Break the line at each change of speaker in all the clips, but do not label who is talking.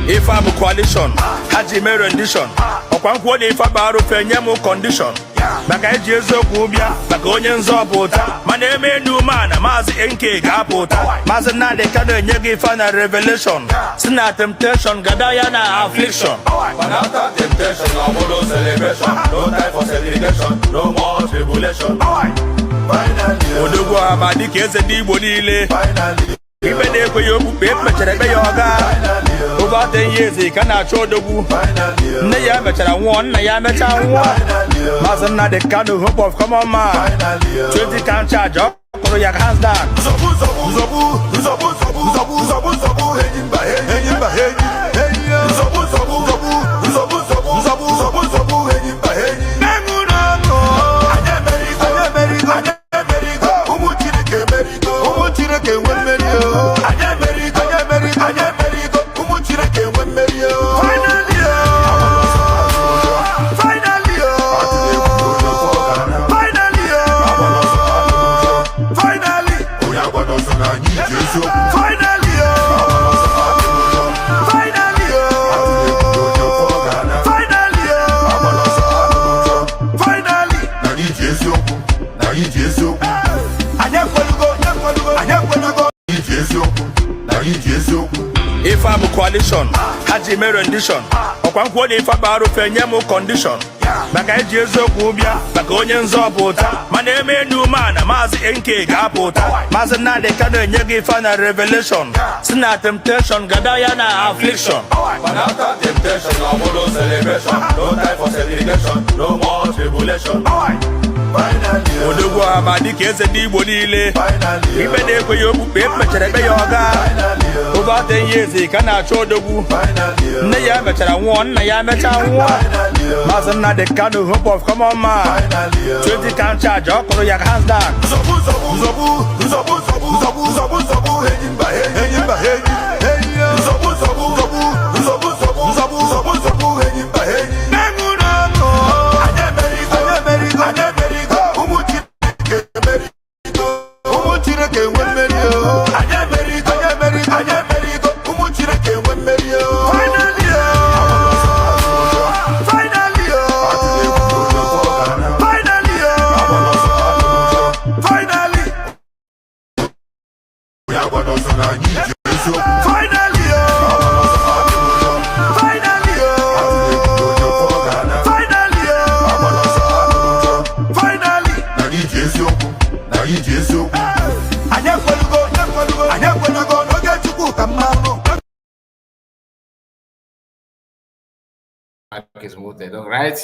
If I'm a coalition, Haji me rendition. Okwankwo de ifa baro fenye mo condition. Baka ejezo kubia, baka onye nzọpụta. Mana eme new man, mazi NK ga-apụta. Mazi na de kano nyegi ifa na revelation. Sina temptation, gadaya na affliction.
But after temptation, no celebration. No time for celebration, no more tribulation. Finally,
Odogwu amadi keze di Igbo niile.
finally,
Ibe na-ekwe ya okpukpe mechara ebe ya ọga. Over 10 years ka na-achọ odogwu.
finally,
Nne ya mechara nwụọ, nna ya mecha nwụọ. Maazị Nnamdi Kanu, hope of common man. 20 can charge, ọ kụrụ ya hands down. If I'm a coalition, Haji me rendition. Okwankwo de ifa baro fenye mo condition. Baka ejezo kubia, baka onye nzọpụta. Mana eme new man, mazi NK ga-apụta. Mazi Nnamdi Kanu nyegi ifa na revelation. Sina temptation, gadaya na affliction.
But after temptation, no celebration. No time for celebration, no more tribulation. Finally,
Odogwu amadi keze di Igbo niile.
finally,
Ibe na-ekwe ya okpukpe mechara ebe ya ọga. Over 10 years ka na-achọ odogwu.
finally,
Nne ya mechara nwụọ, nna ya mecha nwụọ. Maazị Nnamdi Kanu, hope of common man. 20 can charge, ọ kụrụ ya hands down.
Is muted. All right,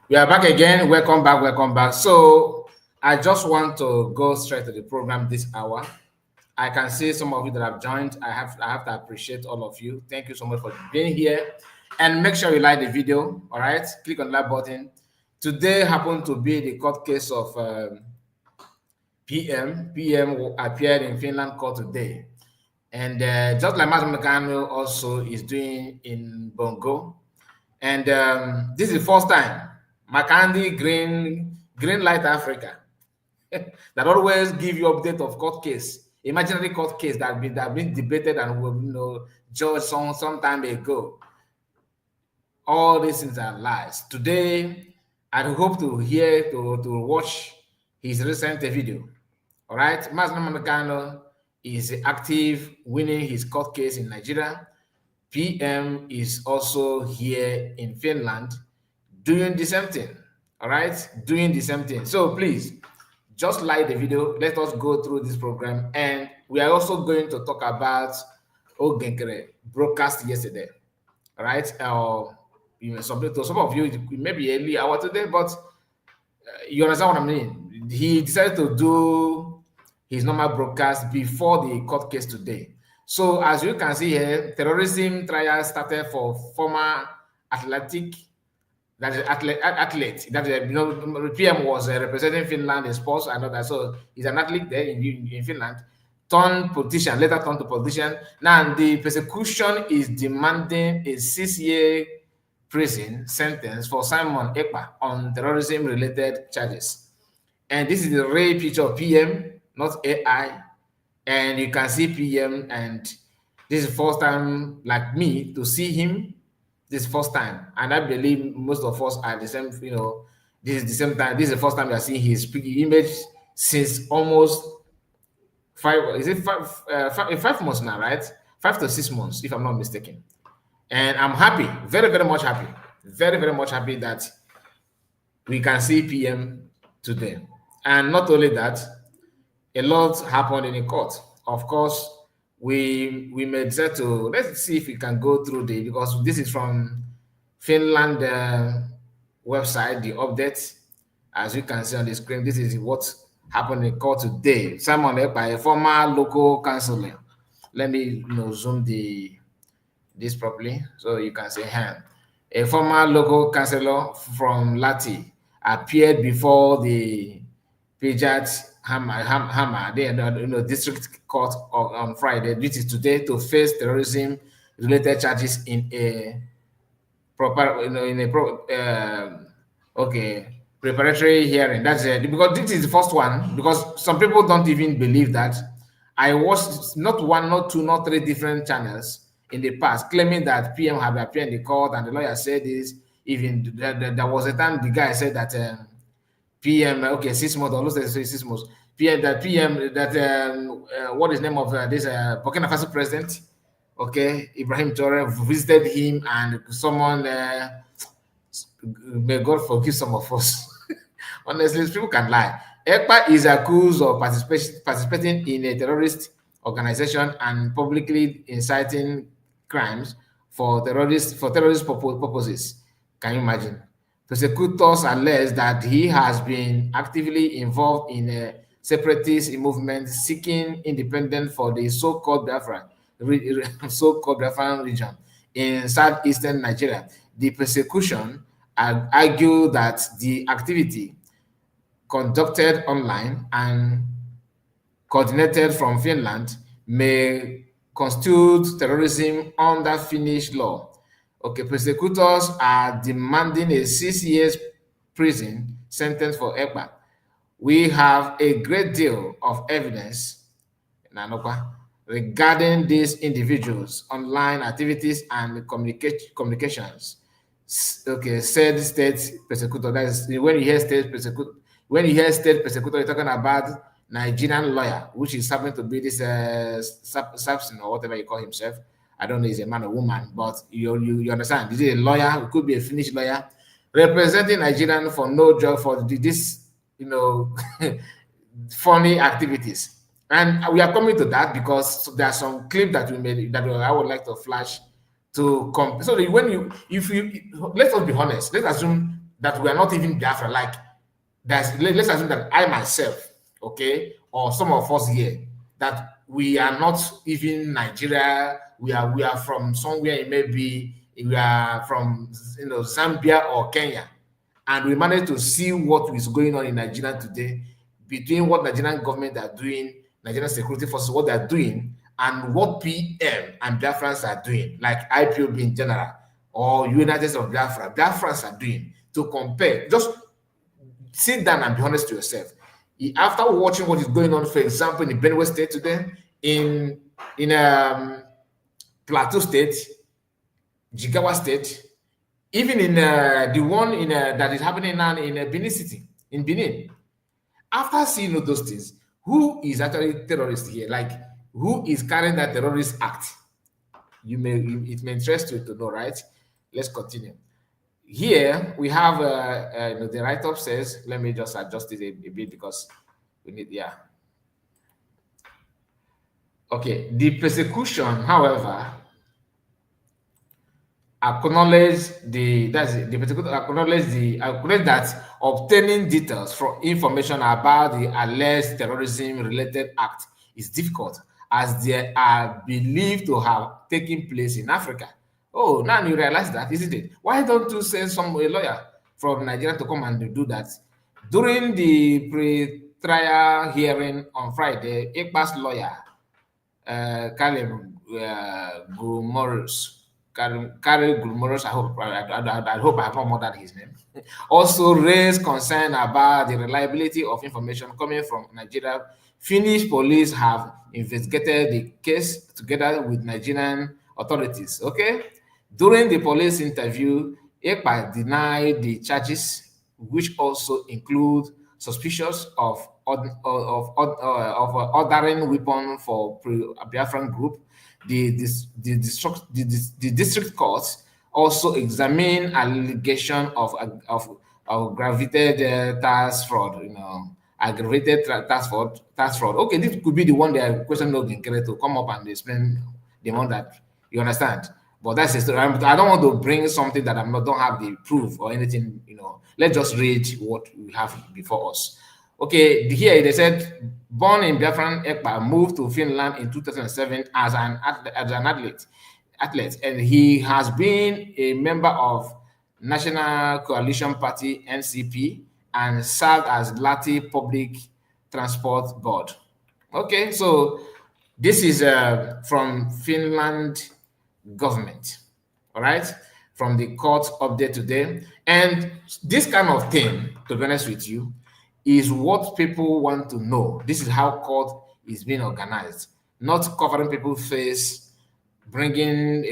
we are back again. Welcome back. Welcome back. So I just want to go straight to the program this hour. I can see some of you that have joined. I have to appreciate all of you. Thank you so much for being here, and make sure you like the video. All right, click on that button. Today happened to be the court case of PM. PM appeared in Finland court today, and just like Master Mekano also is doing in Bongo. And this is the first time Makandi Green Light Africa that always give you update of court case, imaginary court case that been debated and judged some time ago. All these things are lies. Today, I hope to watch his recent video. All right, Master Makano is active, winning his court case in Nigeria. PM is also here in Finland doing the same thing. All right, doing the same thing. So please just like the video. Let us go through this program, and we are also going to talk about Ogenkere broadcast yesterday. All right, some of you it may be early hour today, but you understand what I mean. He decided to do his normal broadcast before the court case today. So as you can see here, terrorism trial started for former athlete that PM was representing Finland in sports and all that. So he's an athlete there in Finland, turned politician, later turned to politician. Now the prosecution is demanding a 6-year prison sentence for Simon Ekpa on terrorism-related charges. And this is the real picture of PM, not AI. And you can see PM and This is first time, like me, to see him. This first time, and I believe most of us are the same. This is the same time. This is the first time we are seeing his image since almost 5. Is it 5 months now, right? 5 to 6 months, if I'm not mistaken. And I'm happy, very, very much happy, very, very much happy that we can see PM today. And not only that, a lot happened in the court. Of course, we may decide to, let's see if we can go through because this is from Finland website, the update. As you can see on the screen, this is what happened in court today. Simon Ekpa, a former local councillor. Let me zoom this properly so you can see him. A former local councillor from Lati appeared before the Pijat Hammer, the district court on Friday, which is today, to face terrorism-related charges in a preparatory hearing. That's because this is the first one. Because some people don't even believe that. I watched not one, not two, not three different channels in the past claiming that PM had appeared in the court, and the lawyer said this. Even there was a time the guy said that PM, 6 months, or let's say 6 months. PM what is the name of this Burkina Faso president? Ibrahim Traore visited him, and someone may God forgive some of us. Honestly, people can lie. Ekpa is accused of participating in a terrorist organization and publicly inciting crimes for terrorist purposes. Can you imagine? Prosecutors allege that he has been actively involved in a separatist movement seeking independence for the so-called Biafran region in southeastern Nigeria. The prosecution argued that the activity conducted online and coordinated from Finland may constitute terrorism under Finnish law. Prosecutors are demanding a 6 years prison sentence for Ekpa. We have a great deal of evidence regarding these individuals' online activities and communications. Said state prosecutor. That is when you hear state prosecutor. When you hear state prosecutor, you're talking about Nigerian lawyer, which is happening to be this Sapson or whatever you call himself. I don't know if he's a man or woman, but you understand. This is a lawyer, who could be a Finnish lawyer, representing Nigerian for no job for this, funny activities. And we are coming to that because there are some clips that we made that I would like to flash to compare. So let's us be honest, let's assume that we are not even Biafra, let's assume that I myself, or some of us here, that we are not even Nigeria. We are from somewhere. We are from Zambia or Kenya, and we managed to see what is going on in Nigeria today, between what Nigerian government are doing, Nigerian security forces, what they are doing, and what PM and Biafrans are doing, like IPOB in general, or United States of Biafrans are doing, to compare. Just sit down and be honest to yourself. After watching what is going on, for example, in Benue State today, in Plateau State, Jigawa State, even in the one that is happening now in Benin City, in Benin. After seeing all those things, who is actually terrorist here? Who is carrying that terrorist act? It may interest you to know, right? Let's continue. Here we have the write-up says, let me just adjust it a bit because we need, the prosecution, however, acknowledge that obtaining details from information about the alleged terrorism-related act is difficult, as they are believed to have taken place in Africa. Oh, now you realize that, isn't it? Why don't you send a lawyer from Nigeria to come and do that? During the pre-trial hearing on Friday, Ekpa's lawyer, Caleb Gulmorus, I hope I have not murdered his name, also raised concern about the reliability of information coming from Nigeria Finnish police have investigated the case together with Nigerian authorities. Okay, during the police interview, Ekpa denied the charges, which also include suspicions of ordering weapon for Biafran group. The district court also examined allegation of aggravated tax fraud. Aggravated tax fraud. Okay, this could be the one that question of to come up and explain the one that you understand. But that's just, I don't want to bring something that don't have the proof or anything. Let's just read what we have before us. Okay, here they said, born in Biafran, Ekpa moved to Finland in 2007 as an athlete, and he has been a member of National Coalition Party (NCP) and served as Lati Public Transport Board. Okay, so this is from Finland government, all right, from the court update today. And this kind of thing, to be honest with you, is what people want to know. This is how court is being organized, not covering people's face, bringing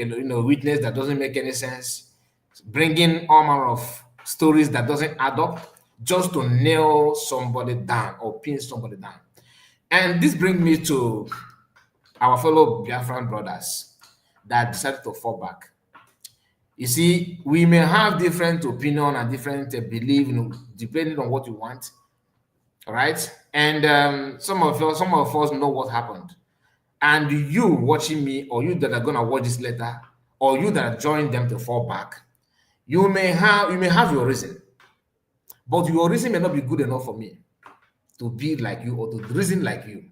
witness that doesn't make any sense, bringing all manner of stories that doesn't add up, just to nail somebody down or pin somebody down. And this brings me to our fellow Biafran brothers that decided to fall back. You see, we may have different opinion and different belief, depending on what you want. All right, and some of us know what happened, and you watching me, or you that are gonna watch this later, or you that joined them to fall back, you may have your reason, but your reason may not be good enough for me to be like you or to reason like you.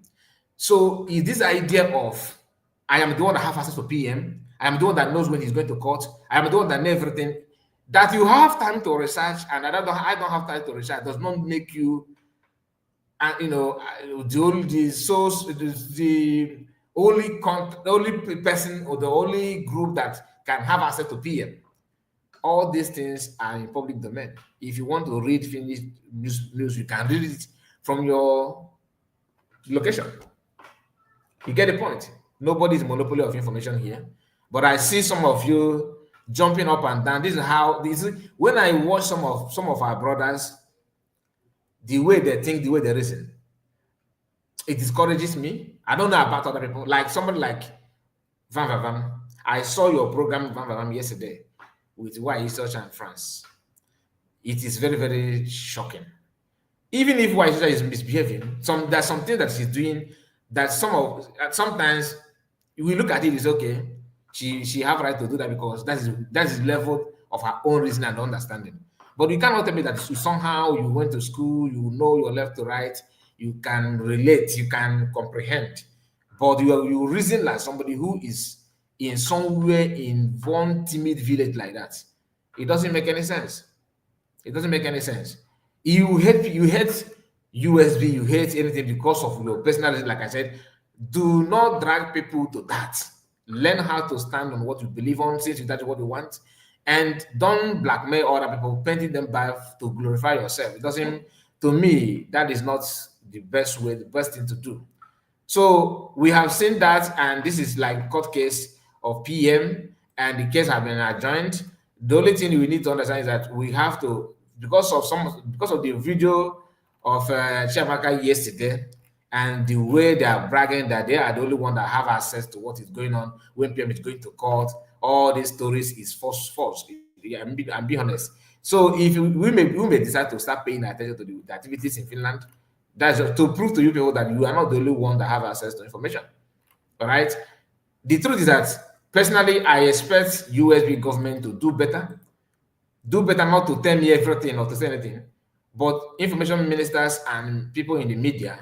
So is this idea of I am the one that have access to PM, I am the one that knows when he's going to court, I am the one that knows everything, that you have time to research and I don't have time to research, does not make you the only person or the only group that can have access to PM. All these things are in public domain. If you want to read Finnish news, you can read it from your location. You get the point. Nobody's monopoly of information here. But I see some of you jumping up and down. This is when I watch some of our brothers, the way they think, the way they reason, it discourages me. I don't know about other people. Like somebody like Van Vavam. I saw your program, Van Vavam, yesterday with YE Search and France. It is very, very shocking. Even if YE Search is misbehaving, there's something that she's doing that sometimes we look at it is okay. She have right to do that because that is level of her own reason and understanding. But you cannot tell me that somehow you went to school, you know your left to right, you can relate, you can comprehend, but you reason like somebody who is in somewhere in one timid village like that. It doesn't make any sense. It doesn't make any sense. You hate USB, you hate anything because of your personality. Like I said, do not drag people to that. Learn how to stand on what you believe on, since that's what you want. And don't blackmail other people, painting them back to glorify yourself. It doesn't, to me, that is not the best way, the best thing to do. So we have seen that, and this is like court case of PM, and the case has been adjourned. The only thing we need to understand is that we have to, because of the video of Chiamaka yesterday, and the way they are bragging that they are the only one that have access to what is going on when PM is going to court. All these stories is false. I'm being honest. So if we may decide to start paying attention to the activities in Finland, that's just to prove to you people that you are not the only one that have access to information. All right. The truth is that personally, I expect USB government to do better. Do better, not to tell me everything or to say anything, but information ministers and people in the media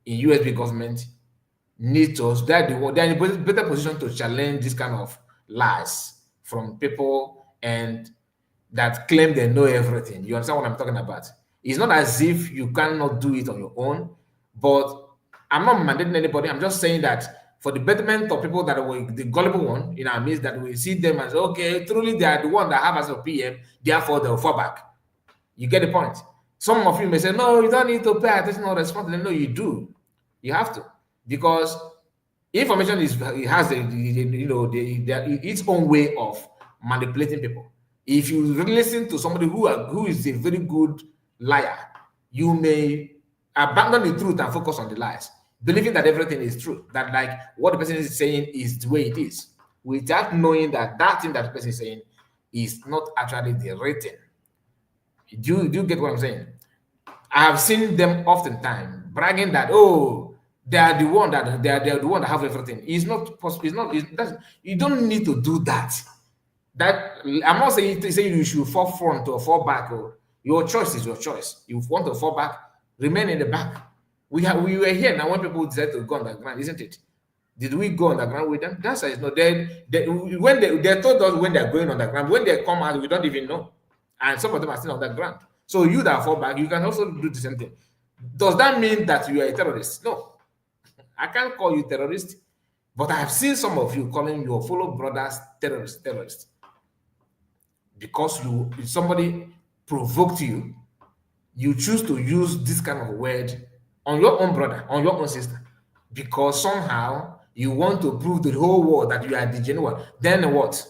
in USB government need to, they're in a better position to challenge this kind of lies from people and that claim they know everything. You understand what I'm talking about? It's not as if you cannot do it on your own, but I'm not mandating anybody. I'm just saying that for the betterment of people that were the gullible one in our midst, that we see them as, okay, truly they are the one that have as a PM, therefore they'll fall back. You get the point? Some of you may say, no, you don't need to pay attention or respond. No, you do. You have to, because information it has its own way of manipulating people. If you listen to somebody who is a very good liar, you may abandon the truth and focus on the lies, believing that everything is true, that like what the person is saying is the way it is, without knowing that that thing that the person is saying is not actually the right thing. Do you get what I'm saying? I have seen them oftentimes bragging that, oh, they are the one that they are the one that have everything. It's not possible. It's not. You don't need to do that. That I'm not saying you should fall front or fall back. Or your choice is your choice. You want to fall back, remain in the back. We were here now when people decided to go underground, isn't it? Did we go underground with them? The answer is no. When they told us when they're going underground, when they come out, we don't even know. And some of them are still underground. So you that fall back, you can also do the same thing. Does that mean that you are a terrorist? No. I can't call you terrorist, but I have seen some of you calling your fellow brothers terrorists. Because somebody provoked you, you choose to use this kind of word on your own brother, on your own sister, because somehow you want to prove to the whole world that you are the genuine. Then what?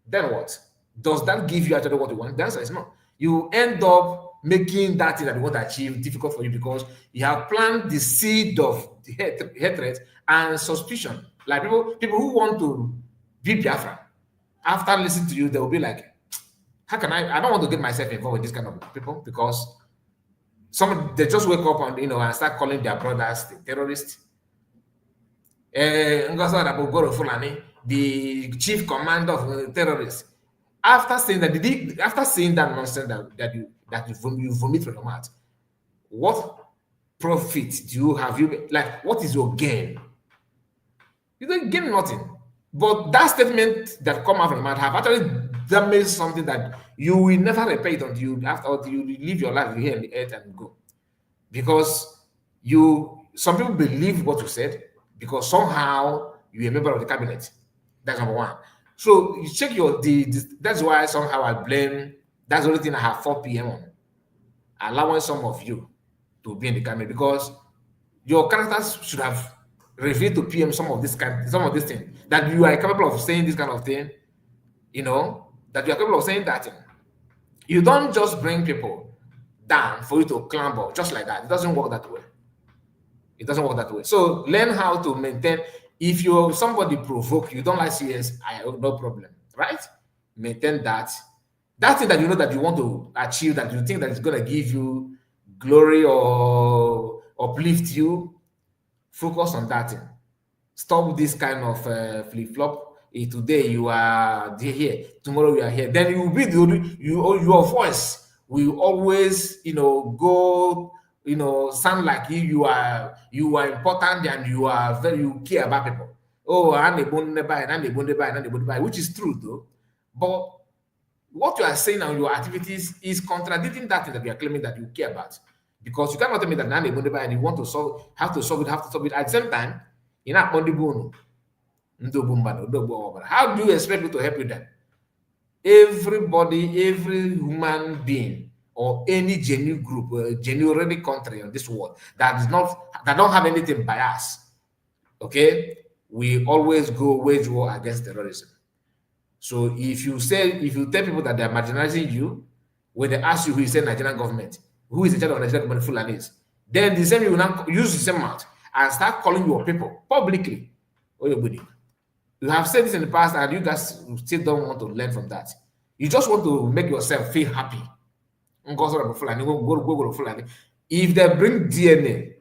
Then what? Does that give you actually what you want? The answer is no. You end up making that thing that you want to achieve difficult for you because you have planted the seed of the hatred and suspicion. Like people who want to be Biafra, after listening to you, they will be like, how can I don't want to get myself involved with this kind of people because they just wake up and start calling their brothers the terrorists. The chief commander of terrorists. After saying that nonsense that you vomit from your mouth, what profit do you have? What is your gain? You don't gain nothing. But that statement that come out from your mouth have actually damaged something that you will never repeat until you live your life here on the earth and go. Because some people believe what you said because somehow you're a member of the cabinet. That's number one. So you check that's why somehow I blame, that's the only thing I have 4 p.m. on. Allowing some of you to be in the cabinet because your characters should have revealed to PM some of this thing, that you are capable of saying this kind of thing, that you are capable of saying that thing. You don't just bring people down for you to clamber just like that. It doesn't work that way. It doesn't work that way. So learn how to maintain. If somebody provoke you, don't like CS, no problem, right? Maintain that thing that you know that you want to achieve, that you think that is going to give you glory or uplift you. Focus on that thing. Stop this kind of flip-flop. Today you are here, tomorrow you are here. Then you will be your voice will always go sound like you are important and you care about people. Oh, which is true though. But what you are saying on your activities is contradicting that thing that you are claiming that you care about. Because you cannot tell me that and you want to have to solve it at the same time. You're not on the bone. How do you expect people to help you then? Everybody, every human being, or any genuine group, genuine country on this world that don't have anything biased, okay, we always go wage war against terrorism. So if you tell people that they are marginalizing you, when they ask you who is the Nigerian government, who is the head of Nigerian government, Fulanis, then the same you will now use the same mouth and start calling your people publicly. You have said this in the past, and you guys still don't want to learn from that. You just want to make yourself feel happy. If they bring DNA,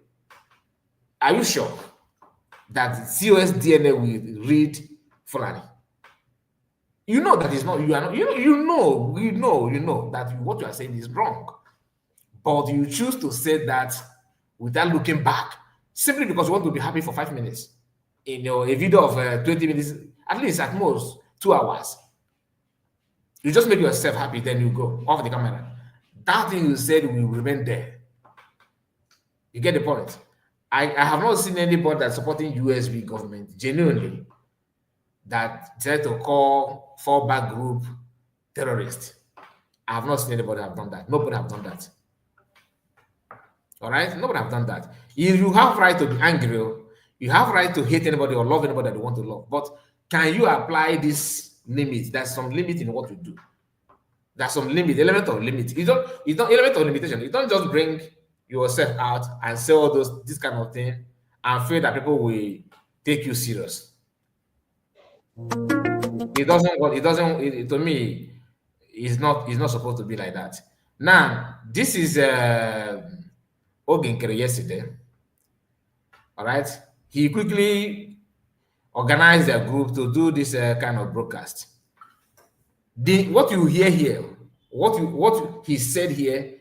are you sure that COS DNA will read Fulani? You know that it's not. You are not. You know that what you are saying is wrong, but you choose to say that without looking back, simply because you want to be happy for 5 minutes. In a video of 20 minutes, at least at most 2 hours, you just make yourself happy, then you go off the camera. That thing you said will remain there. You get the point? I have not seen anybody that's supporting USB government genuinely that tried to call fallback group terrorist. I have not seen anybody have done that. Nobody have done that. All right, nobody have done that. You have right to be angry, you have right to hate anybody or love anybody that you want to love. But can you apply this limit? There's some limit in what you do. There's some limit, element of limit. You don't element of limitation. You don't just bring yourself out and say all those this kind of thing and feel that people will take you serious. It doesn't. To me, it's not supposed to be like that. Now, this is Oginkere yesterday. All right, he quickly organized a group to do this kind of broadcast. What you hear here, what he said here,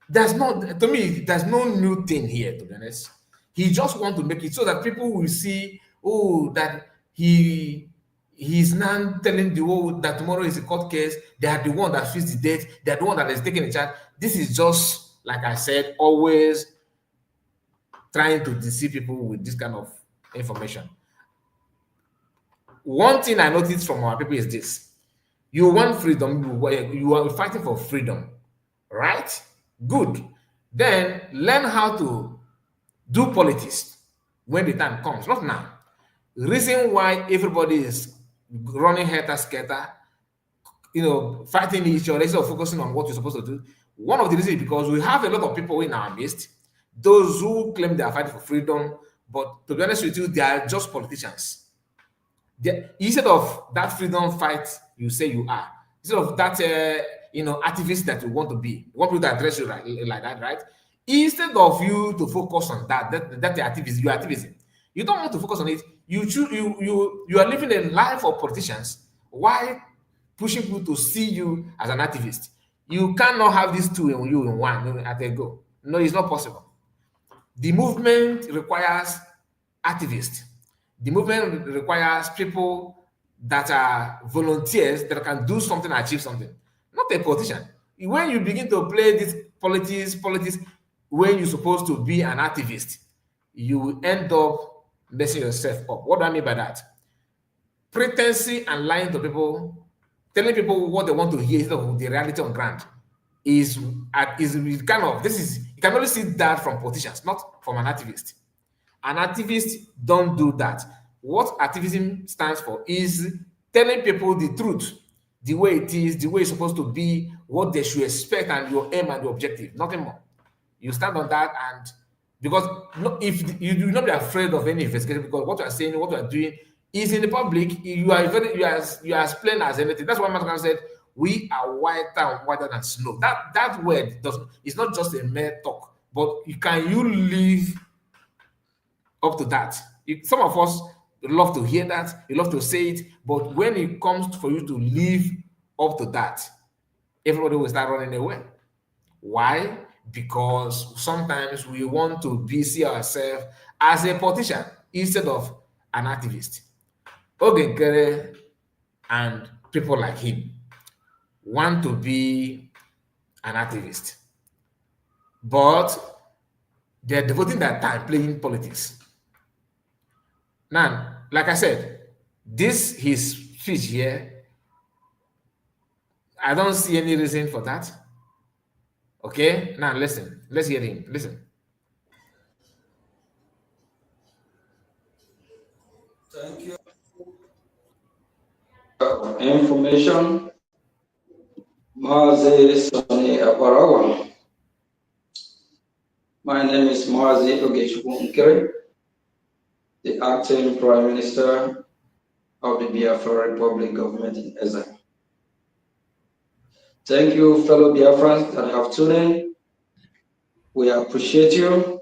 there's not, to me, there's no new thing here, to be honest. He just want to make it so that people will see, oh, that he's now telling the world that tomorrow is a court case. They are the one that fixed the date. They are the one that is taking the charge. This is just, like I said, always trying to deceive people with this kind of information. One thing I noticed from our people is this: you want freedom, you are fighting for freedom, right? Good. Then learn how to do politics when the time comes, not now. The reason why everybody is running helter-skelter, fighting each other instead of focusing on what you're supposed to do. One of the reasons is because we have a lot of people in our midst, those who claim they are fighting for freedom, but to be honest with you, they are just politicians. Instead of that freedom fight you say you are, instead of that activist that you want to be, you want people to address you like that, right? Instead of you to focus on that activism, your activism, you don't want to focus on it. You are living a life of politicians while pushing people to see you as an activist. You cannot have these two in you in one at a go. No, it's not possible. The movement requires activists. The movement requires people that are volunteers that can do something, achieve something, not a politician. When you begin to play this politics, when you're supposed to be an activist, you will end up messing yourself up. What do I mean by that? Pretense and lying to people, telling people what they want to hear instead of the reality on ground is kind of, you can only see that from politicians, not from an activist. An activist don't do that. What activism stands for is telling people the truth, the way it is, the way it's supposed to be, what they should expect, and your aim and your objective, nothing more. You stand on that, and because if you do not be afraid of any investigation, because what you are saying, what you are doing is in the public, you are as plain as anything. That's why Martin said, we are whiter than snow. That word it's not just a mere talk, but can you live up to that? Some of us love to hear that, you love to say it, but when it comes for you to live up to that, everybody will start running away. Why? Because sometimes we want to see ourselves as a politician instead of an activist. Ogenkere and people like him want to be an activist, but they're devoting their time playing politics. Now, like I said, his speech here, I don't see any reason for that. Okay, now listen. Let's hear him. Listen.
Thank you. Information. Mazi Soni Aparawa. My name is Mazi Ogechukwu, the acting Prime Minister of the Biafra Republic government in Ezra. Thank you, fellow Biafrans that have tuned in. We appreciate you.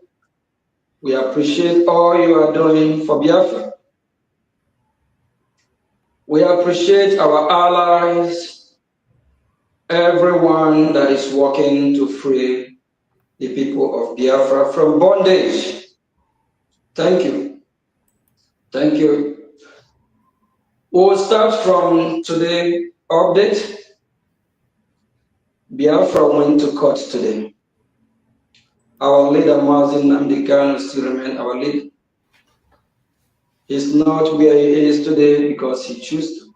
We appreciate all you are doing for Biafra. We appreciate our allies, everyone that is working to free the people of Biafra from bondage. Thank you. Thank you. We'll start from today's update. Biafra went to court today. Our leader, Mazi Nnamdi Kanu, still remains our leader. He's not where he is today because he chose to.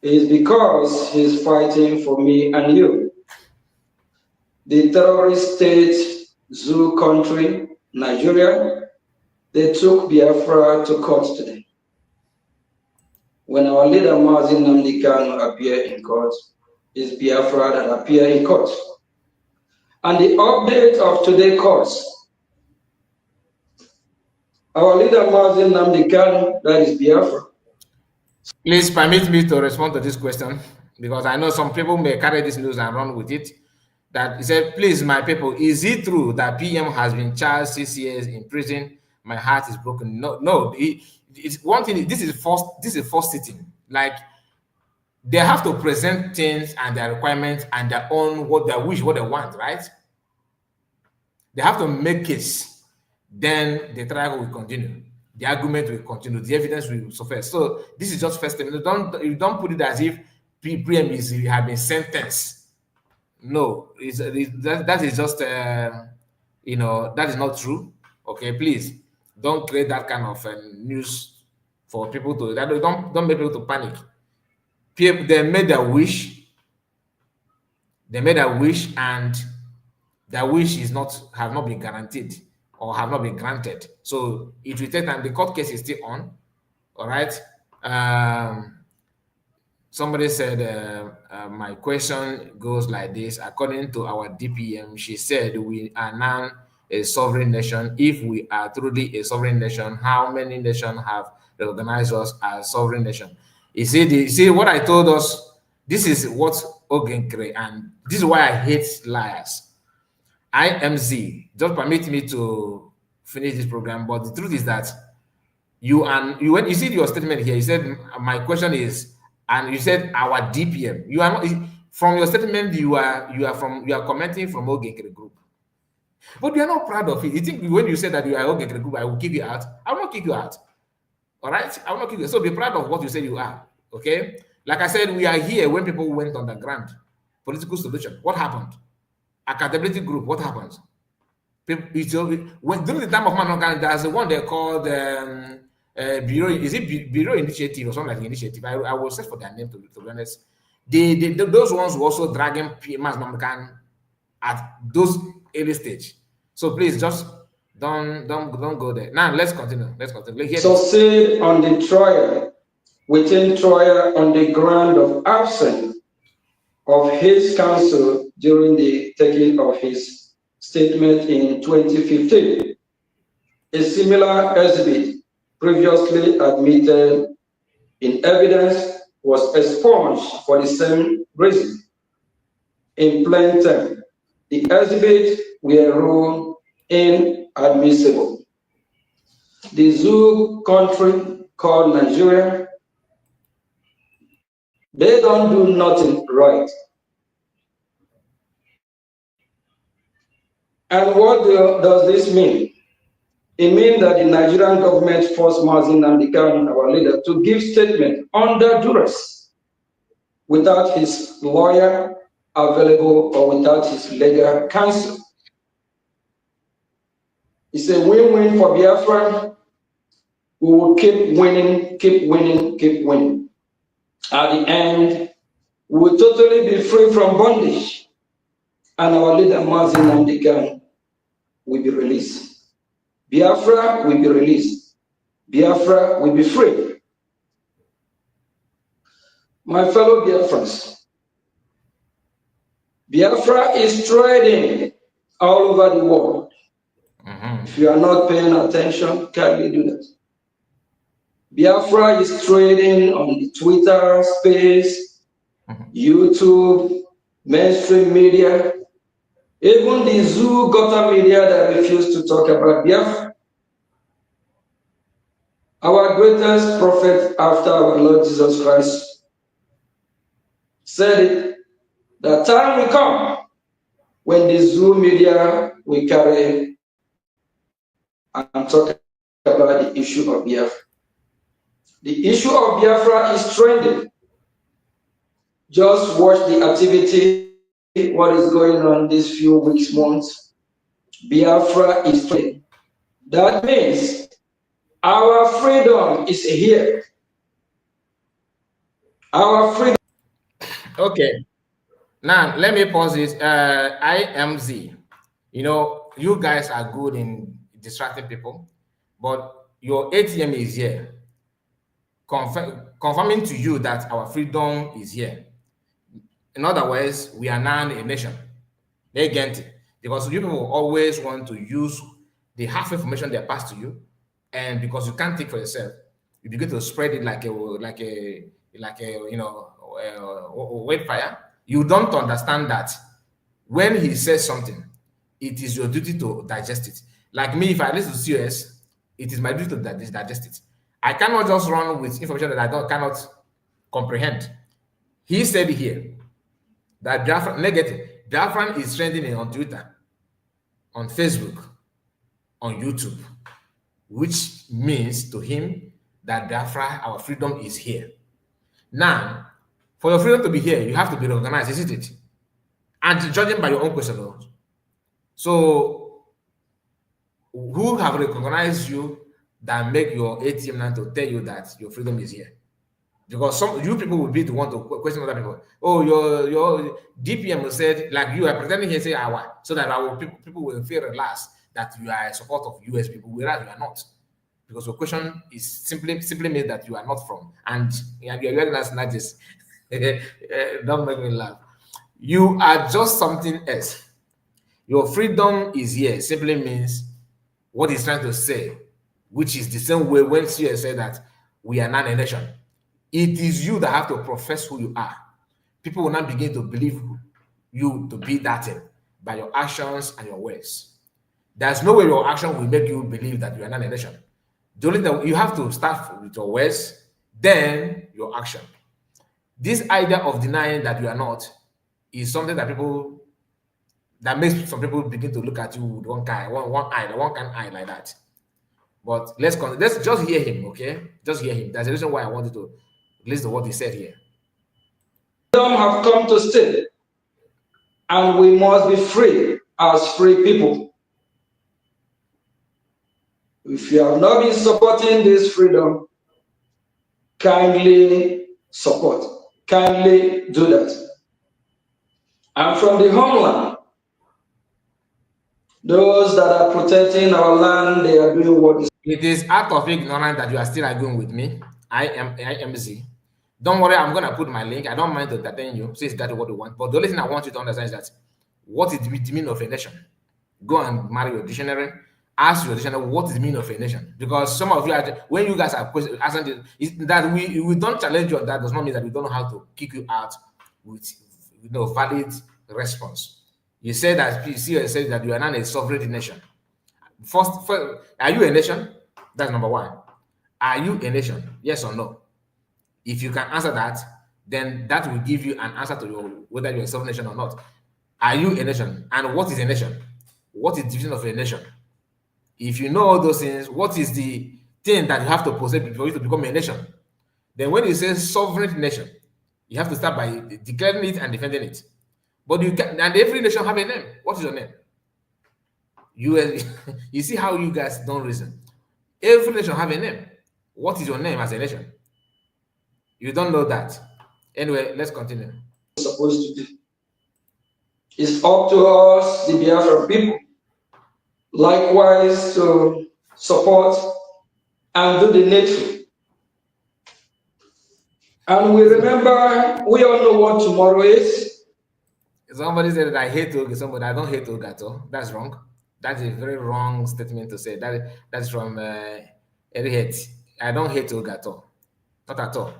It is because he's fighting for me and you. The terrorist state zoo country, Nigeria, they took Biafra to court today. When our leader Mazin Nnamdi Kanu appeared in court, it's Biafra that appeared in court. And the update of today's court, our leader Mazin Nnamdi Kanu, that is Biafra.
Please permit me to respond to this question, because I know some people may carry this news and run with it. That he said, please, my people, is it true that PM has been charged 6 years in prison? My heart is broken. No. It's one thing. This is first sitting. Like, they have to present things and their requirements and their own what they wish, what they want, right? They have to make case. Then the trial will continue. The argument will continue. The evidence will surface. So this is just first step. You don't put it as if PM have been sentenced. No, that is just that is not true. Okay, please don't create that kind of news for people to don't make people to panic. People, they made their wish. They made a wish, and their wish have not been guaranteed or have not been granted. So it will take time. The court case is still on. All right. Somebody said, my question goes like this. According to our DPM, she said, we are now a sovereign nation. If we are truly a sovereign nation, how many nations have recognized us as sovereign nation? You see what I told us? This is what Ogenkre, and this is why I hate liars. IMZ, just permit me to finish this program, but the truth is that when you see your statement here, you said, my question is, and you said our DPM. You are not, from your statement, you are commenting from Ogenkre group. But you are not proud of it. You think when you say that you are Ogenkre group, I will kick you out. I will not kick you out. All right? I will not kick you. So be proud of what you say you are. Okay? Like I said, we are here when people went underground. Political solution. What happened? Accountability group. What happens? During the time of Manokan, there's the one they called Bureau. Is it Bureau Initiative or something like initiative? I will search for their name to be honest. Those ones were also dragging Mas Manokan at those early stage. So please just don't go there. Now let's continue.
Succeed on the trial, within trial on the ground of absence of his counsel during the taking of his statement in 2015. A similar exhibit previously admitted in evidence was expunged for the same reason. In plain terms, the exhibit were ruled inadmissible. The zoo country called Nigeria, they don't do nothing right. And what does this mean? It means that the Nigerian government forced Mazin Nnamdi Kanu, our leader, to give statement under duress without his lawyer available or without his legal counsel. It's a win-win for Biafra. We will keep winning, keep winning, keep winning. At the end, we will totally be free from bondage, and our leader Mazin Nnamdi Kanu will be released. Biafra will be released. Biafra will be free. My fellow Biafrans, Biafra is trading all over the world. If you are not paying attention, kindly do that. Biafra is trading on the Twitter space, YouTube, mainstream media, even the zoo gutter media that refuse to talk about Biafra. Our greatest prophet after our Lord Jesus Christ said it, the time will come when the zoo media will carry and talk about the issue of Biafra. The issue of Biafra is trending. Just watch the activity, what is going on these few weeks, months. Biafra is trending. That means our freedom is here. Our freedom.
Okay. Now let me pause this. IMZ. you guys are good in distracting people, but your ATM is here, confirming to you that our freedom is here. In other words, we are now a nation. They get it. Because you people always want to use the half information they pass to you, and because you can't think for yourself, you begin to spread it like a wildfire. You don't understand that when he says something, it is your duty to digest it. Like me, if I listen to COS, it is my duty to digest it. I cannot just run with information that I cannot comprehend. He said here that Biafran is trending on Twitter, on Facebook, on YouTube, which means to him that Biafra, our freedom, is here. Now, for your freedom to be here, you have to be recognized, isn't it? And judging by your own question. So, who have recognized you that make your ATM now to tell you that your freedom is here? Because you people will be the one to question other people. Oh, your DPM said, like you are pretending here, say our, so that people will feel relaxed that you are a support of US people, whereas you are not. Because your question is simply means that you are not from, and you're wearing as najis. Don't make me laugh. You are just something else. Your freedom is here simply means what he's trying to say, which is the same way when CS said that we are not a nation. It is you that have to profess who you are. People will not begin to believe you to be that thing by your actions and your words. There's no way your action will make you believe that you are not a nation. The only thing you have to start with your words, then your action. This idea of denying that you are not is something that makes some people begin to look at you with one kind eye like that. But let's just hear him, okay? Just hear him. There's a reason why I wanted to listen to what he said here.
Freedom have come to stay, and we must be free as free people. If you have not been supporting this freedom, kindly support. Kindly do that. And from the homeland, those that are protecting our land, they are doing what is.
It is out of ignorance that you are still arguing with me. I am Z. Don't worry, I'm gonna put my link. I don't mind to entertain you, since that's what you want. But the only thing I want you to understand is that what is the meaning of a nation? Go and marry your dictionary. Ask your dictionary what is the meaning of a nation. Because some of you are, when you guys are asking that we don't challenge you on that, does not mean that we don't know how to kick you out with valid response. You say that PCO says that you are not a sovereign nation. First, are you a nation? That's number one. Are you a nation? Yes or no? If you can answer that, then that will give you an answer to whether you're a sovereign nation or not. Are you a nation? And what is a nation? What is the division of a nation? If you know all those things, what is the thing that you have to possess for you to become a nation? Then when you say sovereign nation, you have to start by declaring it and defending it. But you can, and every nation have a name. What is your name? You see how you guys don't reason. Every nation have a name. What is your name as a nation? You don't know that. Anyway, let's continue.
Supposed to do. It's up to us, the Biafran people, likewise to support and do the needful. And we remember, we all know what tomorrow is.
Somebody said that I hate Oga. Somebody, I don't hate Oga at all. That's wrong. That's a very wrong statement to say. That's from Erihet. I don't hate Oga at all. Not at all.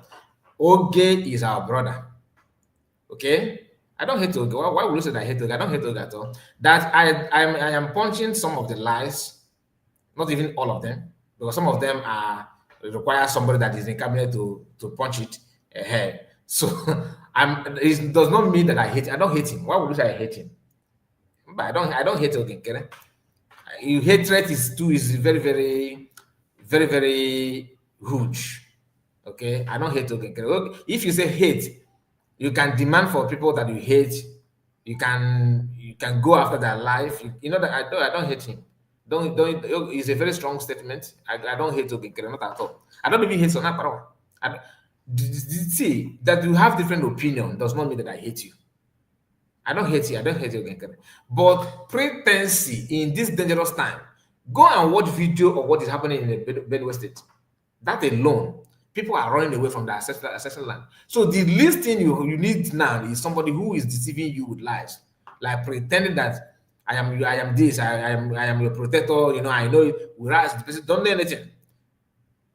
Oge is our brother. Okay? I don't hate Oga. Why would you say that I hate Oga? I don't hate Oga at all. That I am punching some of the lies, not even all of them, because some of them require somebody that is in cabinet to punch it ahead. So it does not mean that I hate him. I don't hate him. Why would you say I hate him? But I don't hate Ogenkere. Hatred is very, very, very, very huge. Okay, I don't hate Ogenkere. If you say hate, you can demand for people that you hate. You can go after their life. You know that I don't hate him. Don't. It's a very strong statement. I don't hate Ogenkere, not at all. I don't even hate Sonaparo. See that you have different opinion does not mean that I hate you. I don't hate you. I don't hate you again. But pretense in this dangerous time, go and watch video of what is happening in the Benue State. That alone, people are running away from the ancestral land. So the least thing you need now is somebody who is deceiving you with lies, like pretending that I am this, I am your protector. You know, I know it. Whereas the person don't know anything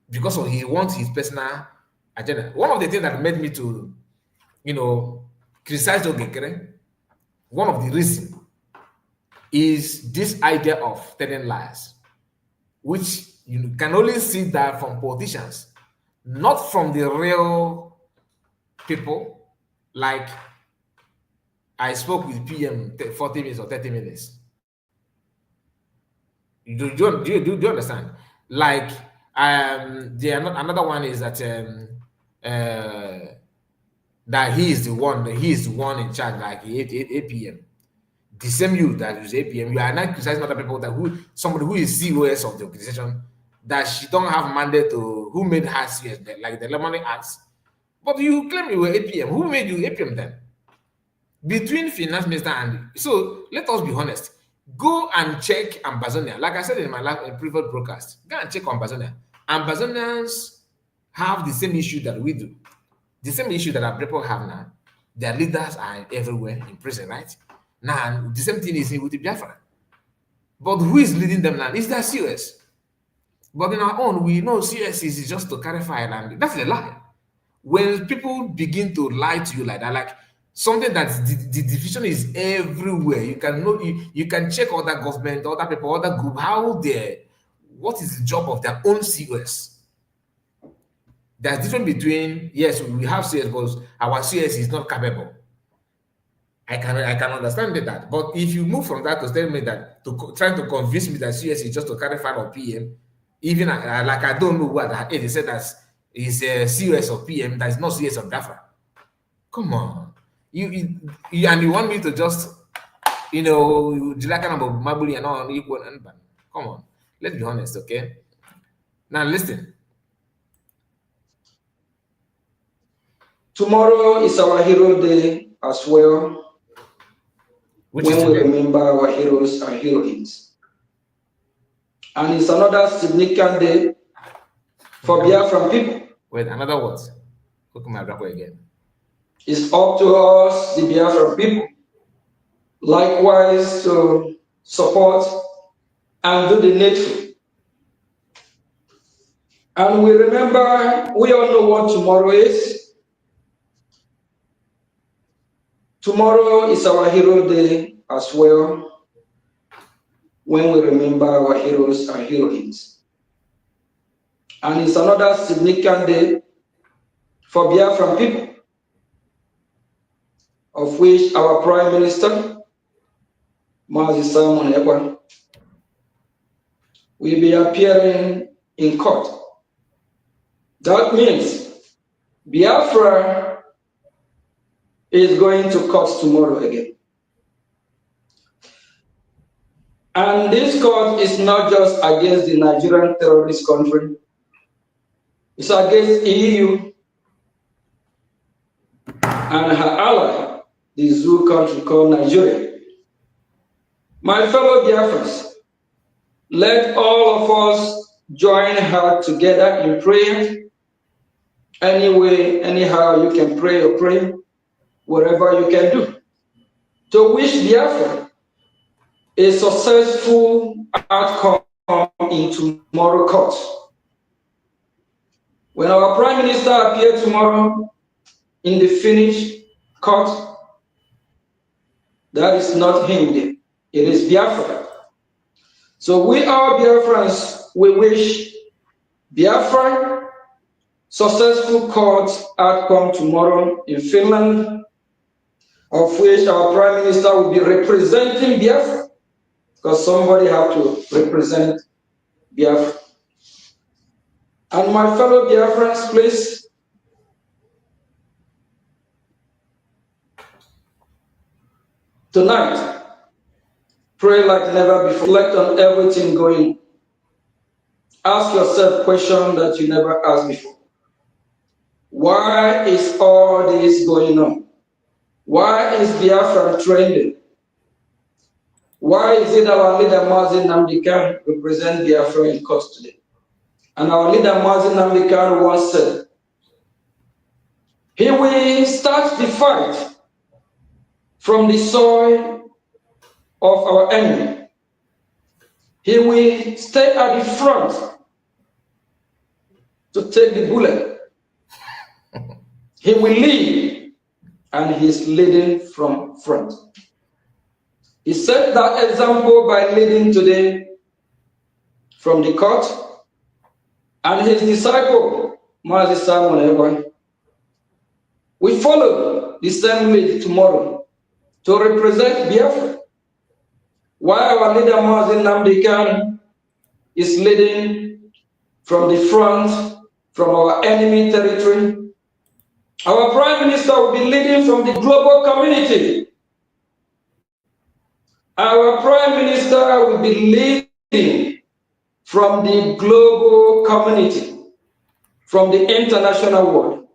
because of he wants his personal agenda. One of the things that made me to, you know, criticize Ogekere, one of the reasons is this idea of telling lies, which you can only see that from politicians, not from the real people. Like I spoke with PM 40 minutes or 30 minutes. Do you understand? Like another one is that that he is the one in charge, like 8 p.m. The same you that is 8 p.m. You are not criticizing other people that somebody who is COS of the organization, that she don't have mandate to who made her CS, like the Lemony Acts. But you claim you were 8 p.m. Who made you 8 p.m. then? Between finance minister and so let us be honest. Go and check Ambazonia. Like I said in my previous broadcast, go and check Ambazonia. Ambazonians have the same issue that we do. The same issue that our people have now. Their leaders are everywhere in prison, right? Now, the same thing is with the Biafra. But who is leading them now? It's their CS. But in our own, we know CS is just to carry fire, and that's a lie. When people begin to lie to you like that, like something that the division is everywhere. You can know, you can check other government, other people, other group, what is the job of their own CS. There's difference between, yes, we have CS, but our CS is not capable. I can understand that. But if you move from that to tell me that, trying to convince me that CS is just to carry fire or PM, even like I don't know what they said that is CS or PM, that is not CS of Biafra. Come on. You and you want me to just, you know, like kind of Mabuli and all equal and come on. Let's be honest, okay? Now listen.
Tomorrow is our Hero Day as well, when we remember our heroes and heroines. And it's another significant day for Biafran people.
Wait, another what? Again.
It's up to us, the Biafran people, likewise to support and do the needful. And we remember, we all know what tomorrow is. Tomorrow is our Hero Day as well, when we remember our heroes and heroines. And it's another significant day for Biafran people, of which our Prime Minister, Simon Ekpa, will be appearing in court. That means Biafra is going to court tomorrow again. And this court is not just against the Nigerian terrorist country, it's against EU and her ally, the zoo country called Nigeria. My fellow Biafrans, let all of us join heart together in prayer. Anyway, anyhow you can pray or pray, whatever you can do, to wish Biafra a successful outcome in tomorrow court. When our Prime Minister appears tomorrow in the finished court, that is not him there, it is Biafra. So we are Biafrans, we wish Biafra successful court outcome tomorrow in Finland, of which our Prime Minister will be representing Biafra, because somebody have to represent Biafra. And my fellow Biafrans, please, tonight, pray like never before. Reflect on everything going on. Ask yourself questions that you never asked before. Why is all this going on? Why is Biafra trending? Why is it our leader Mazin Namdekan represent Biafra in court today? And our leader Mazin Namdekan once said, he will start the fight from the soil of our enemy. He will stay at the front to take the bullet. He will lead, and he's leading from front. He set that example by leading today from the court, and his disciple, Mazi Simon Ewa, will follow the same lead tomorrow to represent Biafra. While our leader Mazi Namdekan is leading from the front, from our enemy territory, our Prime Minister will be leading from the global community. Our Prime Minister will be leading from the global community, from the international world.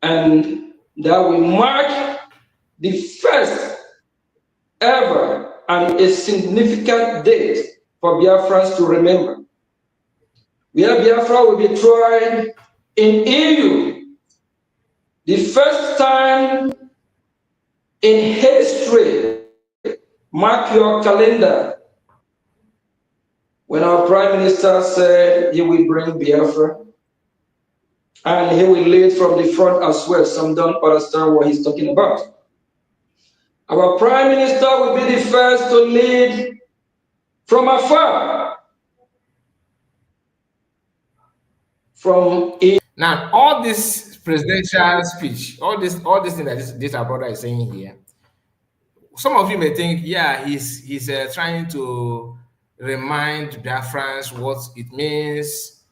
And that will mark the first ever and a significant date for Biafrans to remember. Where Biafra will be tried in EU, the first time in history. Mark your calendar. When our Prime Minister said he will bring Biafra, and he will lead from the front as well. Some don't understand what he's talking about. Our Prime Minister will be the first to lead from afar.
Now, all this presidential speech, all this thing that this our brother is saying here, some of you may think, yeah, he's trying to remind Biafrans what it means,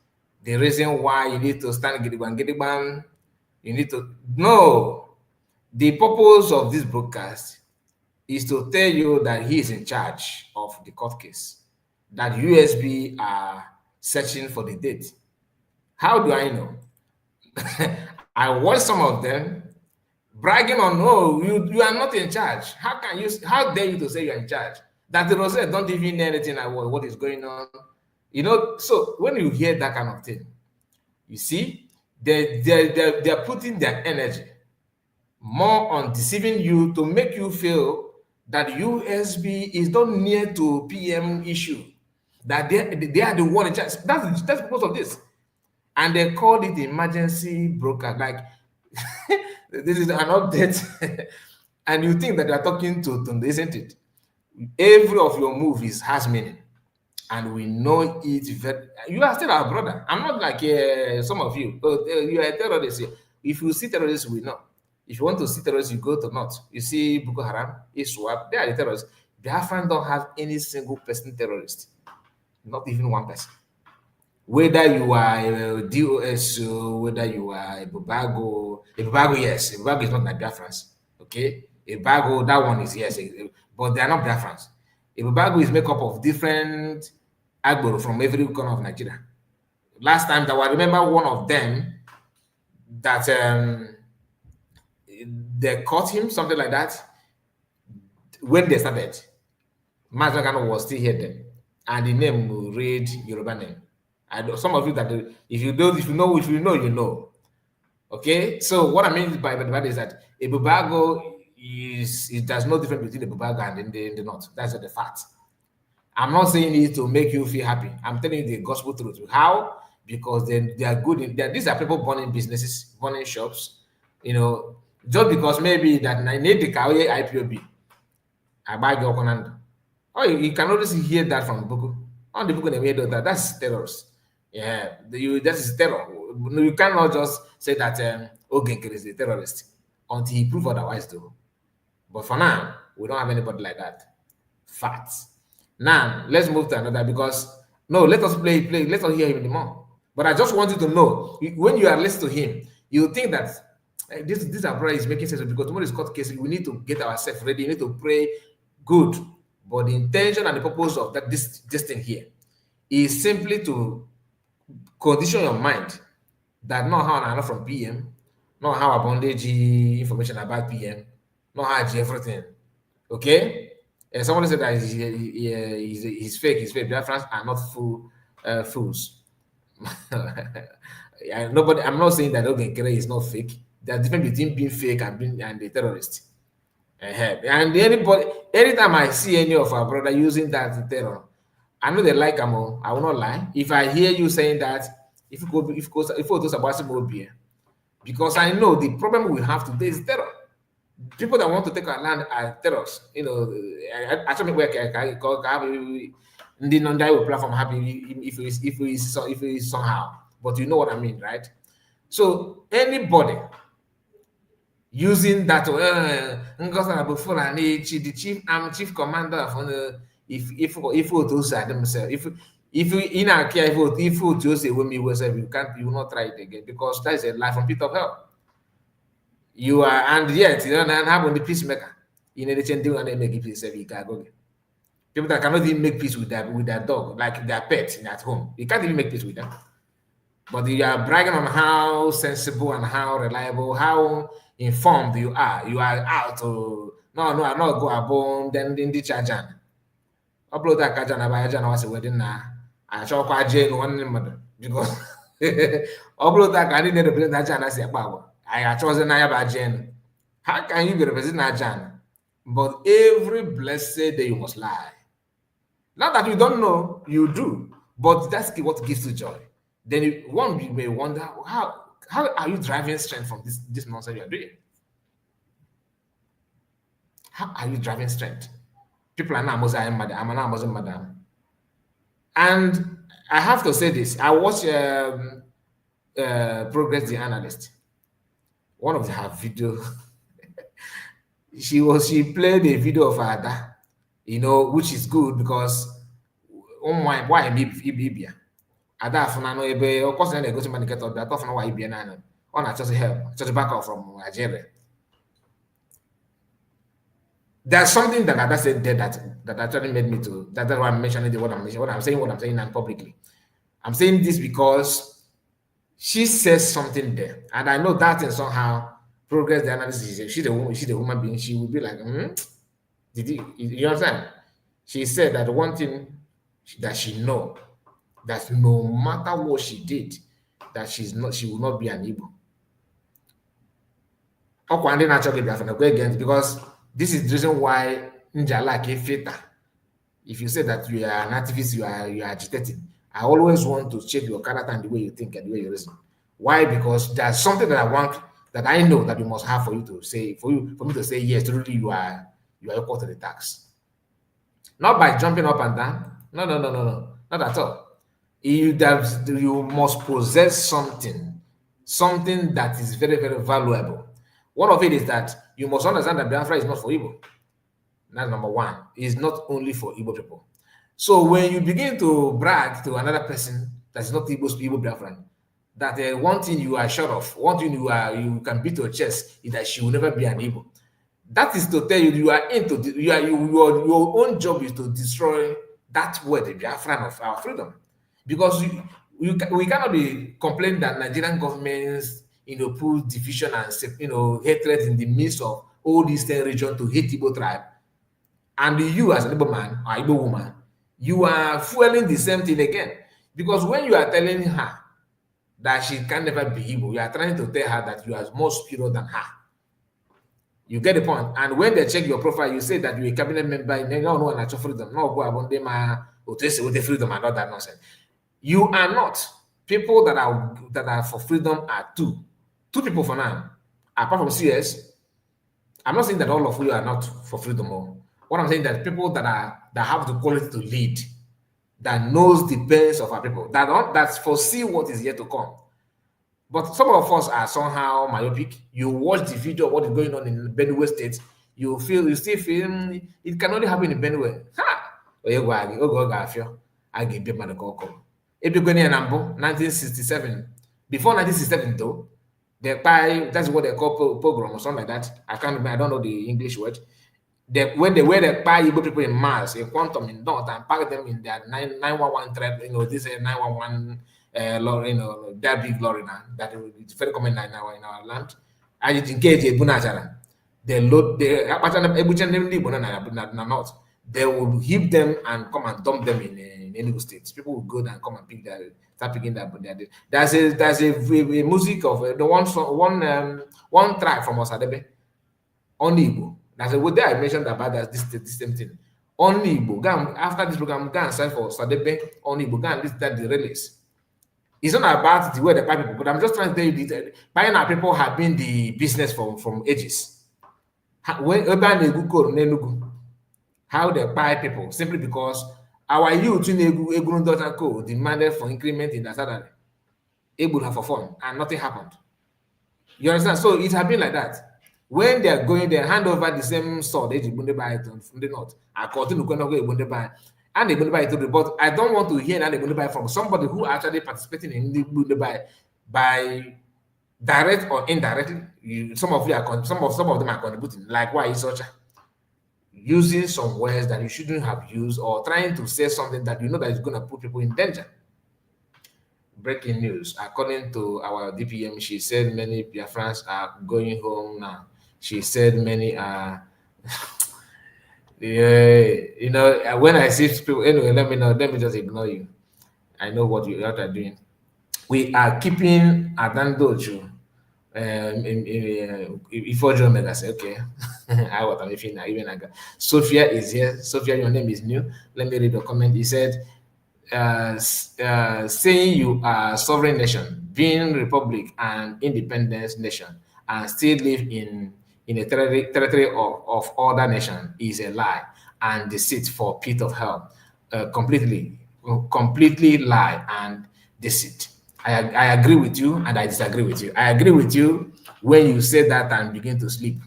the reason why you need to stand Gidigban. You need to no. The purpose of this broadcast is to tell you that he is in charge of the court case, that USB are searching for the date. How do I know? I watched some of them bragging on, no, you are not in charge. How dare you to say you're in charge? That the Rosette don't even know anything about what is going on. You know, so when you hear that kind of thing, you see, they're putting their energy more on deceiving you to make you feel that USB is not near to PM issue, that they are the one in charge. That's because of this. And they called it emergency broker. Like, this is an update. And you think that they're talking to them, isn't it? Every of your movies has meaning. And we know it. You are still our brother. I'm not like some of you. You are a terrorist. If you see terrorists, we know. If you want to see terrorists, you go to North. You see Boko Haram, ISWAP, they are the terrorists. Biafran don't have any single person terrorist. Not even one person. Whether you are a DOS, whether you are a Bubago, yes, Bubago is not like Biafrans, okay? A Bubago, that one is yes, but they are not Biafrans. A Bubago is made up of different Agboro from every corner of Nigeria. Last time that I remember one of them that they caught him, something like that, when they started. Mazagano was still here then, and the name will read Yoruba name. Some of you that if you know, you know. Okay, so what I mean by that is that a Bubago there's no difference between the Bubago and in the North. That's the fact. I'm not saying it to make you feel happy. I'm telling you the gospel truth. How? Because they are good. These are people born in businesses, born in shops. You know, just because maybe that I need the car IPOB, I buy your command. Oh, you can always hear that from Buku. On the Buku, they made that. That's terrors. Yeah, that is terror. You cannot just say that Ogenkere is a terrorist until he prove otherwise, though. But for now, we don't have anybody like that. Facts. Now, let's move to another because no, let us play. Let us hear him anymore. But I just want you to know when you are listening to him, you think that this umbrella is making sense because tomorrow is court case. We need to get ourselves ready. We need to pray good. But the intention and the purpose of that this thing here is simply to condition your mind that no how and not from PM, not how abundant information about PM, not how everything. Okay? And somebody said that he's fake, he's fake. Biafrans are not fools. Nobody, I'm not saying that Ogenkere is not fake. There's difference between being fake and being and a terrorist. And anybody, anytime I see any of our brother using that terror, I know they like them all. I will not lie. If I hear you saying that, if it goes about some because I know the problem we have today is terror. People that want to take our land are terrorists. You know, I told me where I the non-dial platform happy if it is somehow, but you know what I mean, right? So anybody using that the chief, I'm chief commander of if those are themselves, if you in a care if you just say when me was you will not try it again because that is a lie from pit of hell. You are, and yet you don't have on the peacemaker. You need to change and then make peace every go. People that cannot even make peace with that dog, like their pet at home. You can't even make peace with them. But you are bragging on how sensible and how reliable, how informed you are. You are out to no, I'm not go above then in the charge. Upload that kajan about Jan was a wedding now. I shall quite Jane one mother because upload that I didn't represent that Jan as a power. I had chosen Ayaba Jen. How can you be representing Jan? But every blessed day you must lie. Not that you don't know, you do. But that's what gives you joy. Then one may wonder, how are you driving strength from this nonsense you are doing? How are you driving strength? People are not Muslim, madam. I'm not Muslim, madam. And I have to say this. I watched Progress the Analyst. One of her video, she played a video of Ada, you know, which is good because why Ibia. Ada Funano Ebe, of course, they go to Maniket or that often why Ibia on a just help, just back off from Nigeria. There's something that Ada said there that actually made me to that's why I'm mentioning what I'm saying now publicly. I'm saying this because she says something there, and I know that in somehow Progress the Analyst. She's a woman being. She will be like, did you understand? She said that one thing that she know that no matter what she did, that she will not be an Igbo. Because this is the reason why Njala Kefeta. If you say that you are an activist, you are agitating. I always want to check your character and the way you think and the way you reason. Why? Because there's something that I want, that I know that you must have for you to say, for me to say yes, truly you are equal to the tax. Not by jumping up and down. No, not at all. You must possess something that is very, very valuable. One of it is that you must understand that Biafra is not for Igbo. That's number one. It's not only for Igbo people. So when you begin to brag to another person that's not Igbo Biafran, that one thing you are sure of, one thing you can beat your chest is that she will never be an Igbo. That is to tell you your own job is to destroy that word, the Biafran of our freedom. Because we cannot be complaining that Nigerian governments put division and hatred in the midst of all these 10 regions to hate Igbo tribe. And you as an Igbo man or Igbo woman, you are fueling the same thing again. Because when you are telling her that she can never be Igbo, you are trying to tell her that you are more superior than her. You get the point. And when they check your profile, you say that you're a cabinet member, you don't know natural freedom. No, go about them with the freedom and all that nonsense. You are not. People that are for freedom are two people for now. Apart from CS, I'm not saying that all of you are not for freedom. What I'm saying that people that have the quality to lead, that knows the best of our people, that foresee what is yet to come. But some of us are somehow myopic. You watch the video of what is going on in Benue State, you still feel it can only happen in Benue. I give them the call. If you go near Nambo, 1967, before 1967 though, that's what they call pogrom or something like that. I don't know the English word. When they were the Igbo people in Mars, in Quantum, in North, and pack them in their 911 trap, this 911 lorry, that big lorry now, that is very common now in our land. engage a bunachara. They load the not. They will hit them and come and dump them in Enugu State. People will go there and come and pick that, start picking that. There's a music of the one track from Osadebe, only Igbo. That's a word there I mentioned about that this same thing. Only Igbo. After this program, go and search for Osadebe, only Igbo. Go and list that the release. It's not about the way they buy people, but I'm just trying to tell you that buying our people have been the business from ages. How they buy people simply because our youth in Egunudota Code demanded for increment in the salary. Able have for fun, and nothing happened. You understand? So it has been like that. When they are going, they hand over the same sword they buy it from the north. According to buy. And they buy it, but I don't want to hear that they buy from somebody who actually participating in the buy by direct or indirectly. Some of them are contributing. Like why is such using some words that you shouldn't have used, or trying to say something that you know that is going to put people in danger. Breaking news. According to our DPM, she said many Biafrans are going home now. She said many are. You know, when I see people, anyway, let me know. Let me just ignore you. I know what you are doing. We are keeping Adandoju. Before John Mega say, okay, I what I'm even Sophia is here. Sophia, your name is new. Let me read the comment. He said, saying you are sovereign nation, being republic and independence nation, and still live in a territory of other nation is a lie and deceit for pit of hell. Completely lie and deceit. I agree with you and I disagree with you. I agree with you when you say that and begin to sleep.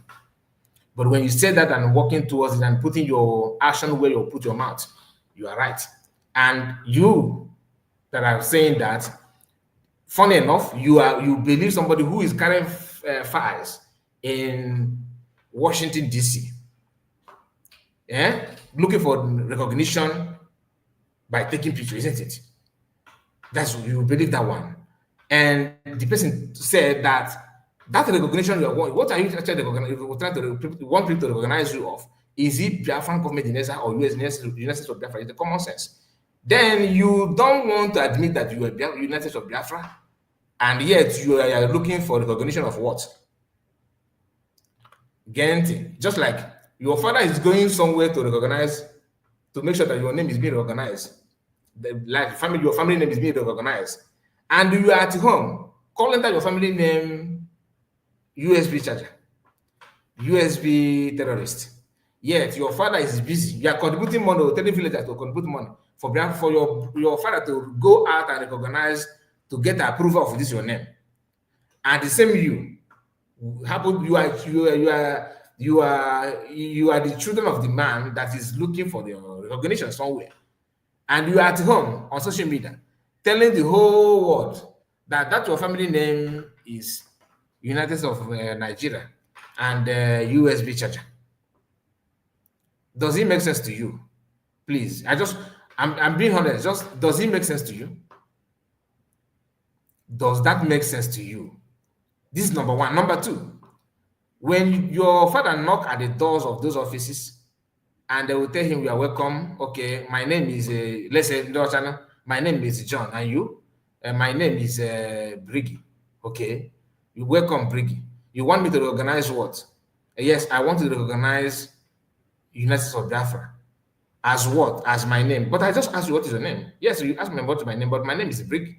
But when you say that and walking towards it and putting your action where you put your mouth, you are right. And you that are saying that, funny enough, you believe somebody who is carrying files in Washington, D.C. Looking for recognition by taking pictures, isn't it? That's you believe that one. And the person said that recognition you want, what are you actually want people to recognize you of? Is it Biafran government in or US United States of Biafra? It's the common sense. Then you don't want to admit that you are United States of Biafra, and yet you are looking for recognition of what? Gente. Just like your father is going somewhere to recognize, to make sure that your name is being recognized. Your family name is being recognized, and you are at home calling that your family name USB charger, USB terrorist. Yet your father is busy. You are contributing money, or telling villagers to contribute money for your father to go out and recognize, to get the approval of this your name. And the same you are the children of the man that is looking for the recognition somewhere. And you are at home on social media telling the whole world that your family name is United States of Nigeria and USB charger. Does it make sense to you? Please, I'm being honest. Just does it make sense to you? Does that make sense to you? This is number one. Number two, when your father knock at the doors of those offices and they will tell him, "You are welcome. Okay, my name is let's say my name is John, and you, my name is Briggy. Okay, you welcome Briggy. You want me to recognize what? Yes, I want to recognize United States of Biafra. As what? As my name. But I just asked you what is your name. Yes, you asked me about my name, but my name is Briggy.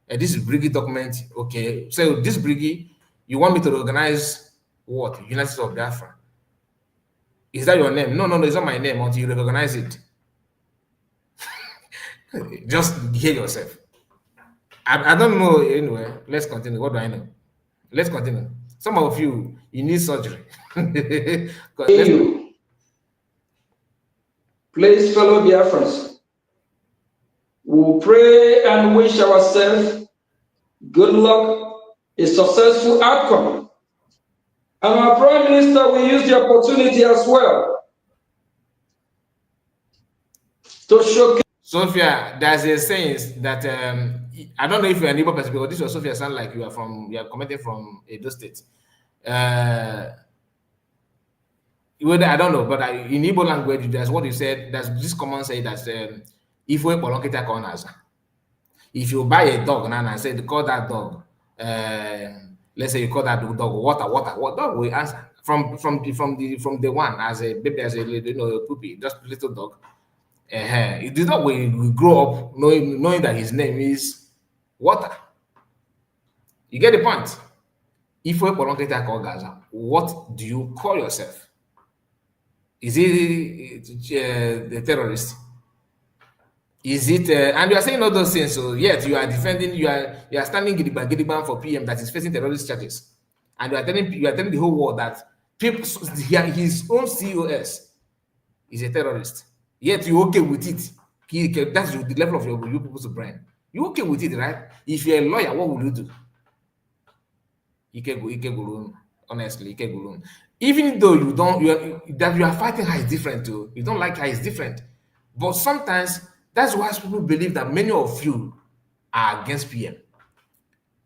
This is Briggy document. Okay, so this Briggy, you want me to recognize what? United States of Biafra. Is that your name? No, it's not my name until you recognize it. Just hear yourself. I don't know. Anyway, let's continue. What do I know? Let's continue. Some of you need surgery.
Please, fellow Biafrans, we'll pray and wish ourselves good luck, a successful outcome. And our Prime Minister will use the opportunity as well to showcase.
Sophia, there's a saying that I don't know if you're an Igbo person, because this was Sophia sound like you are commenting from Edo State. Whether I don't know, but in Igbo language, that's what you said. That's this common say that if we polokita corners, if you buy a dog and say call that dog, let's say you call that dog water, what dog will answer from the one as a baby, as a a puppy, just a little dog. The dog will grow up knowing that his name is water. You get the point. If we polokita call Gaza, what do you call yourself? Is it the terrorist? Is it and you are saying all those things, so yet you are defending, you are standing gidigba for PM that is facing terrorist charges, and you are telling the whole world that people, his own COS is a terrorist, yet you okay with it. That's the level of your you people's brain. You okay with it, right? If you're a lawyer, what will you do? Honestly, even though you are fighting her is different too. You don't like her is different, but sometimes that's why people believe that many of you are against PM.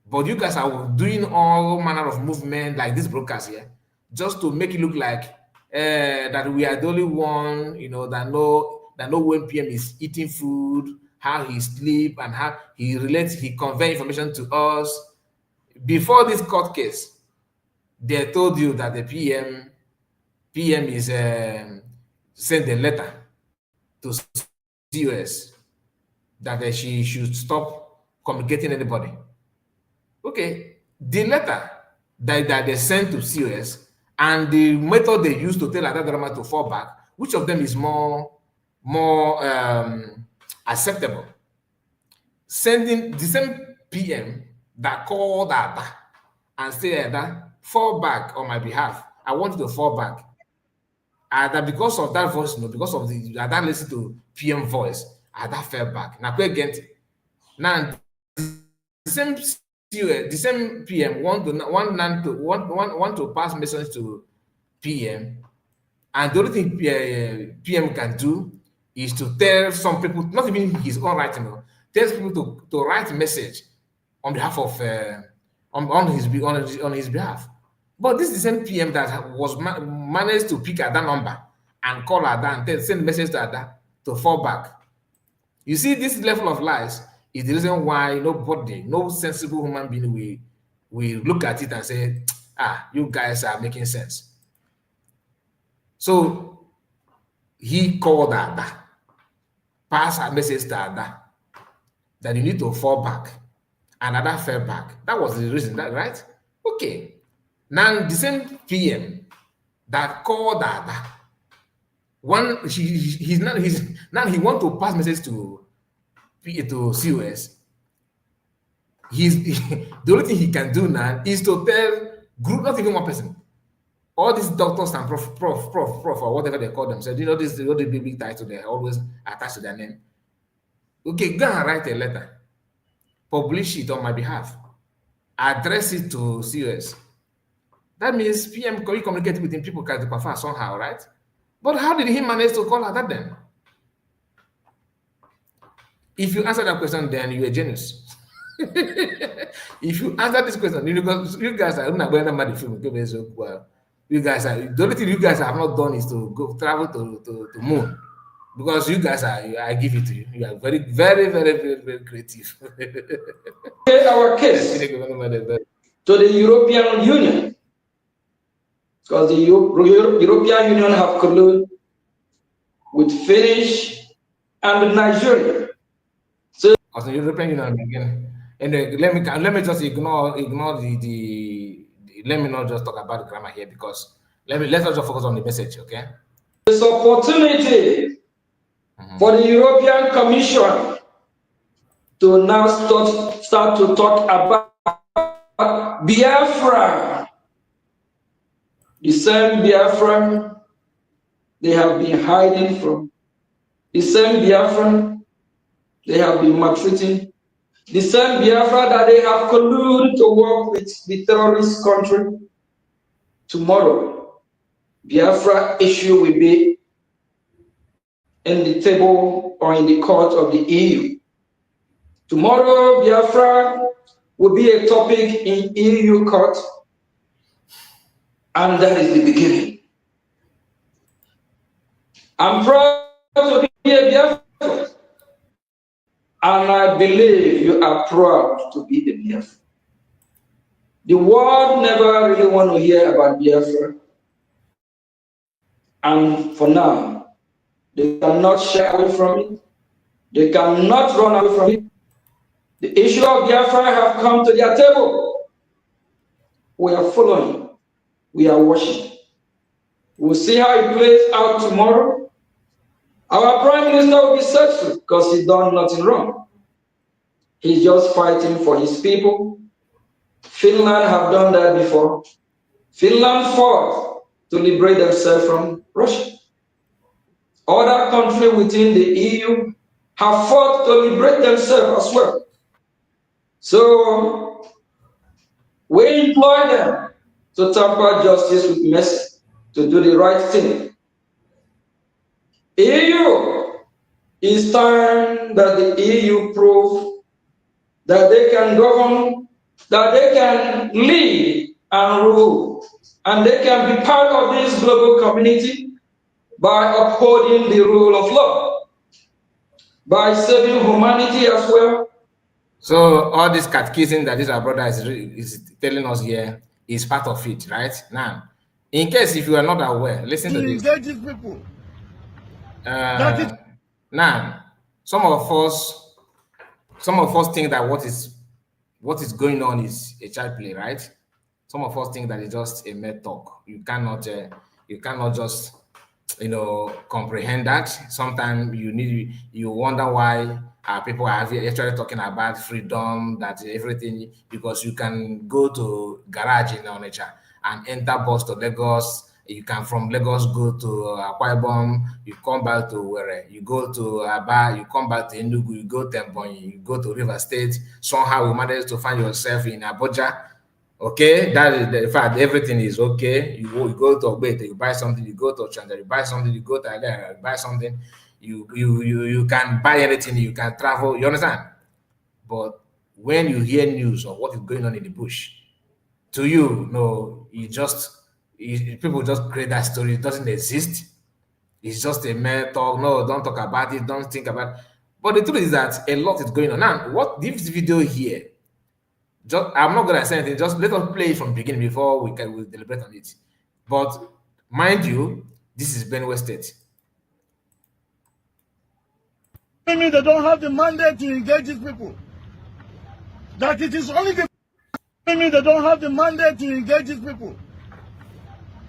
But you guys are doing all manner of movement like this broadcast here, just to make it look like that we are the only one, that know when PM is eating food, how he sleep, and how he convey information to us. Before this court case, they told you that the PM is sent a letter to COS that she should stop communicating anybody. Okay, the letter that they sent to COS and the method they used to tell Adadarama to fall back, which of them is more acceptable? Sending the same PM that called Ada and said that fall back on my behalf. I want you to fall back. That because of that voice, because of that listen to PM voice, that fell back. Now the same PM want to pass message to PM, and the only thing PM can do is to tell some people, not even his own writing, tells people to write message on behalf of on his behalf. But this is the same PM that was managed to pick Ada number and call Ada and send message to Ada to fall back. You see, this level of lies is the reason why no sensible human being will look at it and say, you guys are making sense. So he called Ada, passed a message to Ada that you need to fall back, and Ada fell back. That was the reason, right? Okay. Now the same PM that called Ada, he want to pass message to COS. The only thing he can do now is to tell group, not even one person, all these doctors and prof or whatever they call themselves, this the big title they always attach to their name. Okay, go and write a letter, publish it on my behalf, address it to COS. That means PM communicated with him, people can prefer somehow, right? But how did he manage to call her that then? If you answer that question, then you're a genius. If you answer this question, you guys are not going to make the film. You guys are, the only thing you guys have not done is to go travel to moon. Because you guys are, I give it to you. You are very, very, very, very, very creative.
Our case to the European Union. Because the European Union have colluded with Finnish and Nigeria. So
as the European Union again, and let me just ignore the let me not just talk about the grammar here, because let's just focus on the message, okay?
This opportunity for the European Commission to now start to talk about Biafra. The same Biafra they have been hiding from. The same Biafra they have been maltreating. The same Biafra that they have colluded to work with the terrorist country. Tomorrow, Biafra issue will be in the table or in the court of the EU. Tomorrow, Biafra will be a topic in EU court. And that is the beginning. I'm proud to be a Biafran. And I believe you are proud to be a Biafran. The world never really want to hear about Biafra. And for now, they cannot shy away from it. They cannot run away from it. The issue of Biafra have come to their table. We are following. We are watching. We'll see how it plays out tomorrow. Our Prime Minister will be settled because he's done nothing wrong. He's just fighting for his people. Finland have done that before. Finland fought to liberate themselves from Russia. Other countries within the EU have fought to liberate themselves as well. So we employ them to tamper justice with mercy, to do the right thing. EU, it's time that the EU prove that they can govern, that they can lead and rule, and they can be part of this global community by upholding the rule of law, by saving humanity as well.
So all this catechism that this our brother is telling us here is part of it, right? Now, in case if you are not aware, listen to this.
Engage these people.
Now, some of us think that what is going on is a child play, right? Some of us think that it's just a mere talk. You cannot just comprehend that. Sometimes you wonder why people are actually talking about freedom, that everything, because you can go to garage in Onitsha and enter bus to Lagos. You can from Lagos go to Akwa Ibom, you come back to where you go to Aba, you come back to Enugu, you go to Ebonyi, you go to River State. Somehow you manage to find yourself in Abuja. Okay, that is the fact. Everything is okay. You go to Ogbete, you buy something. You go to Chanda, you buy something. You go to Alera, you buy something. You can buy anything. You can travel. You understand? But when you hear news of what is going on in the bush, to you, no, people just create that story. It doesn't exist. It's just a mere talk. No, don't talk about it. Don't think about it. But the truth is that a lot is going on. Now, what this video here? I'm not going to say anything. Just let us play it from the beginning before we deliberate on it. But mind you, this is Benue State.
I mean, they don't have the mandate to engage these people. That it is only the. I mean, they don't have the mandate to engage these people.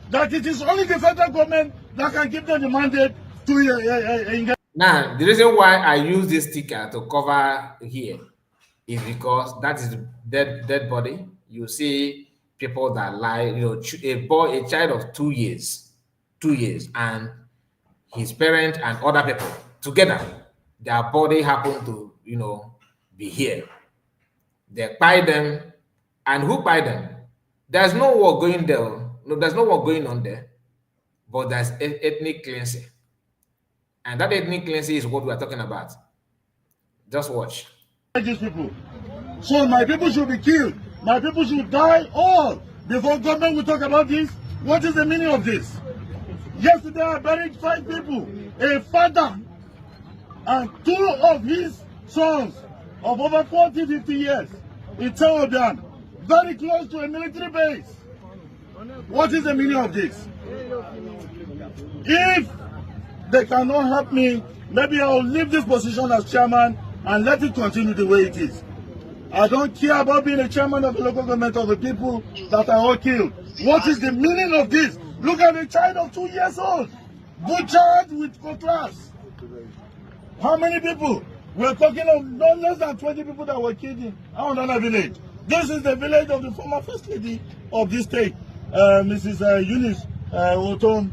That it is only the federal government that can give them the mandate to engage.
Now, the reason why I use this sticker to cover here is because that is dead body. You see people that lie, a child of 2 years, and his parent and other people together, their body happen to, be here. They buy them, and who buy them? There's no war going there. No, there's no war going on there, but there's ethnic cleansing. And that ethnic cleansing is what we are talking about. Just watch.
These people. So my people should be killed. My people should die all before government will talk about this. What is the meaning of this? Yesterday I buried 5 people. A father and 2 of his sons of over 40, 50 years in Teodan, very close to a military base. What is the meaning of this? If they cannot help me, maybe I'll leave this position as chairman and let it continue the way it is. I don't care about being a chairman of the local government of the people that are all killed. What is the meaning of this? Look at a child of 2 years old, butchered with cutlass. How many people? We're talking of no less than 20 people that were killed in Aondana village. This is the village of the former first lady of this state, Mrs. Eunice Otom.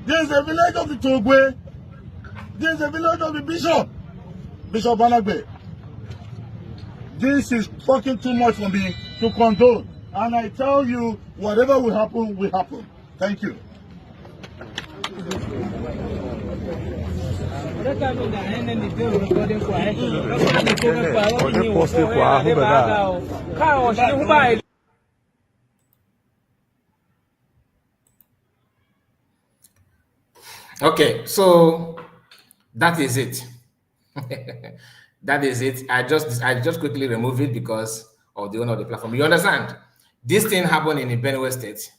This is the village of the Togwe. This is the village of the Bishop Banagbe. This is fucking too much for me to condone. And I tell you, whatever will happen, will happen. Thank you.
Okay, so that is it. That is it. I just quickly remove it because of the owner of the platform. You understand? This thing happened in Benue State,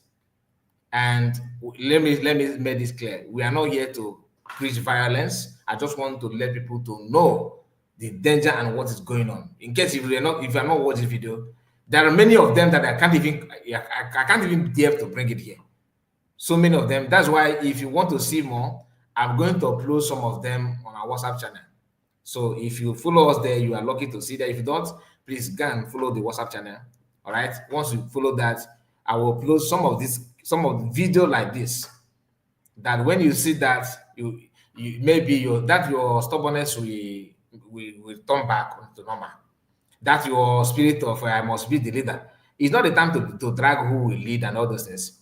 and let me make this clear. We are not here to preach violence. I just want to let people to know the danger and what is going on. In case if you are not watching the video, there are many of them that I can't even dare to bring it here. So many of them. That's why if you want to see more, I'm going to upload some of them on our WhatsApp channel. So if you follow us there, you are lucky to see that. If you don't, please go and follow the WhatsApp channel. All right. Once you follow that, I will upload some of the video like this. That when you see that, you maybe your stubbornness will turn back to normal. That your spirit of I must be the leader. It's not the time to drag who will lead and all those things.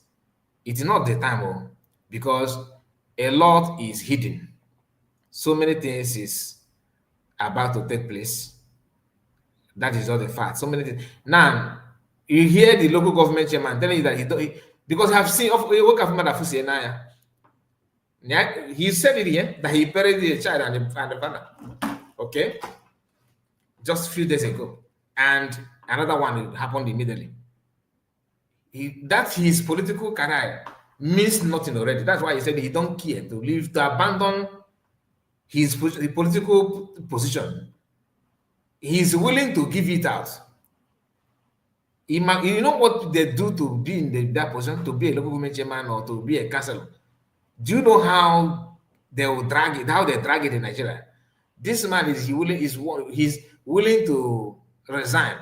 It is not the time, because a lot is hidden. So many things is about to take place. That is all the fact. So many things. Now, you hear the local government chairman telling you that because I've seen he said it here that he buried the child and the father. Okay, just a few days ago, and another one happened immediately. That his political career means nothing already. That's why he said he don't care to abandon his political position. He's willing to give it out. You know what they do to be in that position, to be a local government chairman or to be a councillor? Do you know how they will drag it? How they drag it in Nigeria? This man he's willing to resign.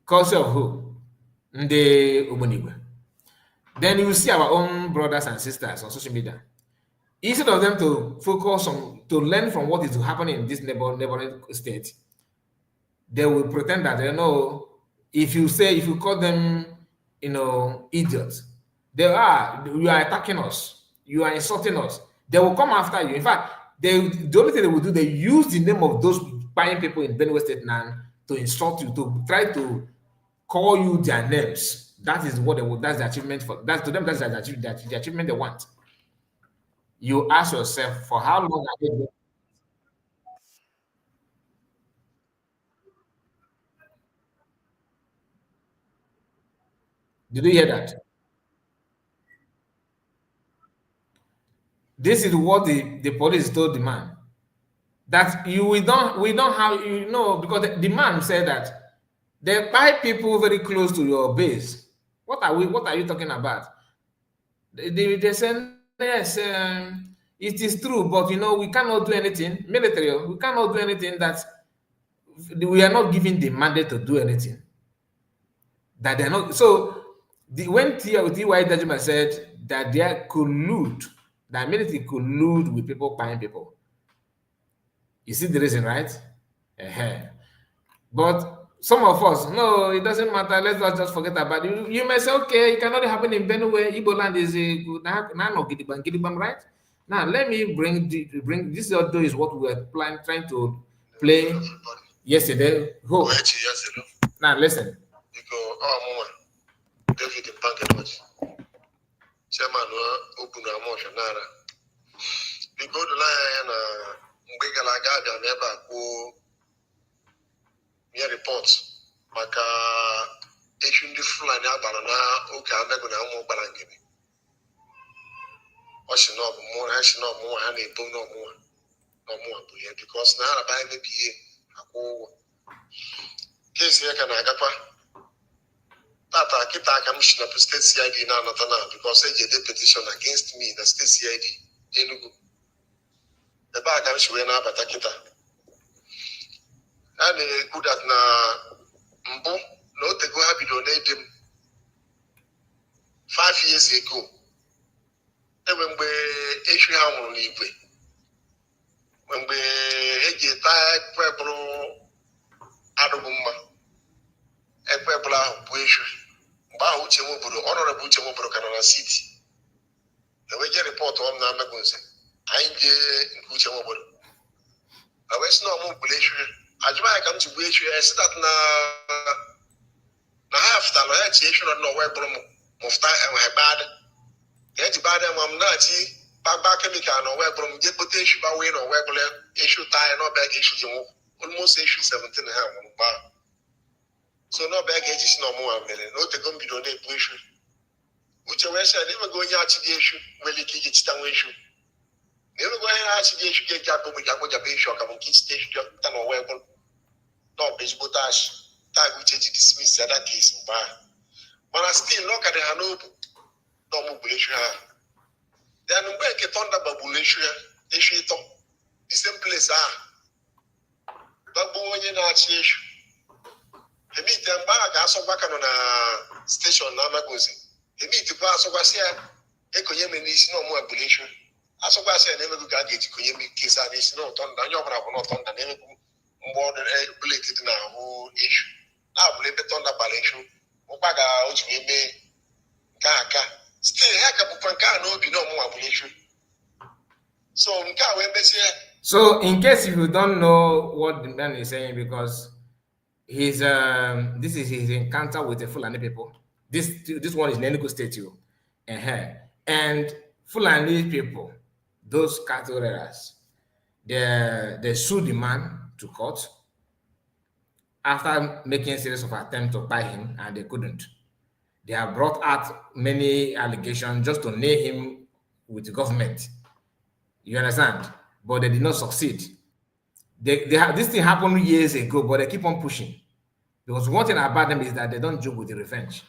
Cause of who? Nde Ogbonigwe. Then you will see our own brothers and sisters on social media. Instead of them to focus on to learn from what is happening in this neighboring state, they will pretend that they know. If you call them, idiots, you are attacking us, you are insulting us. They will come after you. In fact, the only thing they will do, they use the name of those buying people in Benue State now to insult you, to try to call you their names. That is what they will. That's the achievement for that. To them, that's the achievement they want. You ask yourself, for how long are they doing? Did you hear that? This is what the police told the man. That we don't have, because the man said that they buy people very close to your base. What are you talking about? They said, yes, it is true, but we cannot do anything. Military, we cannot do anything, that we are not given the mandate to do anything. That they're not. So when T.Y. Dajima said that they are collude, that military collude with people buying people. You see the reason, right? But some of us, no, it doesn't matter. Let's not just forget about it. You may say, okay, it cannot happen in Benue. Igbo land is a good. Gidigam, right? Now let me bring this audio is what we were trying to play yesterday. Now listen.
David Bankenwatch, Chairman Open Amotion Nara. We go to line and Mbigalaga never go near reports. Maka Asian different Abalana, okay, I'm not going to more Balangini. Washing up more, hashing up more, and a bone no more, because now I buy the PA. Case here can I gapa. Tata kita commissioner for state CID now because they did petition against me the state CID Enugu. The bag I'm sure now but kita. And good at na mbo no te go happy donate him 5 years ago. And when we issue how on leave when we get tired people adobuma a people are Honorable Chemobro Canada City. The way you report on Namagunse, I ain't Kuchamobro. I was no more Bullish. I come to Bullish. I said that na half the association of nowhere from Mufta and my bad. Get to buy them, I'm not back chemical no where from get potential by way or regular issue tie, no bag issues, almost issue 17 and a half. So no baggage is no more million, no te gumbi don't push. Which I said, never going out to the issue, well, you get down issue. Never going out to the issue, get up with a big shock among kids station, done or weapon. No baseball dash, tag which is dismissed at that case in bar. But I still look at the Hanob, no mobilation. Then we get on the babulation, issue, the same place are. Babu in our issue. The meet and bag, I saw back on a station, Namagozi. The meet to pass over here, Eco Yemen is no more abolition. As of I said, never go get Koyemi case, I is not on the Yobra, not on the name more than related now whole issue. Now, believe it on the balation. Obaga, which we may Kaka. Still, heck up Panka, no be no more abolition. So,
so, in case if you don't know what the man is saying, because his this is his encounter with the Fulani people. This one is Enugu State, and Fulani people, those cattle rearers, they sued the man to court after making a series of attempts to buy him, and they couldn't. They have brought out many allegations just to nail him with the government. You understand? But they did not succeed. This thing happened years ago, but they keep on pushing. Because one thing about them is that they don't joke with the revenge.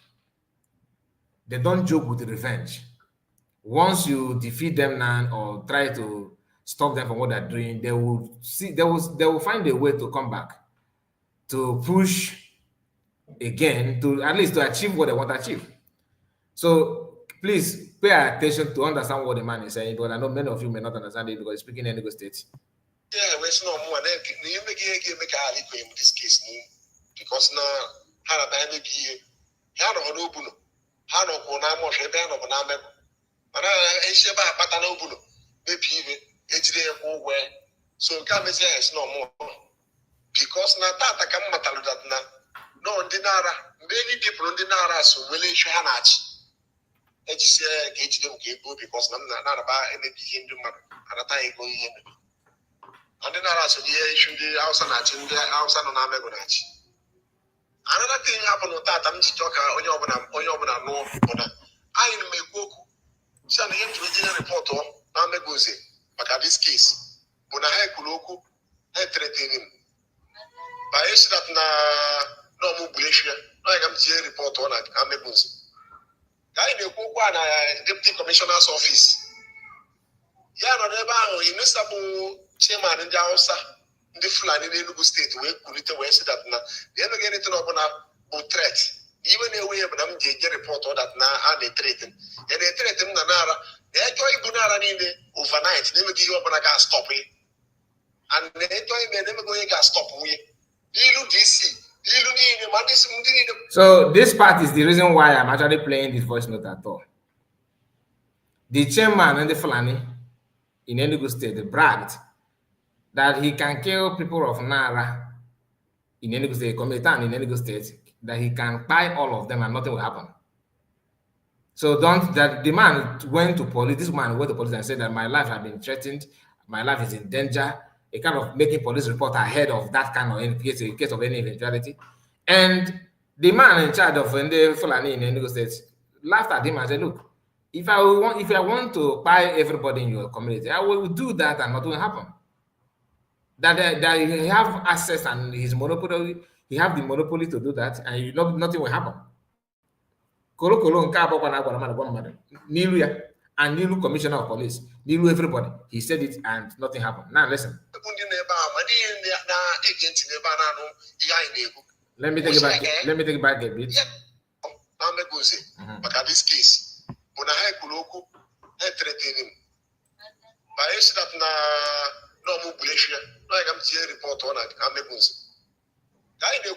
They don't joke with the revenge. Once you defeat them now or try to stop them from what they're doing, they will find a way to come back, to push again, to at least to achieve what they want to achieve. So please pay attention to understand what the man is saying, but I know many of you may not understand it because he's speaking in Enugu State.
Yeah, there's no more. You make a in this case, because now, how about maybe how no Buno, how no Bonamo, Shabano, Boname, and I share about Patano Buno, maybe even HDF where. So come and say it's no more. Because now that I come Matalu that now, no, Dinara, many people in Dinara, so will issue Hanach. HDM because I'm not about any Hindu man, and a time going in. And then I said, yeah, should the house and outside on Amegonach. Another thing happened with that. I'm just talking on your no. I make book. Send him to the report on Amegozi. But at this case, when I had Kuloku, I threatened him. But I said that no mobilization. I am to report on Amegozi. I make book one deputy commissioner's office. Yeah, no, never in Mr. Chairman in the house, the Fulani in Enugu State, we couldn't say that now. They never get it on a threat. Even a way of them, they get report on that now, and they threaten. And they threaten Nara. They enjoy Bunara in the overnight, never give up on a gas stop it. And they enjoy me, never going to gas stop we.
So, this part is the reason why I'm actually playing this voice note at all. The chairman and the Fulani in Enugu State bragged that he can kill people of Nara in Enugu State, Kometan in Enugu State, that he can buy all of them and nothing will happen. So that the man went to police, this man went to police and said that my life has been threatened, my life is in danger, a kind of making police report ahead of that kind of in case of any eventuality. And the man in charge of the Fulani in Enugu State laughed at him and said, look, if I want to buy everybody in your community, I will do that and nothing will happen. That he have access and his monopoly, he have the monopoly to do that, and nothing will happen. Nilu and Nilu Commissioner of Police, Nilu everybody. He said it and nothing happened. Now listen. Let me take it back. Let me take it back a bit.
But at this case, when I Kuloku, I threatened him. But I said that no mobilization. No, I come to report on Amegunzi. I the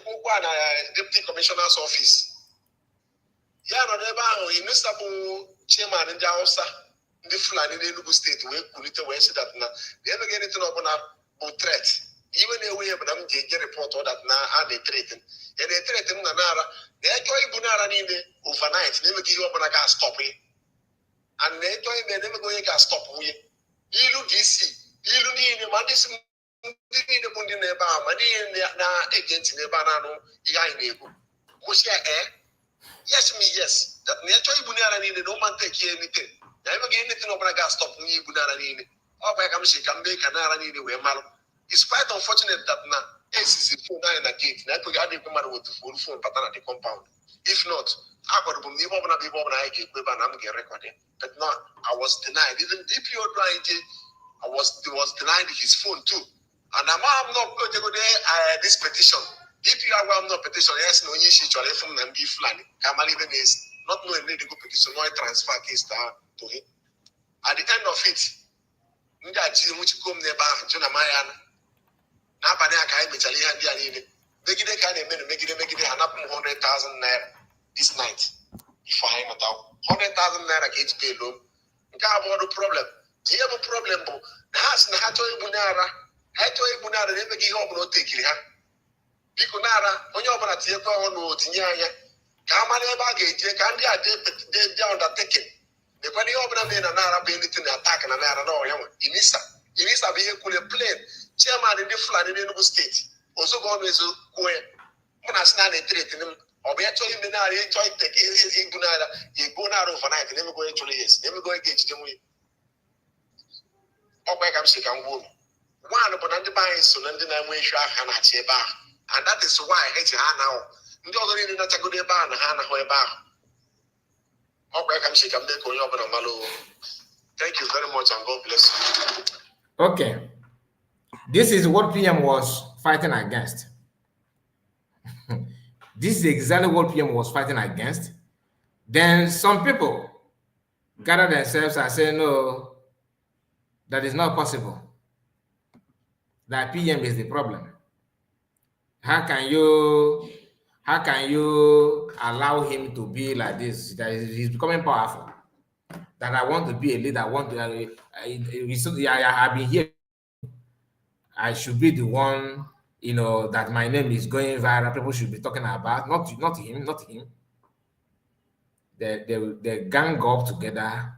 deputy commissioner's office. Yeah, no, never in Mr. Chairman in the house, in the Fulani in Enugu State, we couldn't say that now. They never get it to open up threat. Even a way of them get report on that now, and they threaten. And they threaten Nara. They enjoy Bunara in the overnight, never give up on a gas stop it. and they told me never going to stop we. Ilu DC, Ilu ni mandis ni the mundi neba, mani na agent neba nano, ya inebu. Musia yes me yes. That nature ibunara ni no man take anything. Never get anything over a stop me ibunara ni. Oh, I can make another ni we malo. It's quite unfortunate that now is the phone in the gate. Now we got the matter with the phone pattern at the compound. If not, I could have been able to be able to get recorded. But no, I was denied. Even DPO I was denied his phone too. And I'm not going to go there. This petition, DPO I'm not petition. Yes, no issue to from them be flying. Kamal even is not knowing the go petition, no transfer case to him. At the end of it, Ndaji which come nearby, Jonah Mayan. Nabana Kai Mitalia Dianine. Make it a kind of make it an up 100,000 naira this night. If I am about 100,000 naira gets paid loan. You can't have a problem. You have a problem, but the house in Hato Bunara, never give up no take it. Piconara, when you're going to take on Tinia, Kamane baggage, you can't get down that ticket. The money over the men and Arab in attack and an Arab. Inisa vehicle plane. Chairman in the flood in the state. Also gone with when I stand a treat in him. Or be actually in the night, enjoy take in Bunada. You go out overnight, never go into yes, never go engage them with. Oh, I'm sick and woman. One upon the buying so London and when you are and that is why I hate now. The other in the Tago bar and Hannah Hoeba. Oh, I'm sick and make over Malo. Thank you very much and God bless you.
Okay. This is what PM was fighting against. This is exactly what PM was fighting against. Then some people gather themselves and say, no, that is not possible. That PM is the problem. How can you allow him to be like this? That he's becoming powerful. That I want to be a leader. I want to. I have been here. I should be the one, that my name is going viral. People should be talking about, not him. They gang up together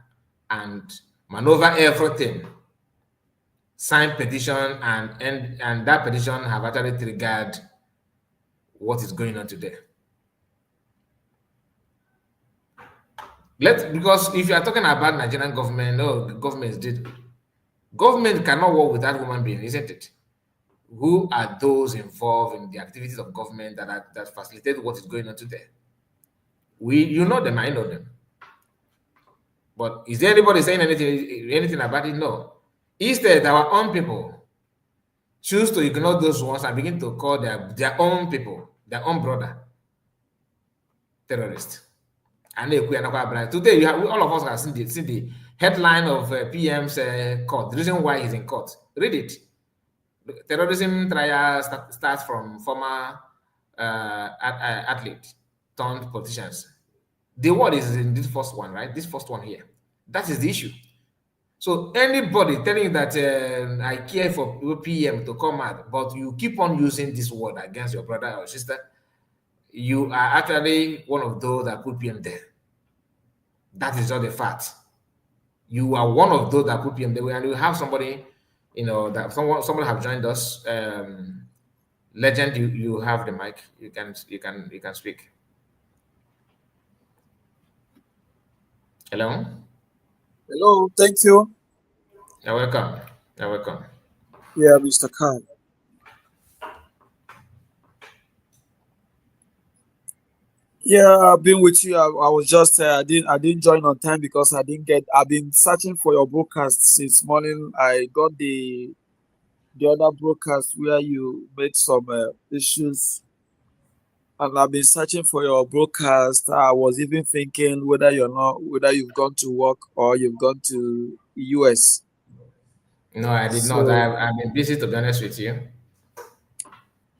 and maneuver everything. Sign petition and that petition have actually triggered what is going on today. Because if you are talking about Nigerian government, no, the government cannot work without human being, isn't it? Who are those involved in the activities of government that facilitate what is going on today? You know them, I know them. But is there anybody saying anything about it? No. Instead, our own people choose to ignore those ones and begin to call their own people, their own brother, terrorists. And today, all of us have seen the headline of PM's court. The reason why he's in court. Read it. Terrorism trial starts from former athlete turned politicians. The word is in this first one, right? This first one here. That is the issue. So anybody telling you that I care for PM to come out, but you keep on using this word against your brother or sister, you are actually one of those that put PM there. That is not a fact. You are one of those that put PM there, and you have somebody, that someone have joined us. Legend, you have the mic. You can speak. Hello.
Hello, thank you.
You're welcome. You're welcome.
Yeah, Mr. Khan. Yeah, I've been with you. I was just I didn't join on time because I've been searching for your broadcast since morning. I got the other broadcast where you made some issues, and I've been searching for your broadcast. I was even thinking whether you've gone to work or you've gone to US.
No, I did not. I've been busy, to be honest with you.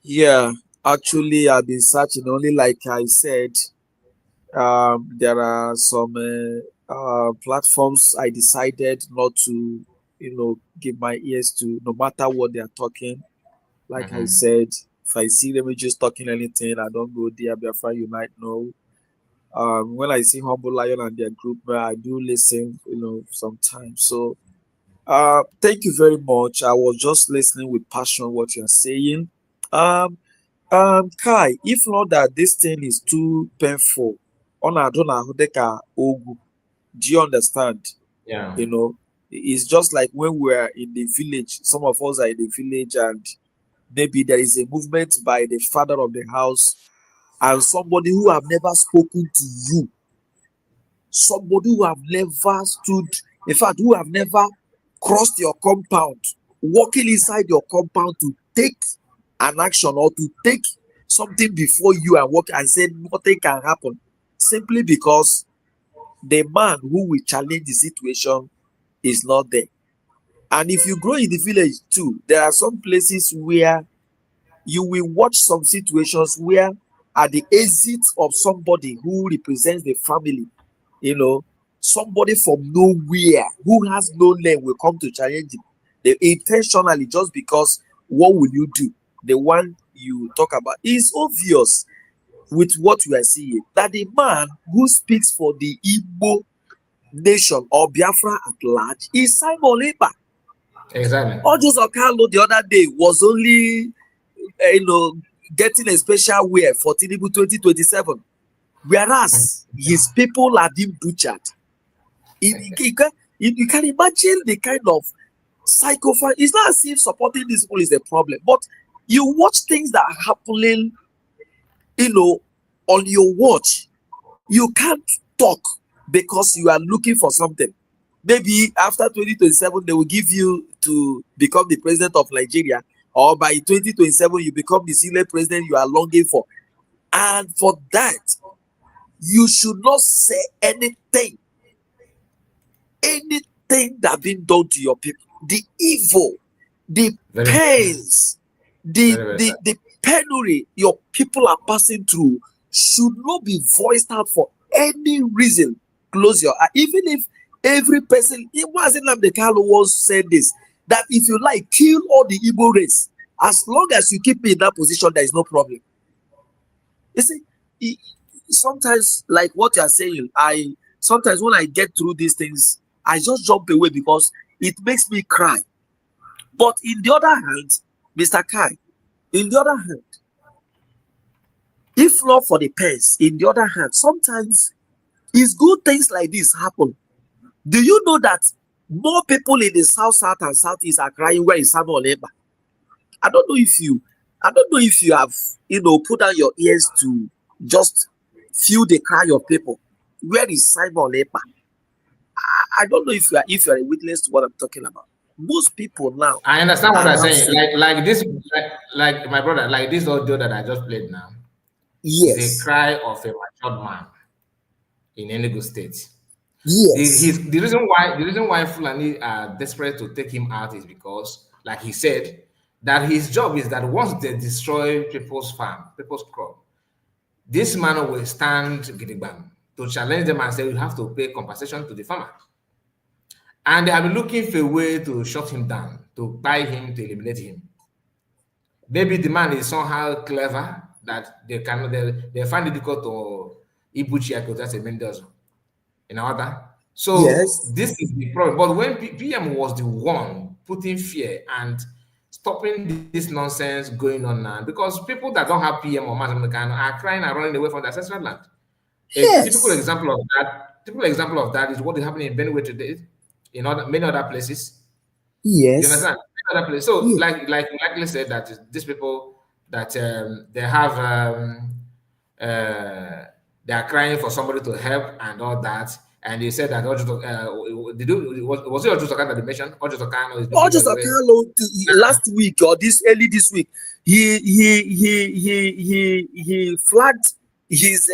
Yeah, actually, I've been searching. Only like I said, there are some platforms I decided not to, give my ears to, no matter what they are talking. Like I said, if I see them just talking anything, I don't go there. Biafra, you might know. When I see Humble Lion and their group, I do listen, sometimes. So thank you very much. I was just listening with passion what you're saying. Um, Kai, if not that this thing is too painful, do you understand?
Yeah.
It's just like when we're in the village, some of us are in the village, and maybe there is a movement by the father of the house and somebody who have never spoken to you, somebody who have never stood, in fact, who have never crossed your compound, walking inside your compound to take an action or to take something before you and walk and say nothing can happen, simply because the man who will challenge the situation is not there. And if you grow in the village too, there are some places where you will watch some situations where at the exit of somebody who represents the family, somebody from nowhere who has no name will come to challenge him. They intentionally, just because what will you do? The one you talk about is obvious with what we are seeing, that the man who speaks for the Igbo nation or Biafra at large is Simon Ekpa.
Exactly.
Ojus Okalo the other day was only, getting a special wear for Tinubu 2027, whereas his people are being butchered. You can imagine the kind of psychopath. It's not as if supporting these people is the problem, but you watch things that are happening, on your watch. You can't talk because you are looking for something. Maybe after 2027, they will give you to become the president of Nigeria, or by 2027, you become the senior president you are longing for. And for that, you should not say anything that been done to your people. The evil, the pains, the penury your people are passing through should not be voiced out for any reason. Close your eye. Even if every person, it wasn't the Carlo once said this, that if you like, kill all the Igbo race. As long as you keep me in that position, there is no problem. You see, sometimes, like what you are saying, sometimes when I get through these things, I just jump away because it makes me cry. But in the other hand, Mr. Kai, in the other hand, if not for the pens, in the other hand, sometimes it's good things like this happen. Do you know that more people in the South and Southeast are crying where is Samuel Ekpa? I don't know if you have, put down your ears to just feel the cry of people. Where is Simon Ekpa? I don't know if you are a witness to what I'm talking about. Most people now.
I understand what I'm saying. Like this, like my brother, like this audio that I just played now.
Yes.
Is a cry of a matured man in Enugu State.
Yes.
The reason why Fulani are desperate to take him out is because, like he said, that his job is that once they destroy people's farm, people's crop, this man will stand gidigban to challenge them and say, you have to pay compensation to the farmer. And they have been looking for a way to shut him down, to buy him, to eliminate him. Maybe the man is somehow clever that they find it difficult to Ibuchi, that's a Mendoza in order. So yes, this is the problem. But when PM was the one putting fear and stopping this nonsense going on now, because people that don't have PM or Mazamekano are crying and running away from their ancestral land. Yes. A typical example of that is what is happening in Benue today, in many other places.
Yes.
You understand? Many other places. So, like likely said, that these people that they have they are crying for somebody to help and all that, and they said that was it Ojutokan that they mentioned? Ojutokan
last week or early this week, he flagged his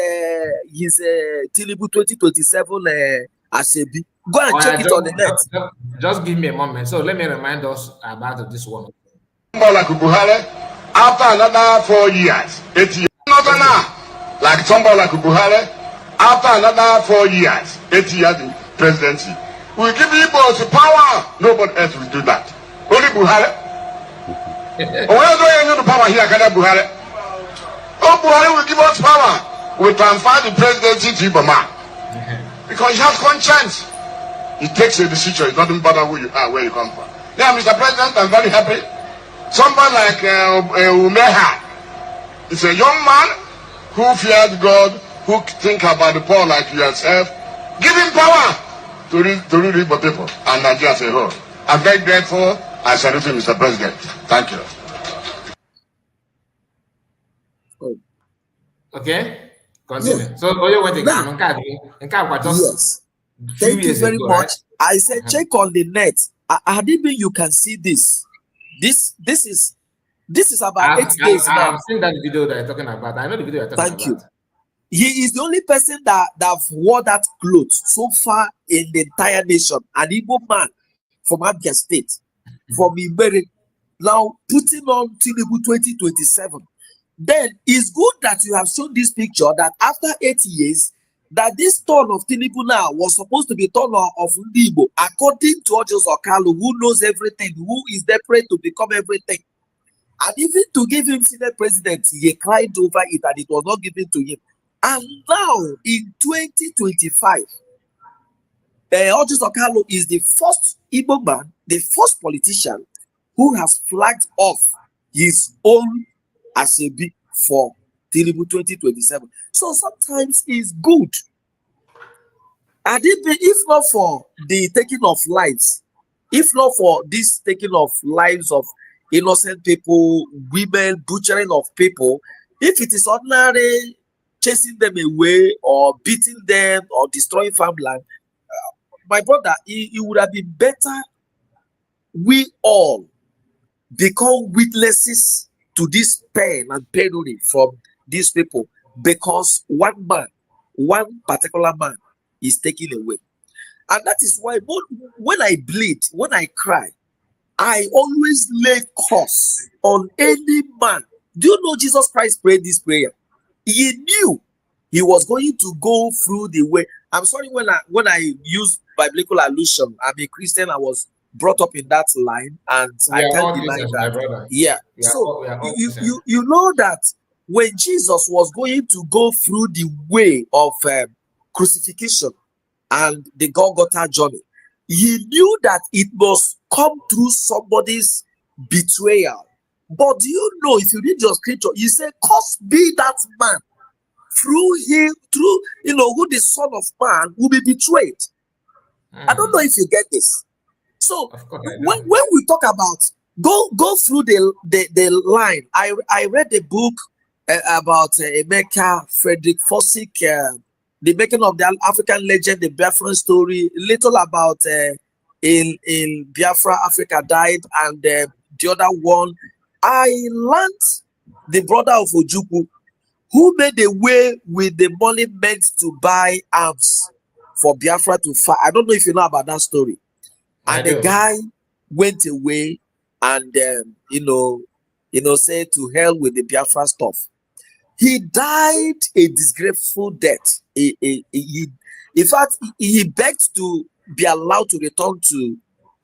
Tinubu 2027 Asebi. Go and check it on the net.
Just give me a moment. So let me remind us about this one.
After another 4 years, 8 years, not enough. Like somebody like Buhari, after another 4 years, 8 years in presidency, we give Igbos power. Nobody else will do that. Only Buhari. Where do you need the power here? Can Buhari? Oh, Buhari will give us power. will transfer the presidency to Ibama. Because he has conscience. He takes a decision. It doesn't bother who you are, where you come from. Now, Mr. President, I'm very happy. Somebody like Umeha is a young man who feared God, who think about the poor like yourself. Give him power to rule the people and Nigeria as a whole. I'm very grateful. I salute you, Mr. President. Thank you.
Okay, continue. Yeah. So, you want to
yes. Thank you very much. Right? I said, check on the net. Adibi, you can see this. This is about 8 days now.
I've seen that video that you're talking about. I know the video you're talking about.
Thank you. He is the only person that wore that clothes so far in the entire nation. An Igbo man from Abia State, from Iberi, now putting on Tinubu 2027. Then it's good that you have shown this picture that after 8 years, that this turn of Tinubu now was supposed to be turn of Igbo, according to Ojos Okalu, who knows everything, who is desperate to become everything. And even to give him Senate president, he cried over it and it was not given to him. And now in 2025, Ojos Okalu is the first Igbo man, the first politician who has flagged off his own Asebi for Tinubu 2027. So sometimes it's good. And if not for the taking of lives, if not for this taking of lives of innocent people, women, butchering of people, if it is ordinary chasing them away or beating them or destroying farmland, my brother, it would have been better we all become witnesses to this pain and penury from these people, because one man, one particular man is taken away. And that is why when I bleed, when I cry, I always lay curse on any man. Do you know Jesus Christ prayed this prayer? He knew he was going to go through the way. I'm sorry when I use biblical allusion. I'm a Christian. I was brought up in that line, and I can't deny that. Yeah. So you know that when Jesus was going to go through the way of crucifixion and the Golgotha journey, he knew that it must come through somebody's betrayal. But do you know, if you read your scripture, you say, "Cursed be that man through him, through who the Son of Man will be betrayed." I don't know if you get this. So when we talk about go through the line, I read the book about Emeka Frederick Fossick, the making of the African legend, the Biafran story, little about in Biafra, Africa died, and the other one. I learned the brother of Ojukwu, who made a way with the money meant to buy arms for Biafra to fight. I don't know if you know about that story. And the guy went away and said to hell with the Biafra stuff. He died a disgraceful death. In fact, he begged to be allowed to return to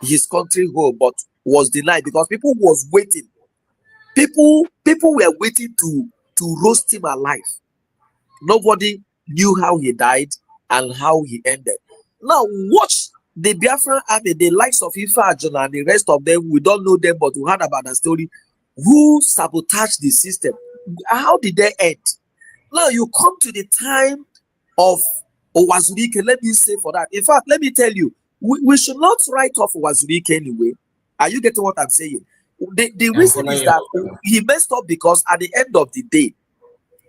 his country home, but was denied because people was waiting. People were waiting to roast him alive. Nobody knew how he died and how he ended. Now watch the Biafran army, the likes of Ifa Ajona and the rest of them. We don't know them, but we heard about the story. Who sabotaged the system? How did they end? Now you come to the time of Owazurike. Let me say for that. In fact, let me tell you, we should not write off Owazurike anyway. Are you getting what I'm saying? The reason is that he messed up because at the end of the day,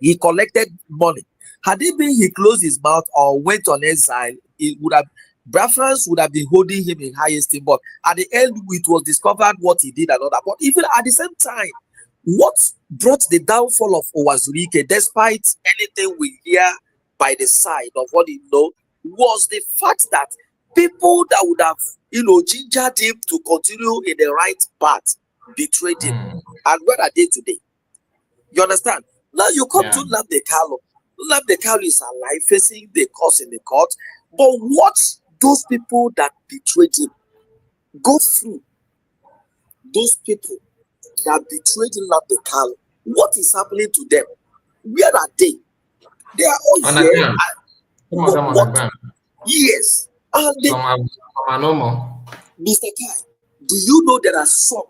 he collected money. Had it been he closed his mouth or went on exile, it would have Biafrans would have been holding him in high esteem. But at the end, it was discovered what he did and all that. But even at the same time, what brought the downfall of Owazurike, despite anything we hear by the side of what he know, was the fact that people that would have gingered him to continue in the right path betrayed him. And where are they today? You understand? Now you come to Nnamdi Kanu. Nnamdi Kanu is alive, facing the cause in the court. But watch those people that betrayed him. Go through those people that betrayed Nnamdi Kanu. What is happening to them? Where are they? They are all
On
here.
the some of them on the
What?
ground.
Yes. And
Some are normal.
Mr. Kai, do you know there are some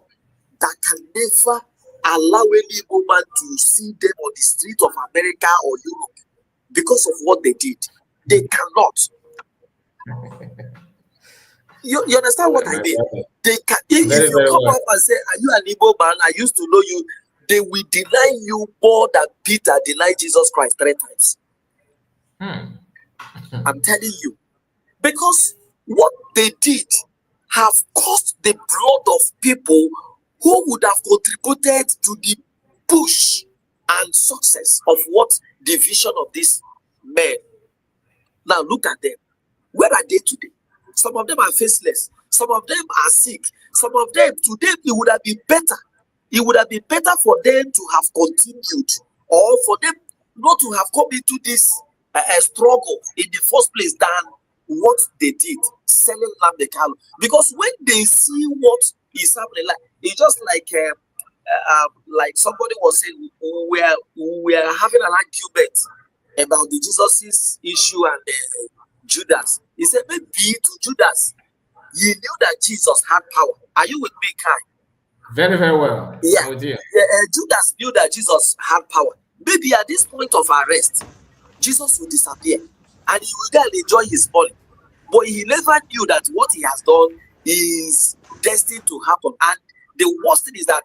that can never allow any woman to see them on the street of America or Europe because of what they did? They cannot. You understand what I mean? They can. If you come up and say, "Are you an Igbo man? I used to know you," they will deny you more than Peter denied Jesus Christ 3 times. I'm telling you, because what they did have cost the blood of people who would have contributed to the push and success of what the vision of these men. Now look at them. Where are they today? Some of them are faceless. Some of them are sick. Some of them, to them, it would have been better. It would have been better for them to have continued, or for them not to have come into this struggle in the first place than what they did, selling Nnamdi Kanu. Because when they see what is happening, like it's just like somebody was saying, we are having an argument about the Jesus issue and Judas. He said, maybe to Judas, he knew that Jesus had power. Are you with me, Kai?
Very, very well.
Yeah. Judas knew that Jesus had power. Maybe at this point of arrest, Jesus will disappear and he will go and enjoy his money. But he never knew that what he has done is destined to happen. And the worst thing is that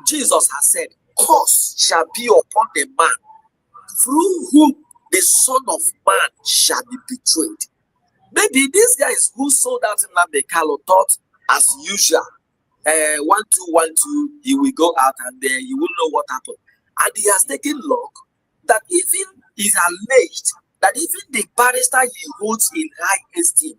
Jesus has said, curse shall be upon the man through whom the Son of Man shall be betrayed. Maybe these guys who sold out Nnamdi Kanu thought, as usual, 1, 2, 1, 2, he will go out and then you will know what happened. And he has taken long that even is alleged that even the barrister he holds in high esteem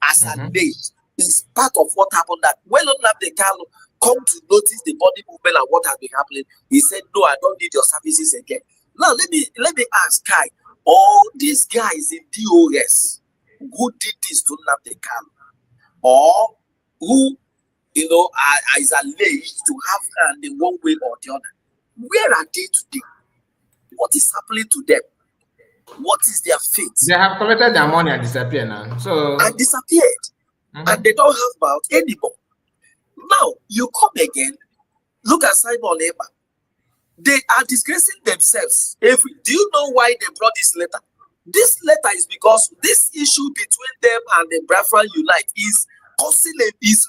as alleged is part of what happened. That when Nnamdi Kanu come to notice the body movement and what has been happening, he said, no, I don't need your services again. Now let me ask Kai, all these guys in DOS who did this to Nnamdi Kanu, or who is alleged to have hand in one way or the other, where are they today? What is happening to them? What is their fate?
They have collected their money and disappeared now.
And disappeared. And they don't have mouth anymore. Now you come again, look at Simon Ekpa. They are disgracing themselves. Do you know why they brought this letter? This letter is because this issue between them and the Biafran Unite is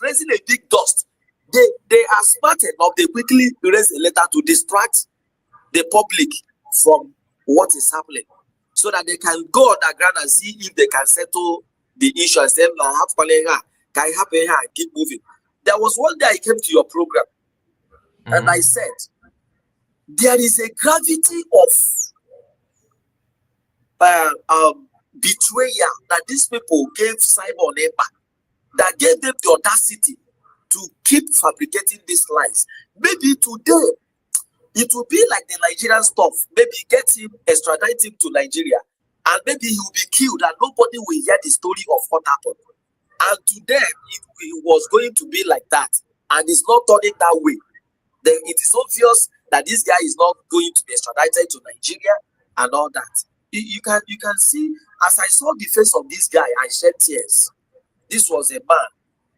raising a big dust. They are smart enough, they quickly raise a letter to distract the public from what is happening, so that they can go underground and see if they can settle the issue and say, can it happen here and keep moving. There was one day I came to your program and I said, there is a gravity of betrayal that these people gave Simon Ekpa, that gave them the audacity to keep fabricating these lies. Maybe today it will be like the Nigerian stuff. Maybe get him, extradite him to Nigeria, and maybe he will be killed and nobody will hear the story of what happened. And to them, it was going to be like that. And it's not turning that way. Then it is obvious that this guy is not going to be extradited to Nigeria and all that. You can see, as I saw the face of this guy, I shed tears. This was a man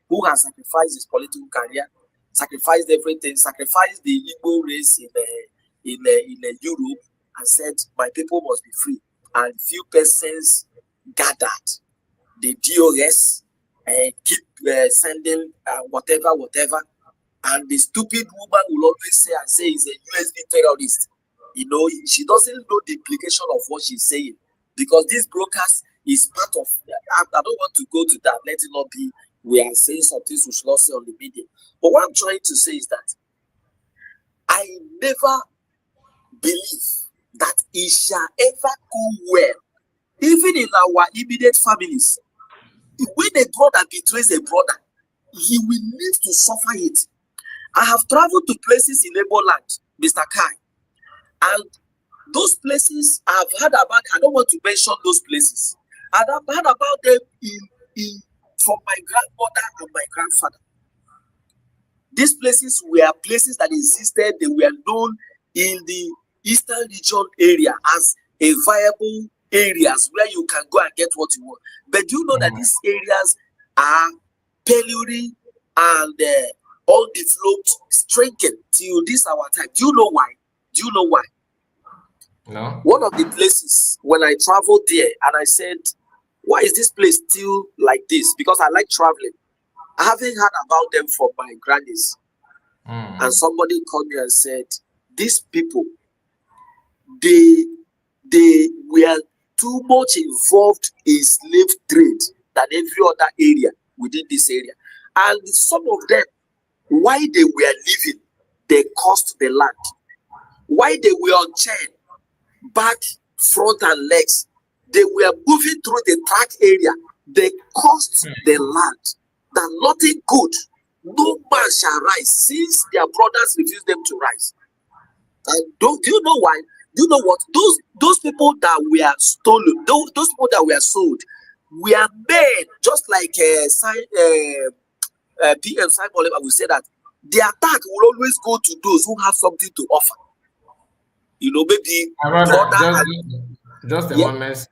who has sacrificed his political career, sacrificed everything, sacrificed the Igbo race in Europe, and said, my people must be free. And few persons gathered. The DOS keep sending whatever. And the stupid woman will always say he's a USB terrorist. She doesn't know the implication of what she's saying, because this broadcast is part of. I don't want to go to that. Let it not be. We are saying some things we should not say on the media. But what I'm trying to say is that I never believe that it shall ever go well, even in our immediate families. When a brother betrays a brother, he will need to suffer it. I have traveled to places in Igbo land, Mr. Kai, and those places I've heard about. I don't want to mention those places. I've heard about them from my grandmother and my grandfather. These places were places that existed. They were known in the Eastern region area as a viable areas where you can go and get what you want. But do you know that these areas are penury and undeveloped, stricken till this our time? Do you know why? Do you know why?
No.
One of the places when I traveled there and I said, why is this place still like this? Because I like traveling. I haven't heard about them from my grannies. And somebody called me and said, these people, they were too much involved in slave trade than every other area within this area. And some of them, why they were living, they cost the land. Why they were on chain, back, front, and legs, they were moving through the track area. They cost the land. That nothing good, no man shall rise, since their brothers refused them to rise. And do you know why? Do you know what? Those people that were stolen, those people that were sold, were made just like PM Simon will say that the attack will always go to those who have something to offer. You know, maybe
just a moment.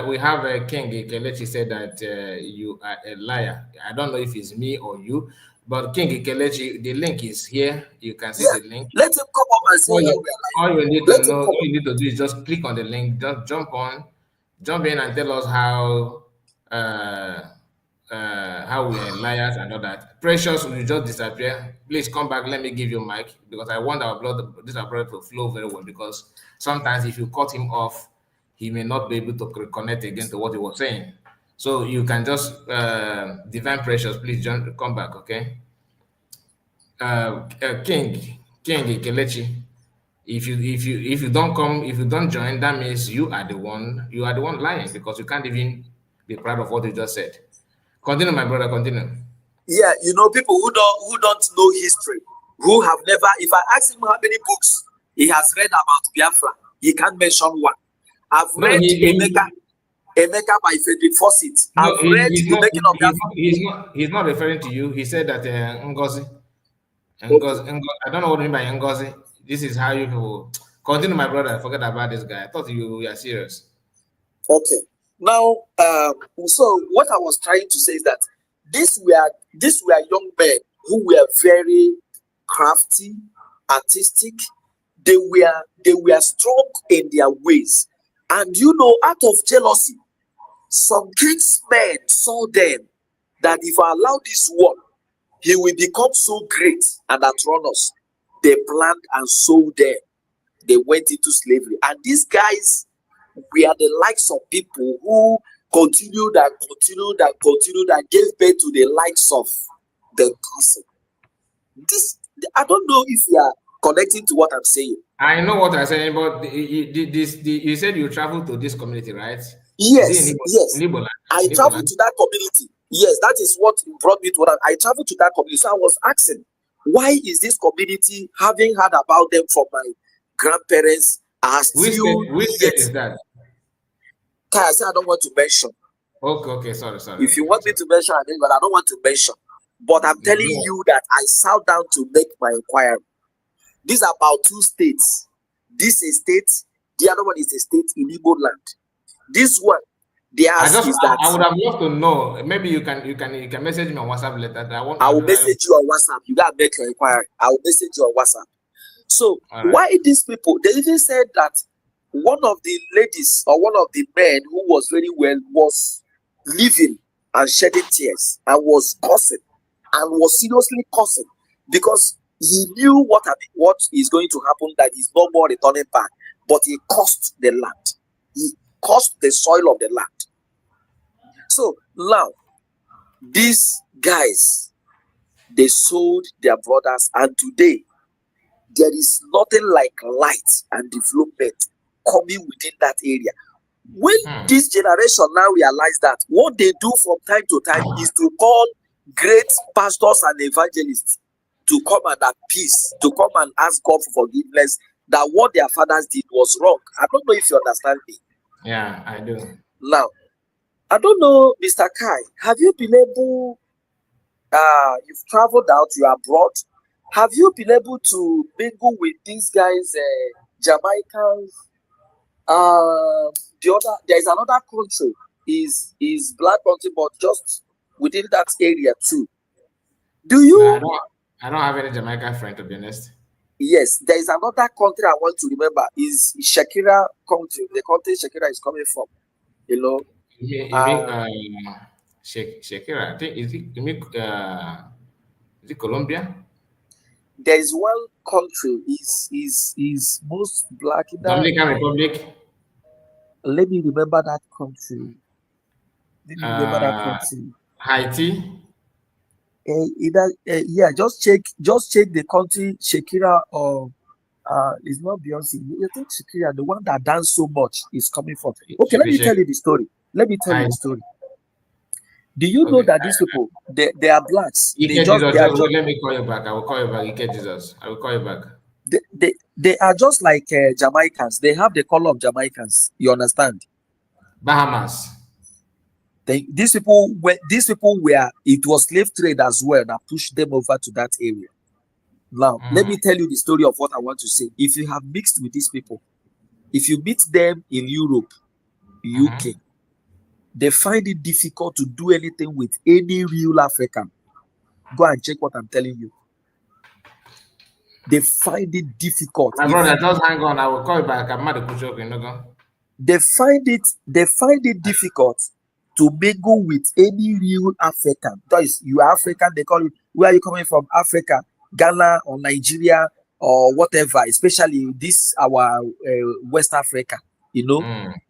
We have King Kelechi said that you are a liar. I don't know if it's me or you, but King Kelechi, the link is here. You can see the link.
Let him come up and say
all you need to know, all you need to do is just click on the link, just jump in and tell us how we are liars and all that. Precious will just disappear. Please come back. Let me give you mic because I want our blood to flow very well, because sometimes if you cut him off, he may not be able to connect again to what he was saying. So you can just Divine Precious, please come back, okay? King Kelechi, if you don't join, that means you are the one lying, because you can't even be proud of what you just said. Continue, my brother, continue.
Yeah, you know, people who don't know history, who have never, if I ask him how many books he has read about Biafra, he can't mention one. I've read Emeka by Frederick Fawcett. I've read The Making of Biafra.
He's not referring to you. He said that Ngozi, I don't know what you mean by Ngozi. This is how you people continue, my brother. Forget about this guy. I thought you were serious.
Okay. Now, so what I was trying to say is that these were young men who were very crafty, artistic. They were strong in their ways, and you know, out of jealousy, some king's men saw them that if I allow this one, he will become so great and outrun us. They planned and sold them. They went into slavery, and these guys were the likes of people who continued and gave birth to the likes of the cousin. This, I don't know if you are connecting to what I'm saying.
I know what I'm saying, but you said you traveled to this community, right?
Yes, yes. I traveled to that community. Yes, that is what brought me to what I traveled to that community. So I was asking, why is this community, having heard about them from my grandparents, are still...
Which state is that?
I said I don't want to mention.
Okay, sorry.
If you want me to mention, I don't want to mention. But I'm telling you that I sat down to make my inquiry. These are about two states. This is a state, the other one is a state in Igbo land. This one,
I would have loved to know. Maybe you can message me on WhatsApp later.
I will message you on WhatsApp. You gotta make your inquiry. I will message you on WhatsApp. So why these people? They even said that one of the ladies or one of the men who was very well was living and shedding tears and was cursing and was seriously cursing because he knew what is going to happen, that is no more returning back, but he cursed the land. He cursed the soil of the land. So now, these guys, they sold their brothers, and today there is nothing like light and development coming within that area. When this generation now realize that, what they do from time to time is to call great pastors and evangelists to come and appease, to come and ask God for forgiveness, that what their fathers did was wrong. I don't know if you understand me.
Yeah, I do.
Now, I don't know, Mr. Kai, have you been able, you've traveled out, you are abroad, have you been able to mingle with these guys, Jamaicans, The other, there is another country, is black country, but just within that area too. Do
No,
you?
I don't have any Jamaican friend, to be honest.
Yes, there is another country I want to remember, is Shakira country, the country Shakira is coming from. You know,
You mean Shakira? I think is it Colombia?
there is one country is most black in that.
Dominican Republic?
Let me remember that country. Let me remember that country.
Haiti?
Yeah, just check the country Shakira, or it's not Beyonce. You think Shakira, the one that danced so much, is coming from? Okay, let me tell you the story. Let me tell you the story. Do you know that these people, they are blacks?
Let me call you back. I will call you back. Ike Jesus. I will call you back.
They are just like Jamaicans. They have the color of Jamaicans. You understand?
Bahamas.
These people were, it was slave trade as well that pushed them over to that area. Now, let me tell you the story of what I want to say. If you have mixed with these people, if you meet them in Europe, UK, they find it difficult to do anything with any real African. Go and check what I'm telling you. They find it difficult.
My brother, just hang on. I will call you back. I'm mad at you.
They find it difficult to mingle with any real African. That is, you are African, they call you, where are you coming from? Africa, Ghana, or Nigeria, or whatever, especially this, our West Africa, you know,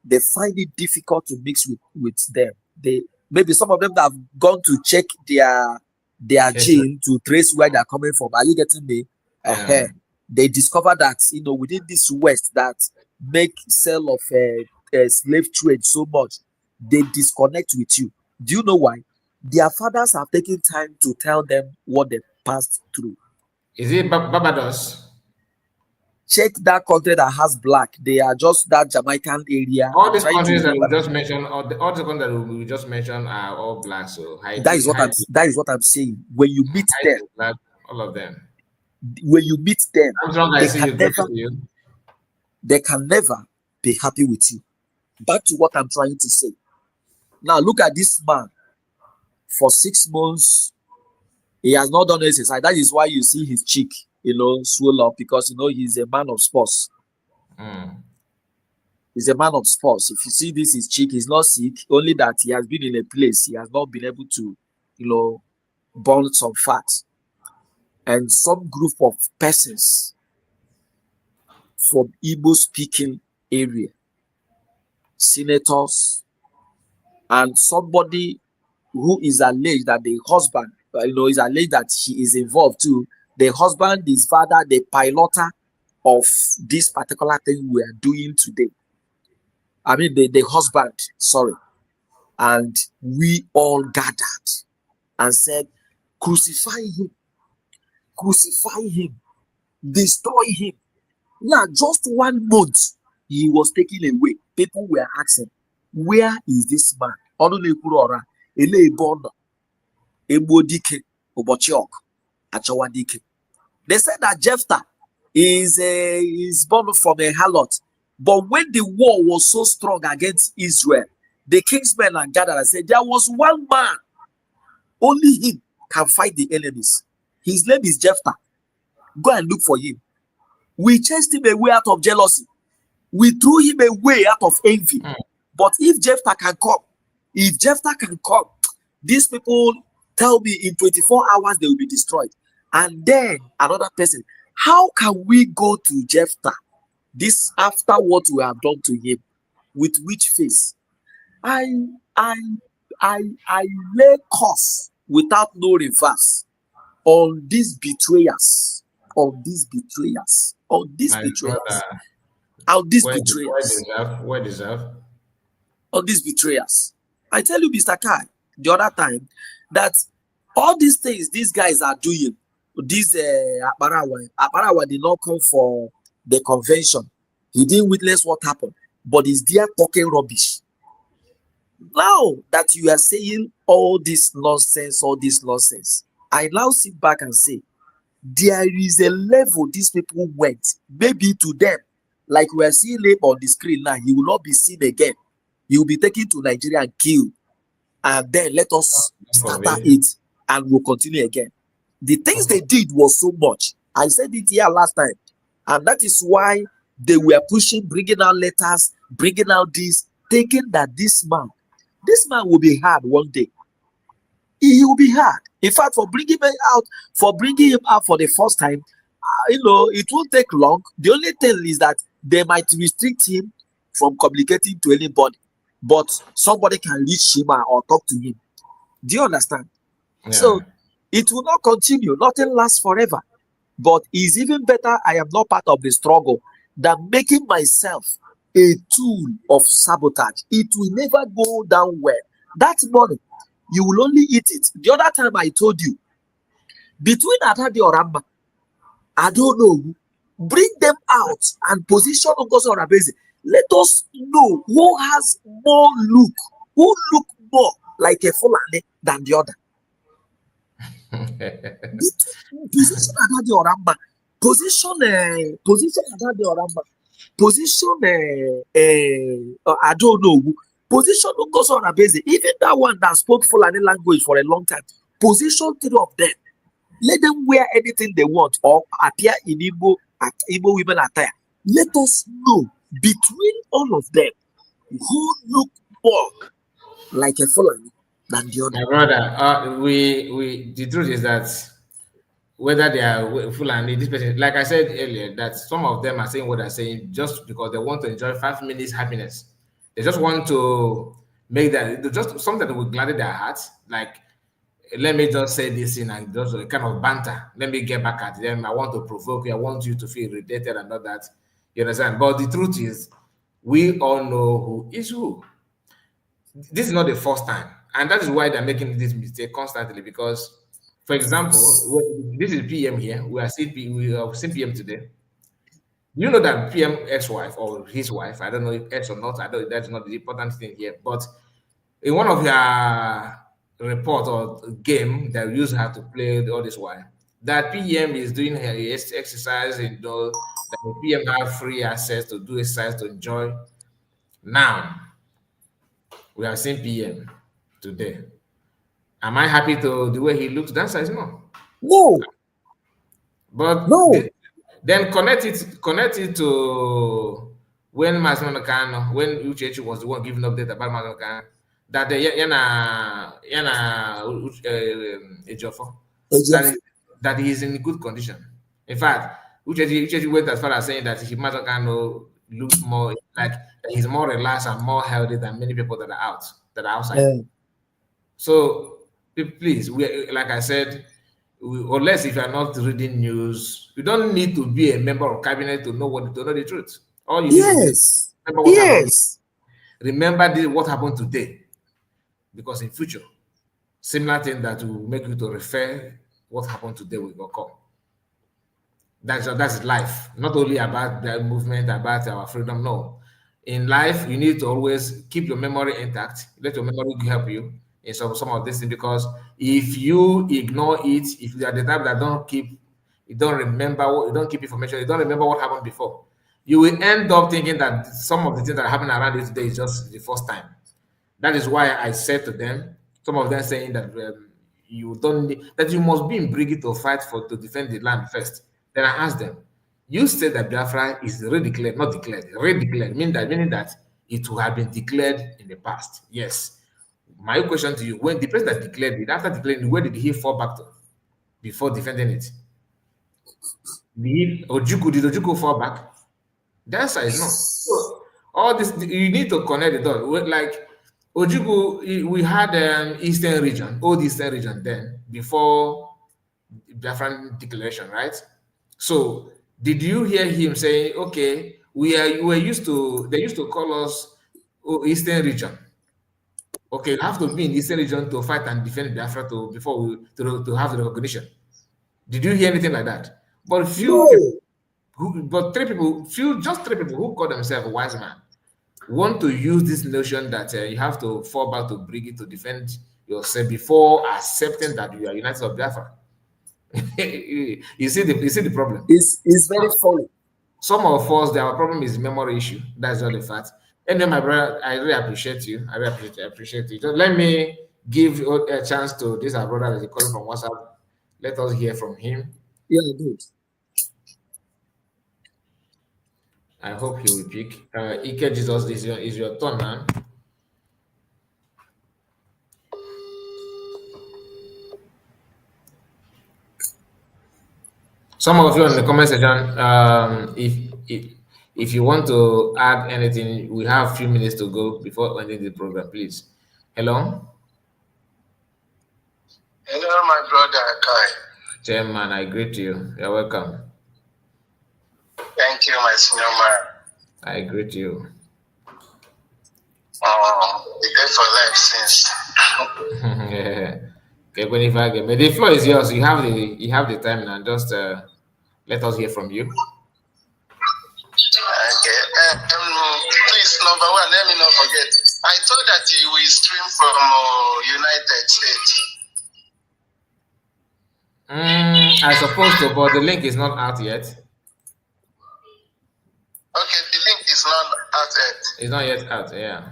they find it difficult to mix with them. Maybe some of them that have gone to check their gene to trace where they're coming from. Are you getting me? They discover that, you know, within this West that make sale of slave trade so much, they disconnect with you. Do you know why? Their fathers have taken time to tell them what they passed through.
Is it Barbados?
Check that country that has black. They are just that Jamaican area.
All these countries that we just mentioned, all the countries that we just mentioned are all black. So Haiti,
that is what I'm saying. When you meet them,
black, all of them.
When you meet them, they can never be happy with you. Back to what I'm trying to say. Now look at this man. For 6 months, he has not done exercise. That is why you see his cheek, you know, swell up, because, you know, he's a man of sports. He's a man of sports. If you see this, his cheek, he's not sick, only that he has been in a place he has not been able to, you know, burn some fat. And some group of persons from Igbo speaking area, senators, and somebody who is alleged that the husband, you know, is alleged that she is involved too. The husband is father, the piloter of this particular thing we are doing today. I mean, the husband, sorry. And we all gathered and said, crucify him, destroy him. Now, just 1 month, he was taken away. People were asking, where is this man? They said that Jephthah is born from a harlot. But when the war was so strong against Israel, the kingsmen and gathered and said, there was one man, only him can fight the enemies. His name is Jephthah. Go and look for him. We chased him away out of jealousy. We threw him away out of envy. But if Jephthah can come, these people tell me in 24 hours they will be destroyed. And then another person, how can we go to Jephthah, this after what we have done to him? With which face? I lay curse without no reverse on these betrayers, on these betrayers. What deserve? On these betrayers. I tell you, Mr. Kai, the other time, that all these things these guys are doing, this Aparawa did not come for the convention. He didn't witness what happened, but he's there talking rubbish. Now that you are saying all this nonsense, I now sit back and say, there is a level these people went. Maybe to them, Like we are seeing him on the screen now, he will not be seen again. He will be taken to Nigeria and killed. And then let us start it and we'll continue again. The things they did was so much. I said it here last time. And that is why they were pushing, bringing out letters, bringing out this, thinking that this man will be hard one day. He will be hard. In fact, for bringing him out for the first time, it won't take long. The only thing is that they might restrict him from communicating to anybody, but somebody can reach him or talk to him. Do you understand? Yeah. So it will not continue. Nothing lasts forever. But it's even better I am not part of the struggle than making myself a tool of sabotage. It will never go down well. That money, you will only eat it. The other time I told you, between Atadi or Ramba, I don't know, bring them out and position Ogoso Rabezi. Let us know who has more look, who look more like a Fulani than the other. Position Atadi or Ramba, position Atadi or Ramba, position I don't know, position Ogoso Rabezi. Even that one that spoke Fulani language for a long time, position 3 of them. Let them wear anything they want or appear in Igbo women attire. Let us know between all of them who look more like a Fulani than the other.
My brother, the truth is that whether they are Fulani, this person, like I said earlier, that some of them are saying what they're saying just because they want to enjoy 5 minutes happiness. They just want to make that just something that will gladden their hearts, like. Let me just say this in and just a kind of banter. Let me get back at them. I want to provoke you. I want you to feel irritated and all that. You understand? But the truth is, we all know who is who. This is not the first time. And that is why they're making this mistake constantly. Because, for example, this is PM here. We are seeing PM today. You know that PM ex-wife or his wife, I don't know if ex or not, that's not the important thing here. But in one of your report or game that we used to have to play all this while, that PM is doing her exercise and that the PM have free access to do exercise to enjoy. Now we have seen PM today. Am I happy to the way he looks? The answer is no.
No.
But no. Then connect it to when Mazman Kano, when Uchechi was the one giving update about Mazman Kano, that that he is in good condition. In fact, Uchechi went as far as saying that Mazman Kano looks more like he's more relaxed and more healthy than many people that are outside. So please, like I said, unless if you are not reading news, you don't need to be a member of cabinet to know the truth. All you need to do is remember what happened today, because in future, similar thing that will make you to refer what happened today will occur. That's life. Not only about the movement, about our freedom. No, in life you need to always keep your memory intact. Let your memory help you in some of this thing, because if you ignore it, if you are the type that don't keep information, you don't remember what happened before, you will end up thinking that some of the things that are happening around you today is just the first time. That is why I said to them, some of them saying that you must be in Brigade to fight to defend the land first. Then I asked them, you said that Biafra is redeclared, not declared, redeclared, meaning that it will have been declared in the past. Yes. My question to you, when the president declared it, after declaring, where did he fall back to before defending it? Did Ojukwu fall back? The answer is no. So all this, you need to connect the dots. Like Ojukwu, we had old Eastern region then, before Biafran declaration, right? So did you hear him saying, okay, they used to call us Eastern region. Okay, you have to be in Eastern region to fight and defend Biafra to have the recognition. Did you hear anything like that? But just three people who call themselves a wise man want to use this notion that you have to fall back to Brigade to defend yourself before accepting that you are United of Biafra. You see the problem.
It's very funny.
some of us, our problem is memory issue. That's not the fact. Anyway, my brother, I really appreciate you. I really appreciate you. Just let me give a chance to this our brother that is calling from WhatsApp. Let us hear from him.
Yeah, good.
I hope he will pick. Ike Jesus, is your turn, man. Some of you in the comment section, if you want to add anything, we have a few minutes to go before ending the program, please. Hello.
Hello, my brother Kai.
Chairman, I greet you. You're welcome.
Thank you, my senior man.
I greet you.
The day for life since.
Yeah. Okay, the floor is yours. You have the time now. Just let us hear from you.
Okay. Please, number one, let me not forget. I thought that you will stream from United States.
I supposed to, but the link is not out yet.
Okay, the link is not out yet.
It's not yet out, yeah.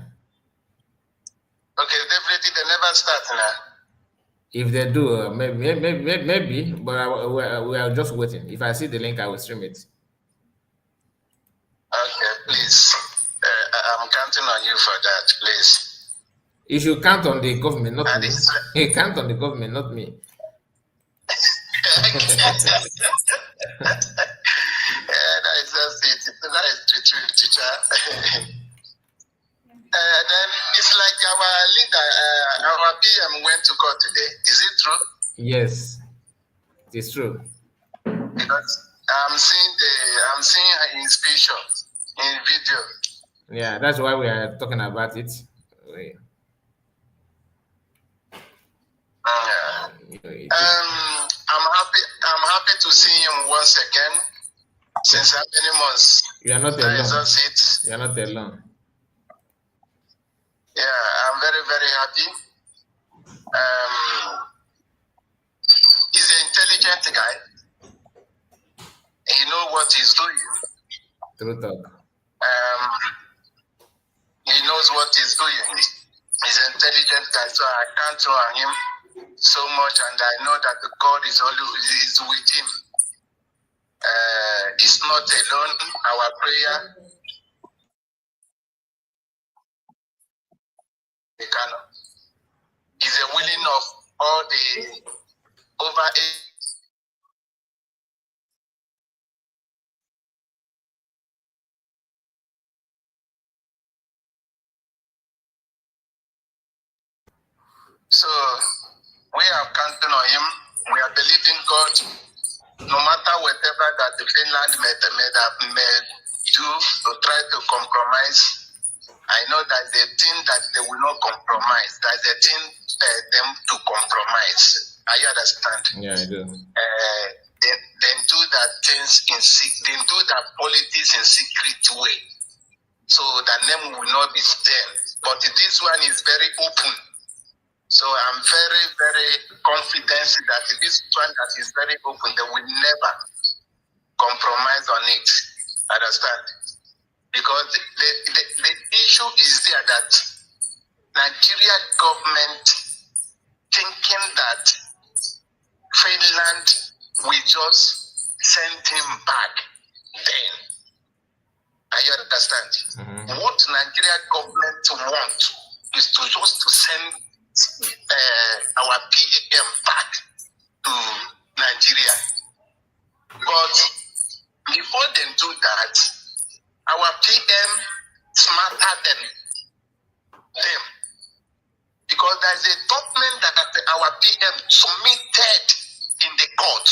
Okay, definitely they never start now.
If they do, maybe, but we are just waiting. If I see the link, I will stream it.
Okay, please. I'm counting on you for that, please.
You should count on the government, not me. You count on the government, not me.
That is just it. That is the truth, teacher. Then it's like our leader, our PM went to court today. Is it true?
Yes, it is true.
Because I'm seeing his picture in video.
Yeah, that's why we are talking about it.
I'm happy to see him once again. Since how many months?
You are not alone. You are not alone.
Yeah, I'm very, very happy. He's an intelligent guy. He knows what he's doing.
True talk.
He knows what he's doing. He's an intelligent guy, so I count on him so much, and I know that God is with him. He's not alone. Our prayer. Is a willing of all the over 8. So we are counting on him. We are believing God. No matter whatever that the Finland may do to try to compromise, I know that they think that they will not compromise. That they think them to compromise. I understand.
Yeah, I do.
They do that things in secret. They do that politics in secret way, so that name will not be stained. But this one is very open. So I'm very, very confident that this one that is very open, they will never compromise on it. Understand? Because the issue is there that Nigeria government thinking that Finland will just send him back then. I understand. Mm-hmm. What Nigeria government want is to just to send our PM back to Nigeria. But before they do that, our PM smarter than them. Because there's a document that our PM submitted in the court.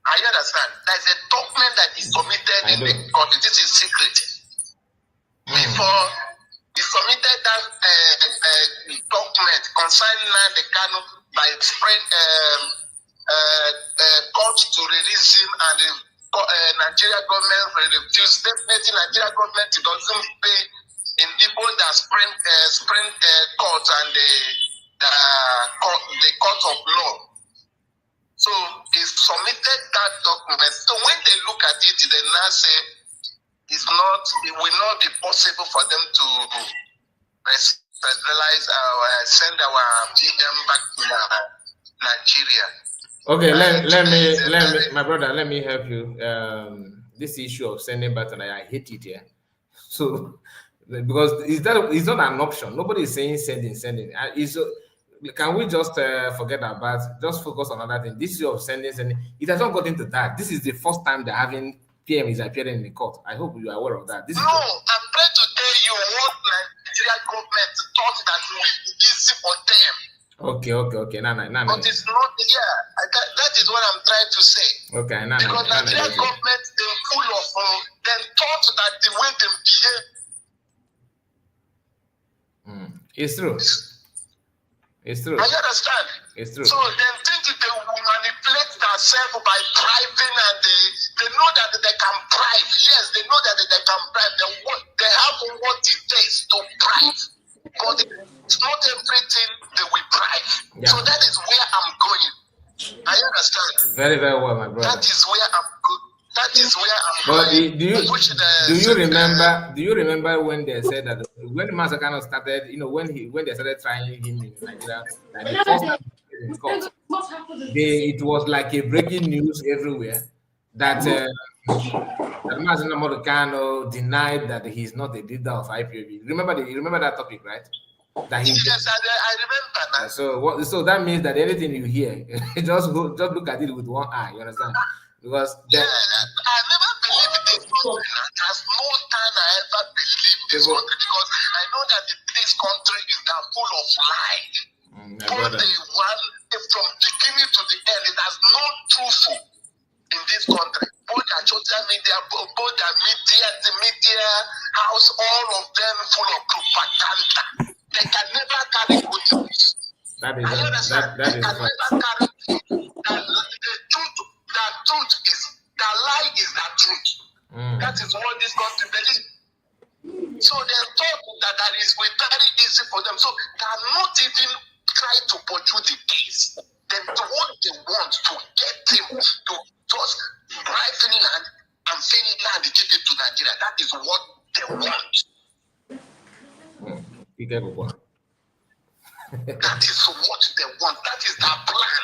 I understand. There's a document that is submitted in the court. This is secret. Before he submitted that document concerning the Kano by court to release him, and the Nigeria government refused. Definitely, Nigeria government doesn't pay in people that sprint court and the court of law. So he submitted that document. So when they look at it, they now say it will not be possible for them to realize send our PM back to Nigeria.
Okay, let me, my brother, let me help you. This issue of sending back to Nigeria, I hate it here. So, because it's not an option. Nobody is saying sending. Can we just forget about? Just focus on another thing. This issue of sending. It has not got into that. This is the first time they're having PM is appearing in the court. I hope you are aware of that.
I'm trying to tell you what Nigeria government thought that it would be easy for them.
Okay. No.
But it's not. That is what I'm trying to say.
Okay,
because Nigeria government they full of them thought that the way they behave.
It's true. It's true.
I understand.
It's true.
So they think they will manipulate themselves by bribing, and they know that they can bribe. Yes, they know that they can bribe. They have what it takes to bribe. But it's not everything they will bribe. Yeah. So that is where I'm going. I understand.
Very, very well, my brother.
That is where I'm good. That is where I'm
going. Do you remember when they said that when Masakano started, when they started trying him in Nigeria, like the first time in court, it was like a breaking news everywhere that Masakano denied that he's not a leader of IPOB. You remember that topic, right?
Yes, I remember that.
So that means that anything you hear, just look at it with one eye. You understand? Because
I never believed this country. There's no time I ever believed this country because I know that this country is full of lies. From beginning to the end, it has no truthful in this country. Both the social media, both the media house, all of them full of propaganda. They can never carry good news.
That is right.
The lie is the truth. That is what this country believes. So they thought that it will be very easy for them. So they are not even trying to pursue the case. They what they want to get him to just bribe Finland and Finland give it to Nigeria. That is what they want. That is what they want. That is their plan.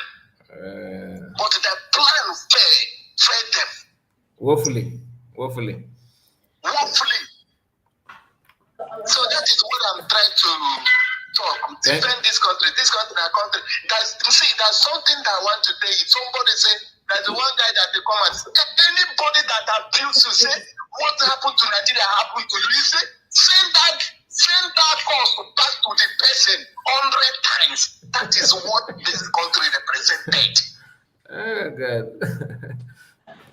But the plan failed them.
Woefully.
So that is what I'm trying to talk. Defend this country. This country, our country. There's something that I want to tell you. Somebody say there's one guy that they come and say, anybody that appeals to say what happened to Nigeria happened to you. You say, send that cost back to the person 100 times. That is what this country represented.
Oh, God.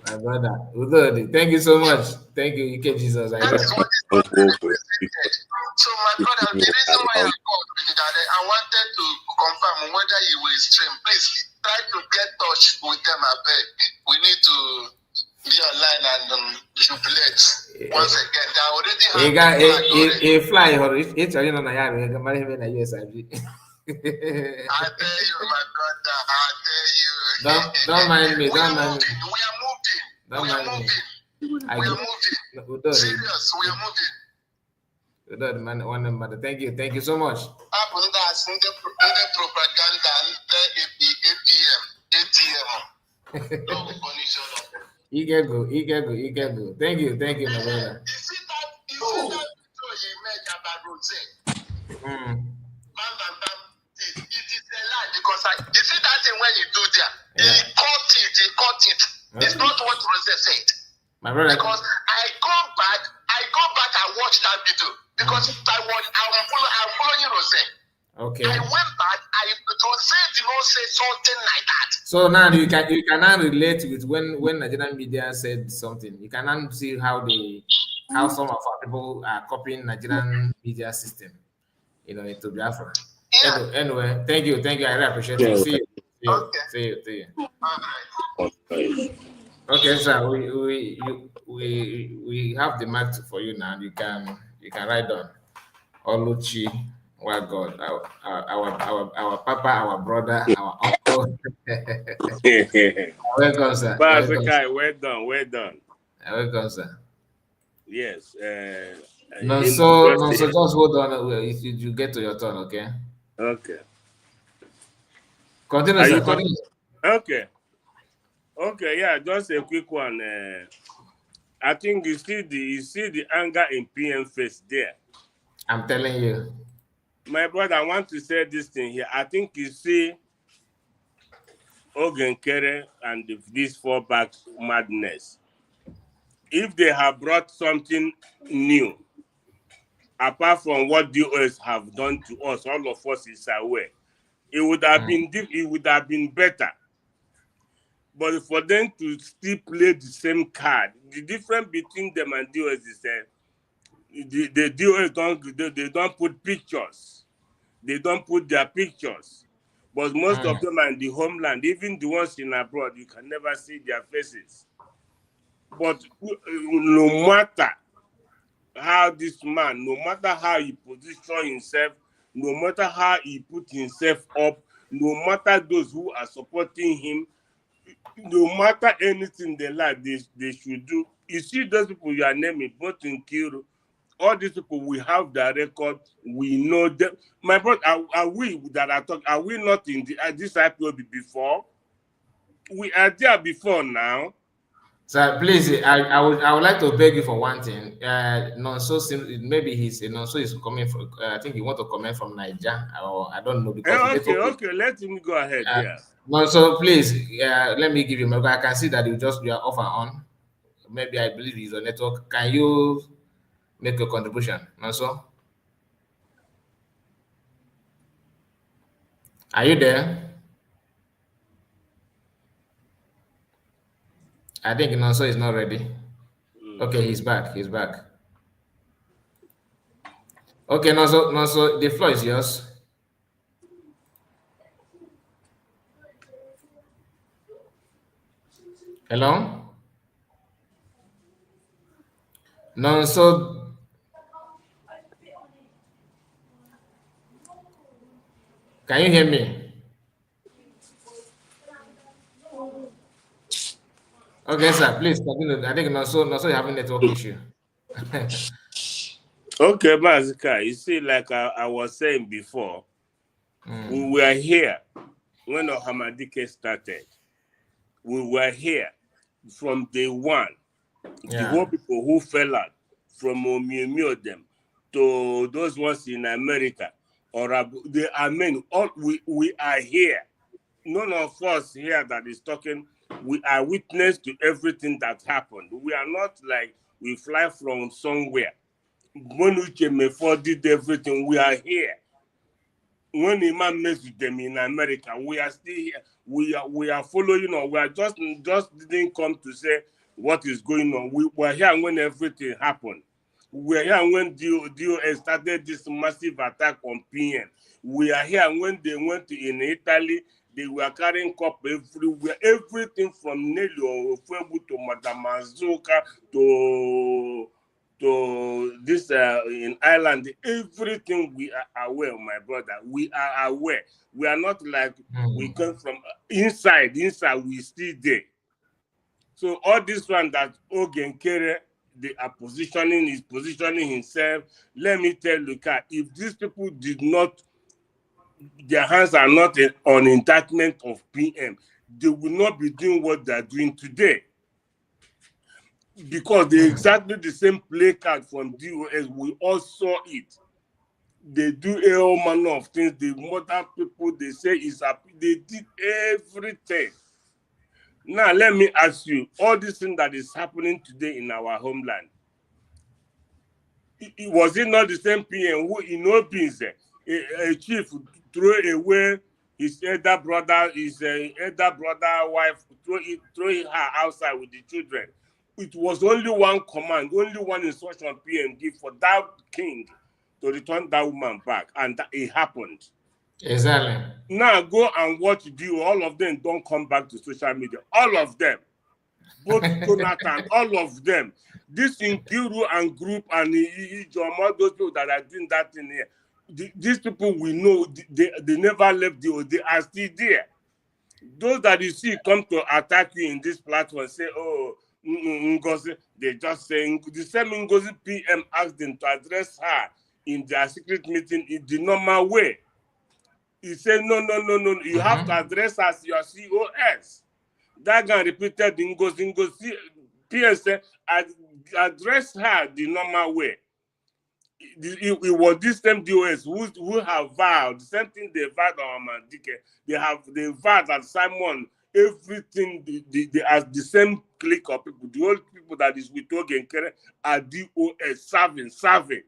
My brother, Udodi, thank you so much. Thank you, UK Jesus.
That is what this country represented. So, my brother, the reason why I called is that I wanted to confirm whether you will stream. Please try to get touch with them. I beg. We need to be online and jubilate once again. They already have
a fly. It's already on the yard. I tell you,
my brother. I tell you.
Don't mind me.
We are moving. Serious. We are moving.
Thank you so much. Igego. Thank you, my brother.
You see that video he made about Rose? It is a lie because you see that thing when you do there, he caught it. It's not what Rose said.
My brother.
Because I go back and watch that video because I'm following Rose.
Okay.
I went back. Rose did not say something like that.
So now you cannot relate with when Nigerian media said something. You cannot see how some of our people are copying Nigerian media system, into Biafra. Yeah. Anyway, thank you. I really appreciate it. See you. See you.
Okay.
Okay, sir. We have the mic for you now. You can write down Oluchi. Our God, our Papa, our brother, our uncle. Oh. Welcome, sir.
Bazikai, well done, well done.
Welcome, sir.
Yes.
No,
in
so
University.
just hold on. If you get to your turn, okay?
Okay.
Continue,
Are
sir.
you
Continue.
Okay. Okay, yeah, just a quick one. I think you see the anger in PM face there.
I'm telling you.
My brother, I want to say this thing here. I think you see Ogenkere and this fallback madness. If they have brought something new, apart from what DOS have done to us, all of us is aware, it would have been better. But for them to still play the same card, the difference between them and DOS is that the DOS they don't put pictures. They don't put their pictures. But most of them are in the homeland, even the ones in abroad, you can never see their faces. But no matter how this man, no matter how he position himself, no matter how he put himself up, no matter those who are supporting him, no matter anything they like, they should do. You see those people you are naming, both in Kiru, all these people, we have their record, we know them. My brother, are we that are talking, are we not in this IPOB before? We are there before now.
Sir, please, I would like to beg you for one thing. Nonso maybe Nonso is coming from. I think he want to comment from Niger, or I don't know because
Okay, let him go ahead. Yeah.
Nonso, please, let me give you. I can see that you are off and on. Maybe I believe it's your network. Can you make a contribution, Nonso? Are you there? I think Nonso is not ready. Okay, he's back. He's back. Okay, Nonso, the floor is yours. Hello? Nonso, can you hear me? Okay, sir, please continue. I think Nonso you have a network issue.
Okay, Mazika, you see, like I was saying before, we were here when Ohamadike started. We were here from day one. The whole people who fell out, from Omiomio them to those ones in America, or they are men. All we are here. None of us here that is talking, we are witness to everything that happened. We are not like we fly from somewhere. When Uche did everything, we are here. When Imam messed with them in America, we are still here. We are following on. We are just didn't come to say what is going on. We were here when everything happened. We were here when DOS started this massive attack on PM. We are here when they went in Italy. They were carrying cup everywhere. Everything from Nelly Ofebu to Madame Azuka to this in Ireland, everything we are aware, my brother. We are aware. We are not like we come from inside. Inside, we still there. So all this one that Ogenkere, they are positioning himself. Let me tell you, if these people did not, their hands are not on indictment of PM, they will not be doing what they are doing today. Because they exactly the same play card from DOS, we all saw it. They do all manner of things. The modern people, they say they did everything. Now let me ask you, all this thing that is happening today in our homeland, was it not the same PM who in opens a chief throw away his elder brother wife, throw her outside with the children? It was only one command, only one instruction PM give for that king to return that woman back, and it happened.
Exactly.
Now go and watch all of them don't come back to social media. All of them. Both Jonathan, all of them. This Nkiru and group and Ijoma, those people that are doing that in here. These people we know, they never left they are still there. Those that you see come to attack you in this platform say, oh, Ngozi, they just say, the same Ngozi PM asked them to address her in their secret meeting in the normal way. He said, no, you have to address her as your COS. That guy repeated Ngozi PM said, address her the normal way. It was this same DOS who have vowed the same thing they vowed on Mandike. They vowed that Simon, everything they as the same clique of people, the old people that is with Ogenkere are DOS serving.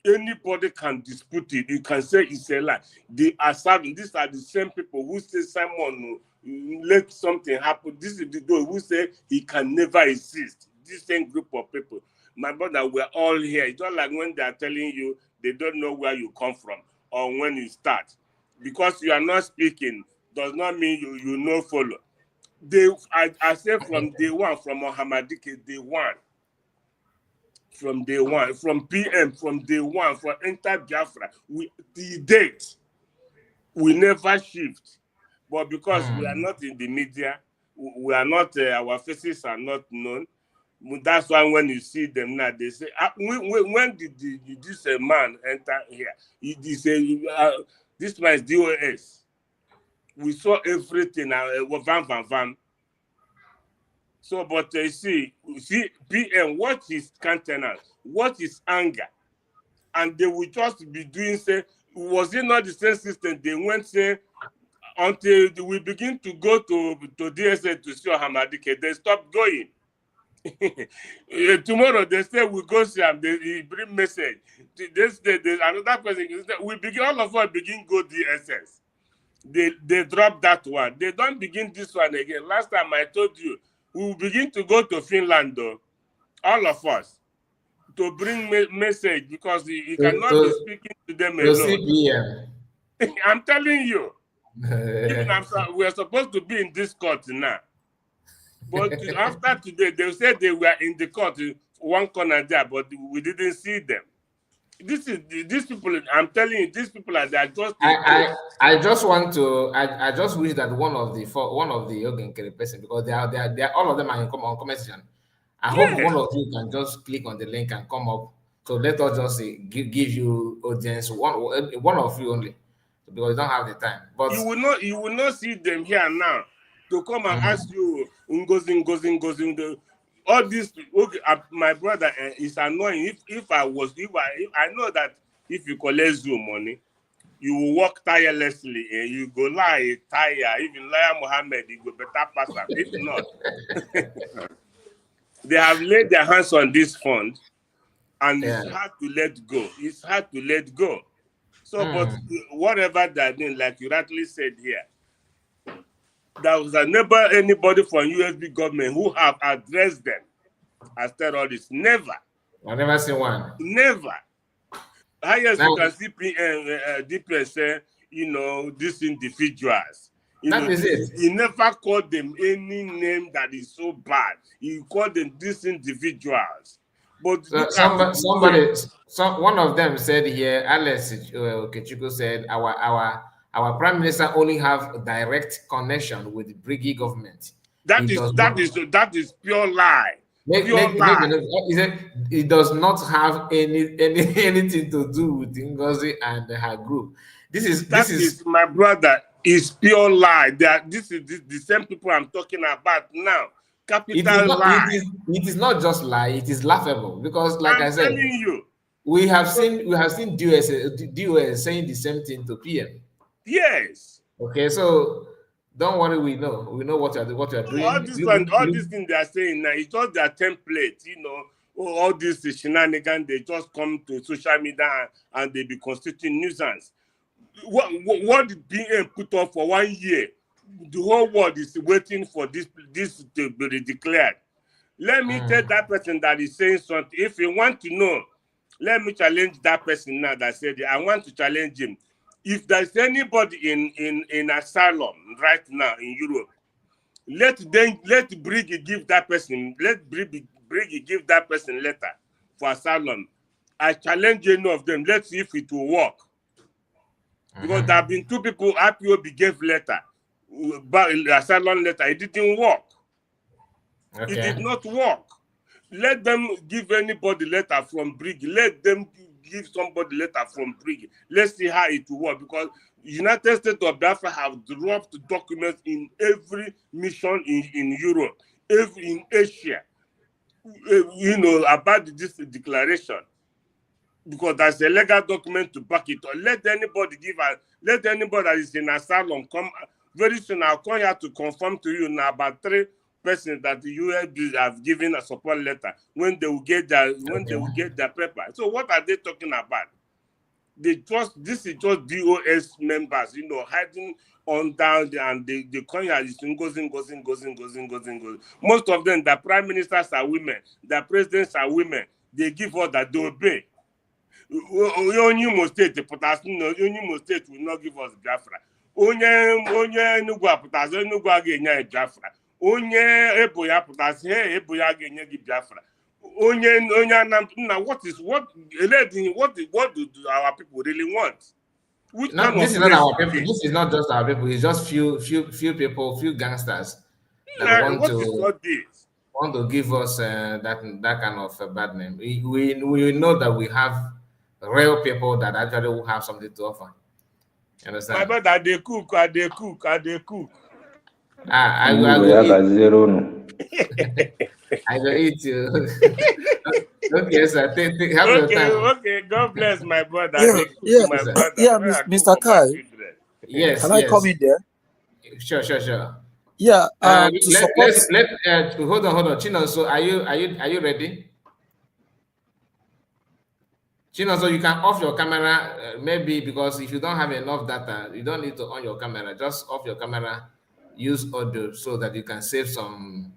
Anybody can dispute it. You can say it's a lie. They are serving. These are the same people who say Simon let something happen. This is the those who say he can never exist. This same group of people. My brother, we're all here. It's not like when they are telling you they don't know where you come from or when you start. Because you are not speaking does not mean you know follow. I say from day one, from Mohammadike, day one. From day one, from PM, from day one, from enter Biafra, the date, we never shift. But because we are not in the media, we are not, our faces are not known. That's why when you see them now, they say, when did this man enter here? He say, this man is DOS. We saw everything, van. So, but you see, PM, what is countenance? What is anger? And they will just be doing, say, was it not the same system? They went, say, until we begin to go to DSA to see Hamadike, they stopped going. Tomorrow they say we go see him, they bring message. There's another person, all of us begin go DSS. They drop that one. They don't begin this one again. Last time I told you, we will begin to go to Finland, though, all of us, to bring message because you cannot be speaking to them alone. I'm telling you. We are supposed to be in this court now. But after today, they said they were in the court, one corner there, but we didn't see them. These people, I'm telling you, these people are just.
I just want to. I just wish that one of the Ogenkere person, because they are all of them are on comment section. I hope one of you can just click on the link and come up. So let us just give you audience one of you only, because you don't have the time. But
you will not see them here now to come and ask you Ngozi. All this, my brother, is annoying. If I know that if you collect Zoom money, you will work tirelessly and you go lie tire. Even Liar Mohammed, you go better pass them. If not, they have laid their hands on this fund, and it's hard to let go. It's hard to let go. So, but whatever they're doing, like you rightly said here, there was never anybody from USB government who have addressed them as terrorists. Never.
I've never seen one.
Never. Highest you can see DPS say, these individuals. He never called them any name that is so bad. He called them these individuals. But
one of them said here, Alex Okechukwu said, our prime minister only have direct connection with the Briggy government.
That is pure lie.
He said it does not have anything to do with Ngozi and her group. This is
my brother. Is pure lie. This is the same people I'm talking about now. Capital lie.
It is not just lie. It is laughable because, like I said,
telling you,
we have seen DOS saying the same thing to PM.
Yes.
Okay, so don't worry. We know what you're doing.
All these things they are saying now, it's just their template. All these shenanigans, they just come to social media and they be constituting nuisance. What did PM put up for 1 year? The whole world is waiting for this to be declared. Let me tell that person that is saying something. If you want to know, let me challenge that person now that said, I want to challenge him. If there's anybody in asylum right now in Europe, let Briggy give that person, Briggy give that person letter for asylum. I challenge any of them. Let's see if it will work. Because there have been 2 people IPOB gave letter. asylum letter. It didn't work.
Okay.
It did not work. Let them give anybody letter from Brig. Let them give somebody letter from Brig. Let's see how it will work, because United States of Biafra have dropped documents in every mission in Europe, in Asia, about this declaration, because that's a legal document to back it up. Let anybody that is in asylum come. Very soon I'll come here to confirm to you now about 3 persons that the USB have given a support letter when they will get their paper. So what are they talking about? This is just DOS members, hiding on down there, and the Konya is goes. Most of them, the prime ministers are women, the presidents are women. They give order, they obey. Onye Imo State will not give us Biafra. Onye Enugu apụtasị, Enugu a ga-enye anyị Biafra. Onye Ebonyi apụtasị, Ebonyi a ga-enye gị Biafra. Onye Anambra, what do our people really want?
This is not our people. This is not just our people. It's just few people, few gangsters that want to give us that kind of bad name. We know that we have real people that actually will have something to offer. You understand?
My brother, they cook.
I go eat you. Okay, sir. Have your time.
Okay. God bless my brother.
Mr. Kai.
Yes.
Can I come in there?
Sure.
Yeah.
Hold on. Chino, so are you ready? Chino, so you can off your camera, maybe, because if you don't have enough data, you don't need to on your camera. Just off your camera, use audio so that you can save some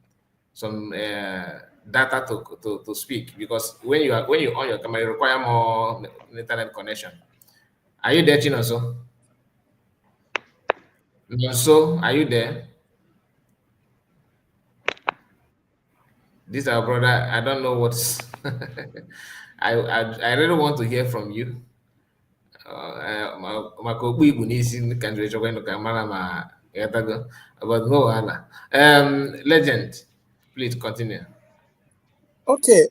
data to speak. Because when you on your camera, you require more internet connection. Are you there, Chino? So are you there? This our brother. I don't know what's. I really want to hear from you. But no, Anna. Legend, please continue.
Okay.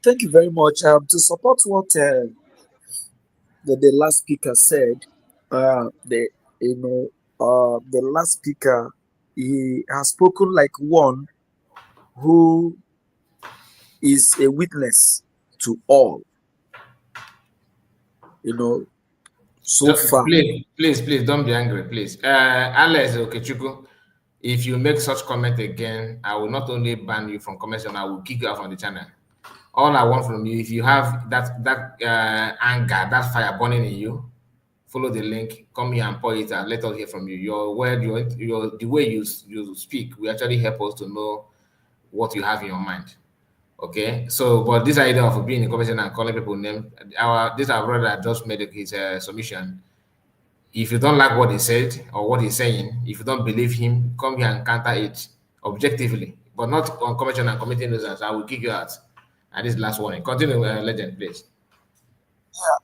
Thank you very much. To support what the last speaker said, the last speaker, he has spoken like one who is a witness to all, so far.
Please, don't be angry, please. Alex Okechukwu, if you make such comment again, I will not only ban you from comments, I will kick you out from the channel. All I want from you, if you have that anger, that fire burning in you, follow the link, come here and pour it out. Let us hear from you. Your word, the way you speak, will actually help us to know what you have in your mind. Okay, so but this idea of being in conversation and calling people names, our brother just made his submission. If you don't like what he said or what he's saying, if you don't believe him, come here and counter it objectively, but not on conversation and committing nuisance. I will kick you out. And this last warning. Continue, Legend, please.
Yeah,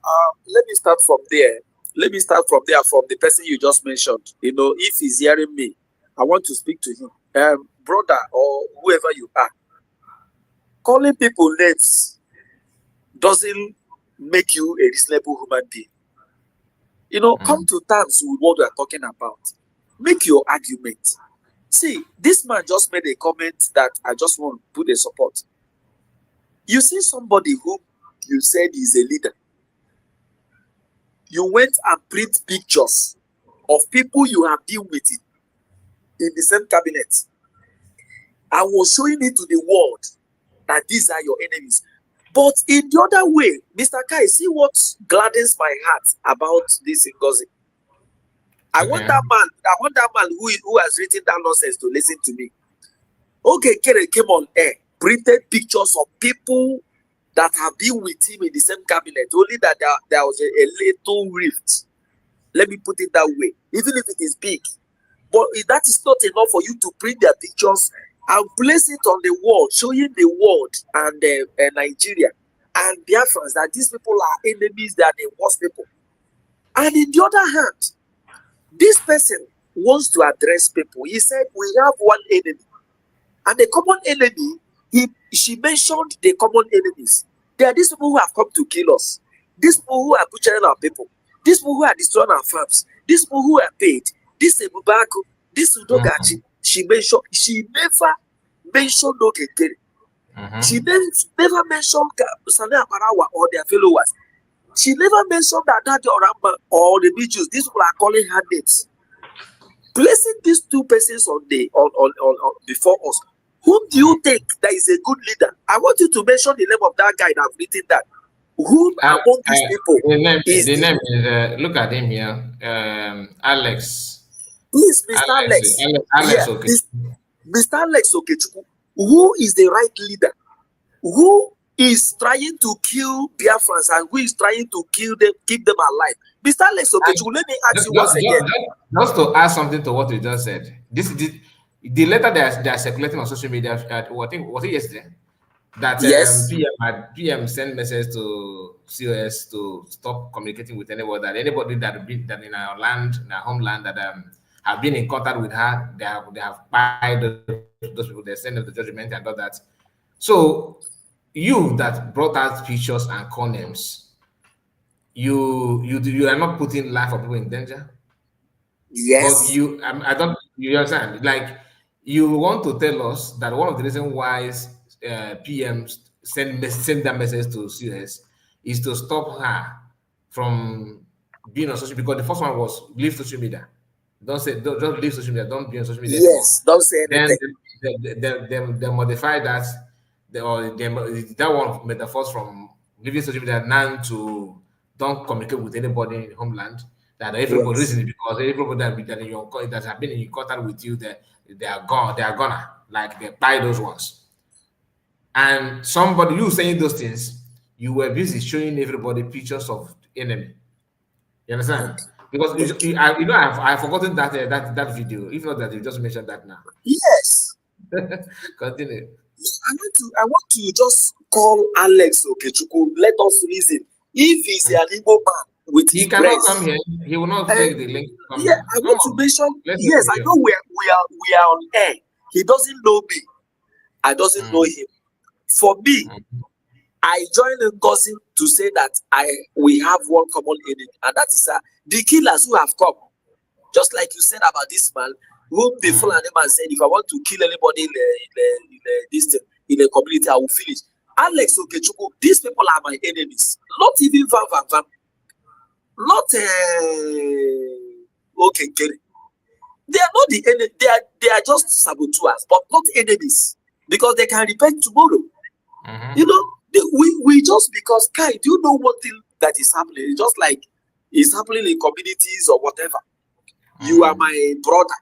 let me start from there. From the person you just mentioned. If he's hearing me, I want to speak to him, brother or whoever you are. Calling people names doesn't make you a reasonable human being. Come to terms with what we are talking about. Make your argument. See, this man just made a comment that I just want to put a support. You see somebody who you said is a leader. You went and print pictures of people you have been with in the same cabinet. I was showing it to the world that these are your enemies. But in the other way, Mr. Kai, see what gladdens my heart about this Ngozi. I want that man who has written that nonsense to listen to me. Okay, Keren came on air, printed pictures of people that have been with him in the same cabinet, only that there was a little rift. Let me put it that way, even if it is big. But that is not enough for you to print their pictures and place it on the wall, showing the world and Nigeria and Biafrans that these people are enemies, they are the worst people. And in the other hand, this person wants to address people. He said, we have one enemy. And the common enemy, she mentioned the common enemies. There are these people who have come to kill us. These people who are butchering our people. These people who are destroying our farms. These people who are paid. This Ebubako, this Udogachi. She never mentioned Okekere. She never mentioned Sane Aparawa or their followers. She never mentioned that Oramba or the Bijus. These people are calling her names. Placing these two persons on before us, whom do you think that is a good leader? I want you to mention the name of that guy that have written that. Who among these people?
The name is look at him here, Alex.
Please, Mr. Alex.
Alex, okay.
Mr. Alex Okechukwu, who is the right leader? Who is trying to kill Biafrans and who is trying to kill them, keep them alive? Mr. Alex Okechukwu, let me ask you once again.
Just to add something to what you just said. The letter they are circulating on social media, I think was it yesterday? That
yes.
PM sent message to COS to stop communicating with anybody. That anybody that in our land, in our homeland, that have been in contact with her, they have fired those people. They send them to judgment and all that. So you that brought out pictures and call names, you are not putting life of people in danger.
Yes.
But I don't. You understand? Like you want to tell us that one of the reasons why PM send that message to CS is to stop her from being on social, because the first one was leave social media. Don't leave social media. Don't be on social media.
Yes, don't say anything.
Then they modify that, that one metaphors from leaving social media now to don't communicate with anybody in the homeland. That everybody reason because everybody that have been in contact with you, they are gone. They are gonna like they buy those ones. And somebody you saying those things, you were busy showing everybody pictures of the enemy. You understand? Because I've forgotten that video. If not that, you just mentioned that now.
Yes.
Continue.
I want to just call Alex Okechukwu. Let us reason. If he's an Igbo man with
he cannot come here. He will not take the link.
I want to mention. Yes, I know we are on air. He doesn't know me. I doesn't know him. For me, I joined Ngozi to say that we have one common enemy, and that is the killers who have come. Just like you said about this man, whom the Fulani man said, if I want to kill anybody in a community, I will finish. Alex Okechukwu, these people are my enemies. Not even Van. Not Okekere. They are not the enemy. They are just saboteurs, but not enemies, because they can repent tomorrow. You know, we just because Kai, do you know one thing that is happening? It's just like it's happening in communities or whatever. You are my brother,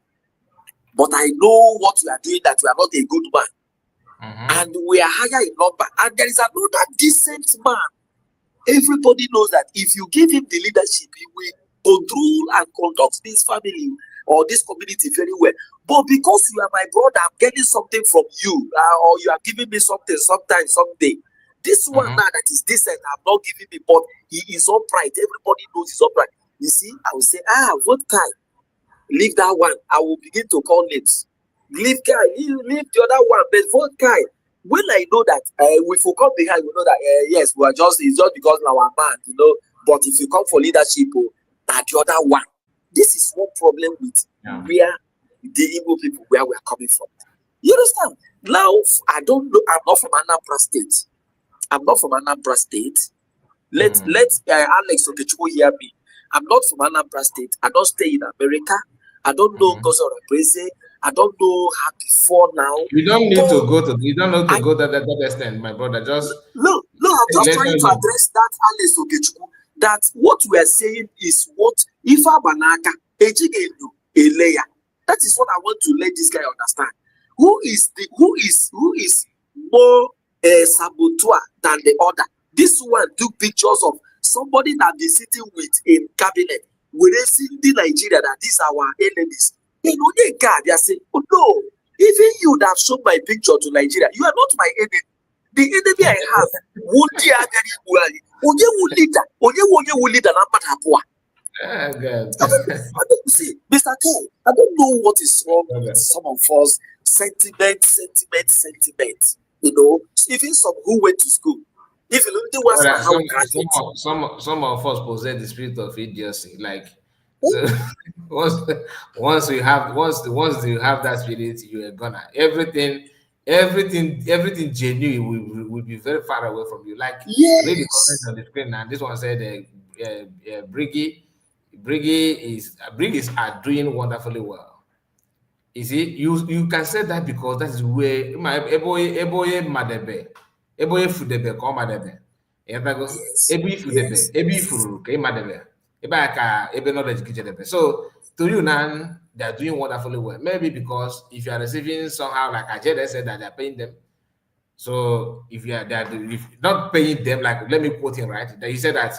but I know what you are doing, that you are not a good man. And we are higher in number. And there is another decent man. Everybody knows that if you give him the leadership, he will control and conduct this family or this community very well. But because you are my brother, I'm getting something from you, or you are giving me something sometime, someday. This one now that is decent, I'm not giving me, but he is upright. Everybody knows he's upright. You see, I will say, vote Kai. Leave that one. I will begin to call names. Leave Kai. Leave the other one, but vote Kai. When I know that we will come behind, we know that yes, it's just because now our man, you know. But if you come for leadership, that the other one. This is one problem with where the Igbo people, where we are coming from. You understand? Now, I don't know. I'm not from Anambra State. Let Alex Okechukwu hear me. I'm not from Anambra State. I don't stay in America. I don't know Gozo Raprese. I don't know her before now.
You don't need to go to. You don't need to go to that extent, my brother. Just
no. I'm just trying to address that Alex Okechukwu. That what we are saying is what Ifa Banaka Ejigelu Eleya. That is what I want to let this guy understand. Who is more saboteur than the other? This one took pictures of somebody that they sitting with in cabinet. When they see the Nigeria that these are our enemies. You know, they are saying, oh no, even you that have shown my picture to Nigeria, you are not my enemy. The enemy I have,
Good.
I don't see, Mr. Kai, I don't know what is wrong with
Okay.
some of us. Sentiment. You know, even some who went to school. If you look at the ones that
Some
have graduates.
some of us possess the spirit of idiocy. Like so, once once you have that spirit, you are gonna everything genuine will be very far away from you. Like read the comments
Yes.
on the screen now. This one said Briggies are doing wonderfully well. You see, you can say that because that is where my eboye madebe, eboye fudebe ko madebe. Ebago
Yes.
ebi fudebe,
Yes.
ebi furu ke madebe. Eba ka ebe knowledge kijedebe. So to you now, they are doing wonderfully well. Maybe because if you are receiving somehow like Ajede said that they are paying them. So if you are that if not paying them, like let me quote him right. That he said that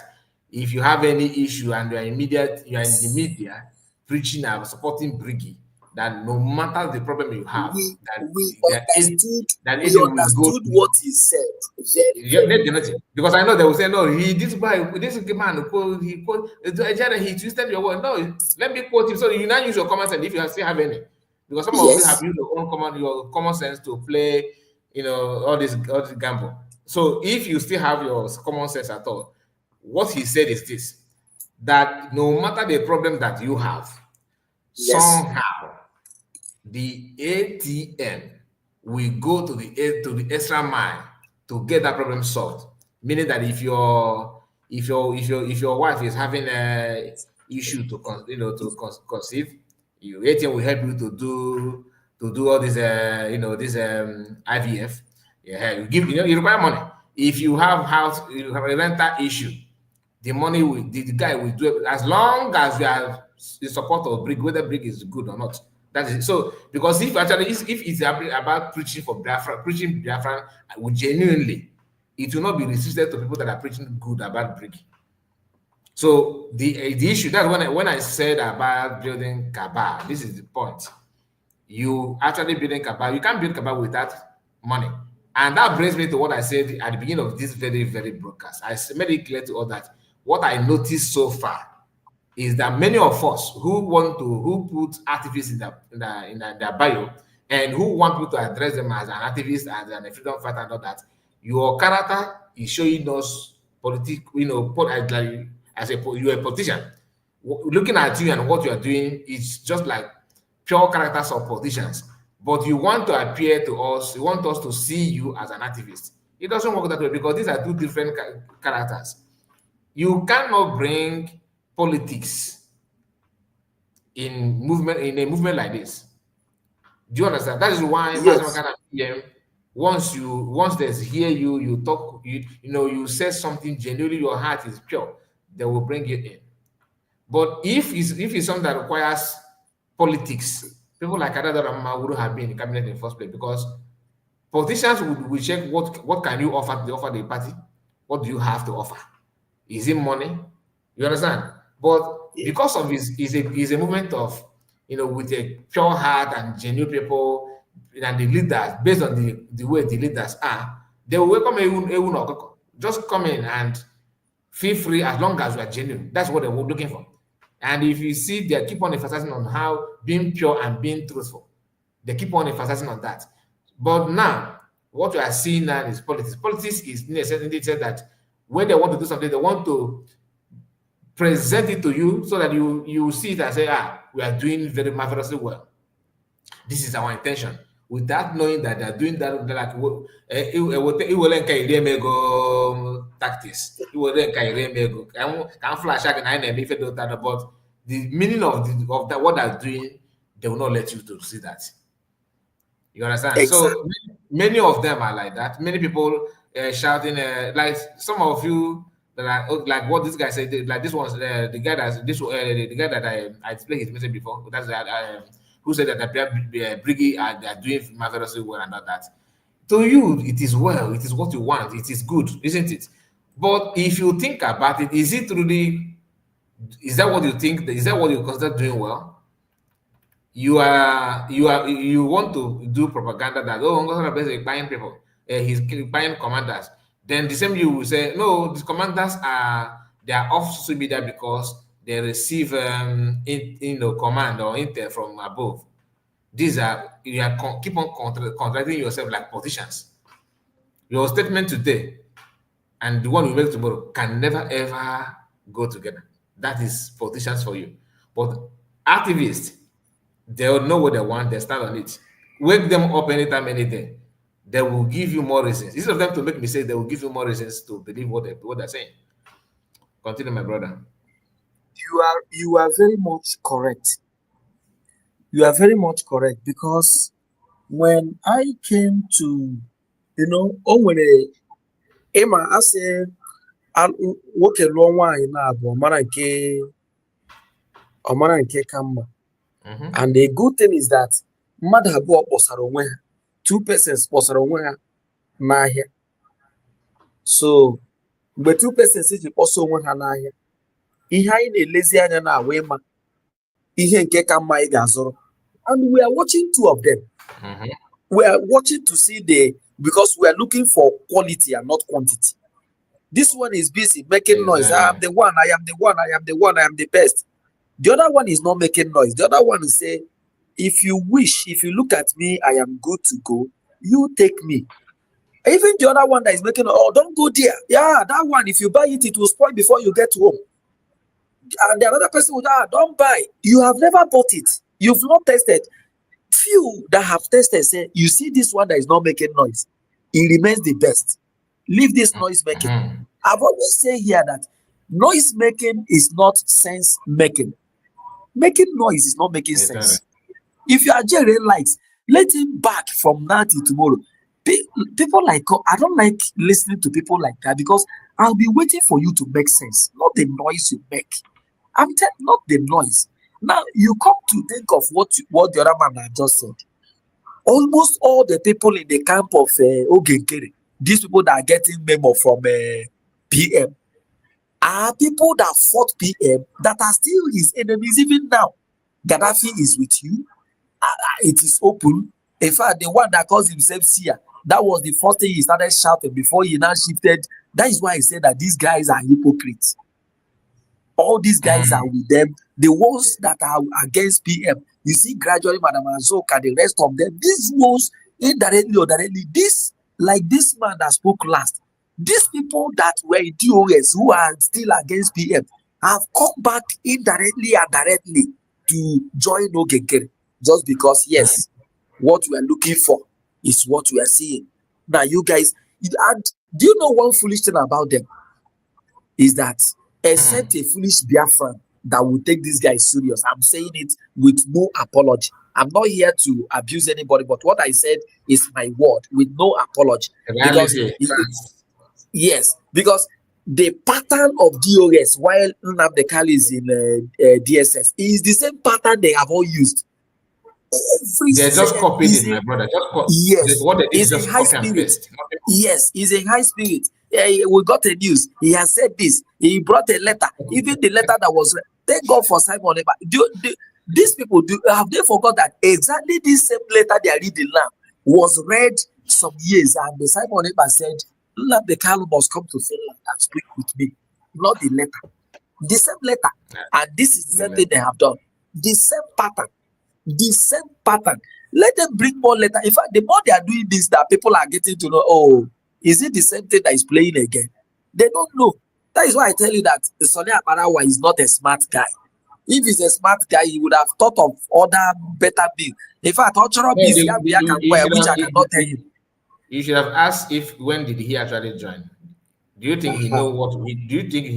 if you have any issue and you are in the media preaching and supporting Briggy, that no matter the problem you have,
we
that
we
that it
understood
that
we
agent will go
understood
to
what he said very
you because I know they will say no. This man he twisted your word. No, let me quote him. So you now use your common sense if you still have any, because some of you have
yes.
used your common sense to play, all this gamble. So if you still have your common sense at all, what he said is this: that no matter the problem that you have,
Yes.
somehow the ATM will go to the extra mile to get that problem solved. Meaning that if your wife is having a issue to conceive, your ATM will help you to do all this this IVF. Yeah, you require money. If you you have a rental issue, the guy will do it as long as you are in support of Brig, whether Brig is good or not. That is it. So because if it's about preaching for Biafra, preaching Biafra genuinely, it will not be resisted to people that are preaching good about Brig. So the issue that when I said about building Kaaba, this is the point. You actually building Kaaba, you can't build Kaaba without money. And that brings me to what I said at the beginning of this very, very broadcast. I made it clear to all that what I noticed so far is that many of us who put activists in their bio and who want people to address them as an activist, as a freedom fighter, and all that, your character is showing us you're a politician. Looking at you and what you are doing is just like pure characters of politicians. But you want to appear to us, you want us to see you as an activist. It doesn't work that way because these are two different characters. You cannot bring politics in a movement like this. Do you understand? That is why
Yes.
PM, once they hear you, you talk, you say something genuinely, your heart is pure, they will bring you in. But if it's something that requires politics, people like Adada Rama wouldn't have been in the cabinet in the first place because politicians will check what can you offer the party, what do you have to offer? Is it money? You understand? But
Yeah.
because of is a movement of with a pure heart and genuine people and the leaders, based on the way the leaders are, they will welcome everyone or just come in and feel free as long as you are genuine. That's what they were looking for. And if you see, they keep on emphasizing on how being pure and being truthful. They keep on emphasizing on that. But now, what you are seeing now is politics. Politics is necessarily said that when they want to do something, they want to present it to you so that you see it and say, we are doing very marvelously well. This is our intention. Without knowing that they're doing that, they're like, it will tactics. It will can flash out and if you don't that, but the meaning of that what they're doing, they will not let you to see that. You understand?
Exactly.
So many of them are like that. Many people shouting, like some of you that are like what this guy said. Like this one's the guy that the guy that I explained his message before. That's who said that the Briggy are doing marvelously well and all that. To you, it is well. It is what you want. It is good, isn't it? But if you think about it, is it really? Is that what you think? Is that what you consider doing well? You want to do propaganda that Ngozi is buying people, he's buying commanders. Then the same you will say no, these commanders are they are off social media because they receive command or intel from above. These are you are keep on contradicting yourself like politicians. Your statement today and the one you make tomorrow can never ever go together. That is politicians for you. But activists, they'll know what they want, they stand on it. Wake them up anytime, any day. They will give you more reasons. Instead of them to make mistakes, they will give you more reasons to believe what they're saying. Continue, my brother.
You are very much correct. You are very much correct because when I came to, when Emma, I said, I work a long while now, Omara nke Kamba. And the good thing is that mmadụ abụọ kpọsara onwe ha, two persons kpọsara onwe ha n'ahịa. So mgbe two persons ji kpọsa onwe ha n'ahịa, ihe anyị na-elezi anya na wee ma ihe nke ka mma anyị ga-azụrụ. And we are watching two of them. We are watching to see because we are looking for quality and not quantity. This one is busy making noise. I am the one, I am the one, I am the one, I am the best. The other one is not making noise. The other one is say, if you look at me, I am good to go. You take me. Even the other one that is making, don't go there. Yeah, that one, if you buy it, it will spoil before you get home. And the other person would, don't buy. You have never bought it. You've not tested. Few that have tested say, you see this one that is not making noise. It remains the best. Leave this noise making. I've always said here that noise making is not sense making. Making noise is not making sense. If you are generating likes, let him back from now till tomorrow. People like, I don't like listening to people like that because I'll be waiting for you to make sense, not the noise you make. I'm telling not the noise. Now you come to think of what the other man had just said. Almost all the people in the camp of Ogenkere, these people that are getting memo from PM, are people that fought PM that are still his enemies even now. Gaddafi is with you. It is open. In fact, the one that calls himself Sia, that was the first thing he started shouting before he now shifted. That is why he said that these guys are hypocrites. All these guys are with them. The ones that are against PM, you see gradually Madam Azoka, the rest of them, these ones, indirectly or directly, like this man that spoke last, these people that were in DOS who are still against PM have come back indirectly and directly to join Ogenkere just because, yes, what we are looking for is what we are seeing. Now, you guys, and do you know one foolish thing about them? Is that except a foolish Biafran that will take these guys serious. I'm saying it with no apology. I'm not here to abuse anybody, but what I said is my word with no apology. Yes, because the pattern of DOS while Nnamdi Kanu is in DSS is the same pattern they have all used.
They're just copying it, my brother.
Yes,
what they did
is
just
a high
copy and paste.
Yes, he's a high spirit. We got a news. He has said this. He brought a letter. Even the letter that was thank God for Simon Ekpa. These people have they forgot that exactly this same letter they are reading now was read some years, and the Simon Ekpa said, "The Kanu must come to Finland and speak with me." Not the letter, the same letter, and this is the same thing they have done. The same pattern. The same pattern. Let them bring more letter. In fact, the more they are doing this, that people are getting to know, oh, is it the same thing that is playing again? They don't know. That is why I tell you that Sonny Aparawa is not a smart guy. If he's a smart guy, he would have thought of other better things. In fact, which I cannot tell you.
You should have asked when did he actually join? Do you think he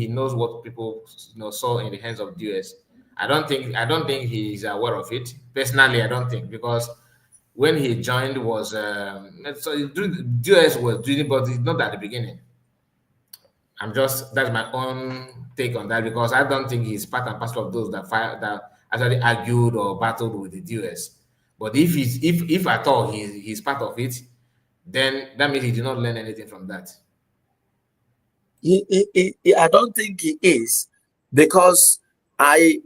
knows what people saw in the hands of DOS? I don't think he's aware of it. Personally, I don't think, because when he joined was DOS was doing it, but it's not at the beginning. That's my own take on that, because I don't think he's part and parcel of those that actually argued or battled with the DOS. But if at all he's part of it, then that means he did not learn anything from that.
I don't think he is, because I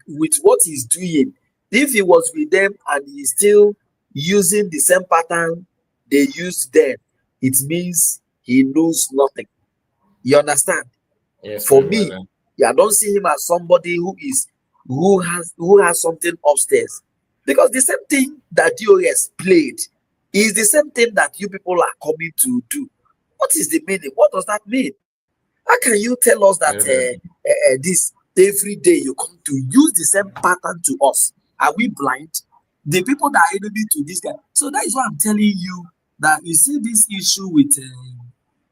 with what he's doing, if he was with them and he's still using the same pattern they used then, it means he knows nothing. You understand?
Yes,
For me, I don't see him as somebody who has something upstairs. Because the same thing that DOS played is the same thing that you people are coming to do. What is the meaning? What does that mean? How can you tell us that this every day you come to use the same pattern to us? Are we blind? The people that are enemy to this guy. So that is why I'm telling you that you see this issue with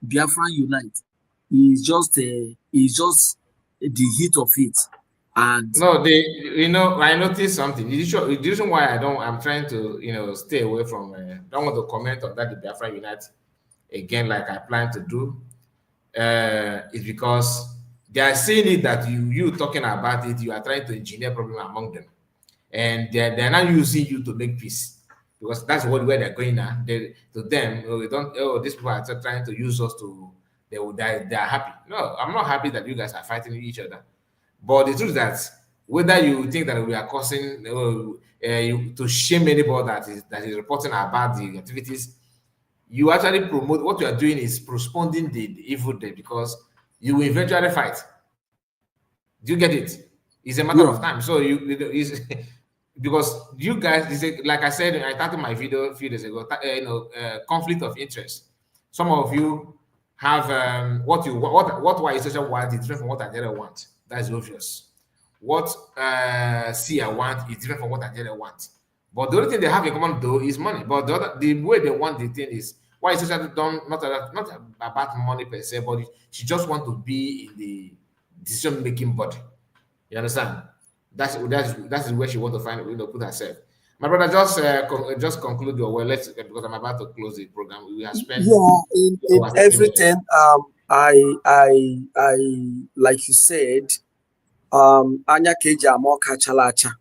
Biafran Unite is just the heat of it. And
no, I noticed something. The reason why I'm trying to, stay away from, don't want to comment on that, the Biafra Unite again, like I plan to do, is because they are saying it that you talking about it, you are trying to engineer problem among them. And they're not using you to make peace, because that's where they're going now. To them, these people are trying to use us to, they are happy. No, I'm not happy that you guys are fighting each other. But the truth is that whether you think that we are causing to shame anybody that is reporting about the activities, you actually promote what you are doing is postponing the evil day, because you will eventually fight. Do you get it? It's a matter of time. So because you guys, like I said, I started my video a few days ago. Conflict of interest. Some of you have what white social want is different from what Nigeria want. That's obvious. What Sia want is different from what Nigeria want. But the only thing they have in common though is money. But the way they want the thing is why is social not about money per se, but she just want to be in the decision making body. You understand? That's where she want to find put herself. My brother, just conclude your well. Let's, because I'm about to close the program. We have spent
in everything. I like you said, Anya Keja more kachalacha.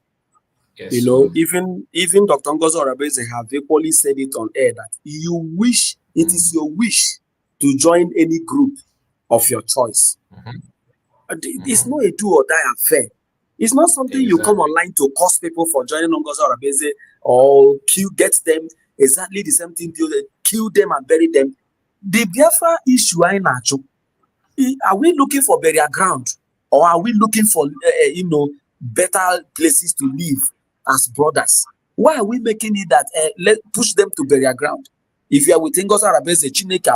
Yes.
Even Dr. Ngozi Orabeze have equally said it on air that it is your wish to join any group of your choice. It's not a do or die affair. It's not something you come online to cost people for joining Ngozi Orabeze or get them exactly the same thing, kill them and bury them. The Biafra issue, are we looking for burial ground, or are we looking for better places to live as brothers? Why are we making it that let push them to burial ground? If you are with Ngozi Orabeze, Chineke,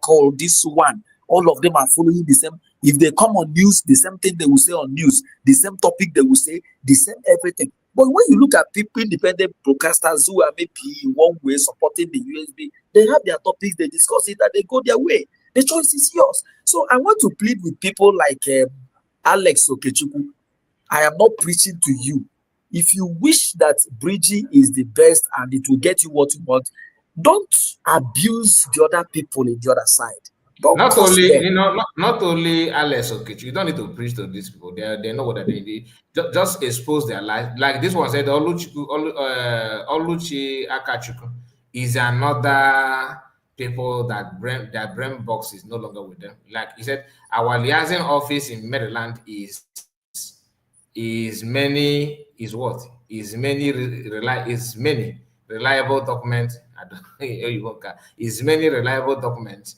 call this one, all of them are following the same. If they come on news, the same thing they will say on news, the same topic they will say, the same everything. But when you look at people, independent broadcasters who are maybe in one way supporting the USB, they have their topics, they discuss it, and they go their way. The choice is yours. So I want to plead with people like Alex Okechukwu. I am not preaching to you. If you wish that bridging is the best and it will get you what you want, don't abuse the other people in the other side.
Not only Alex Okechukwu, you don't need to preach to these people. They know what they're doing. Just expose their life. Like this one said, Oluchi Akachukwu is another people that brain box is no longer with them. Like he said, our liaison office in Maryland is many reliable documents. Is many reliable documents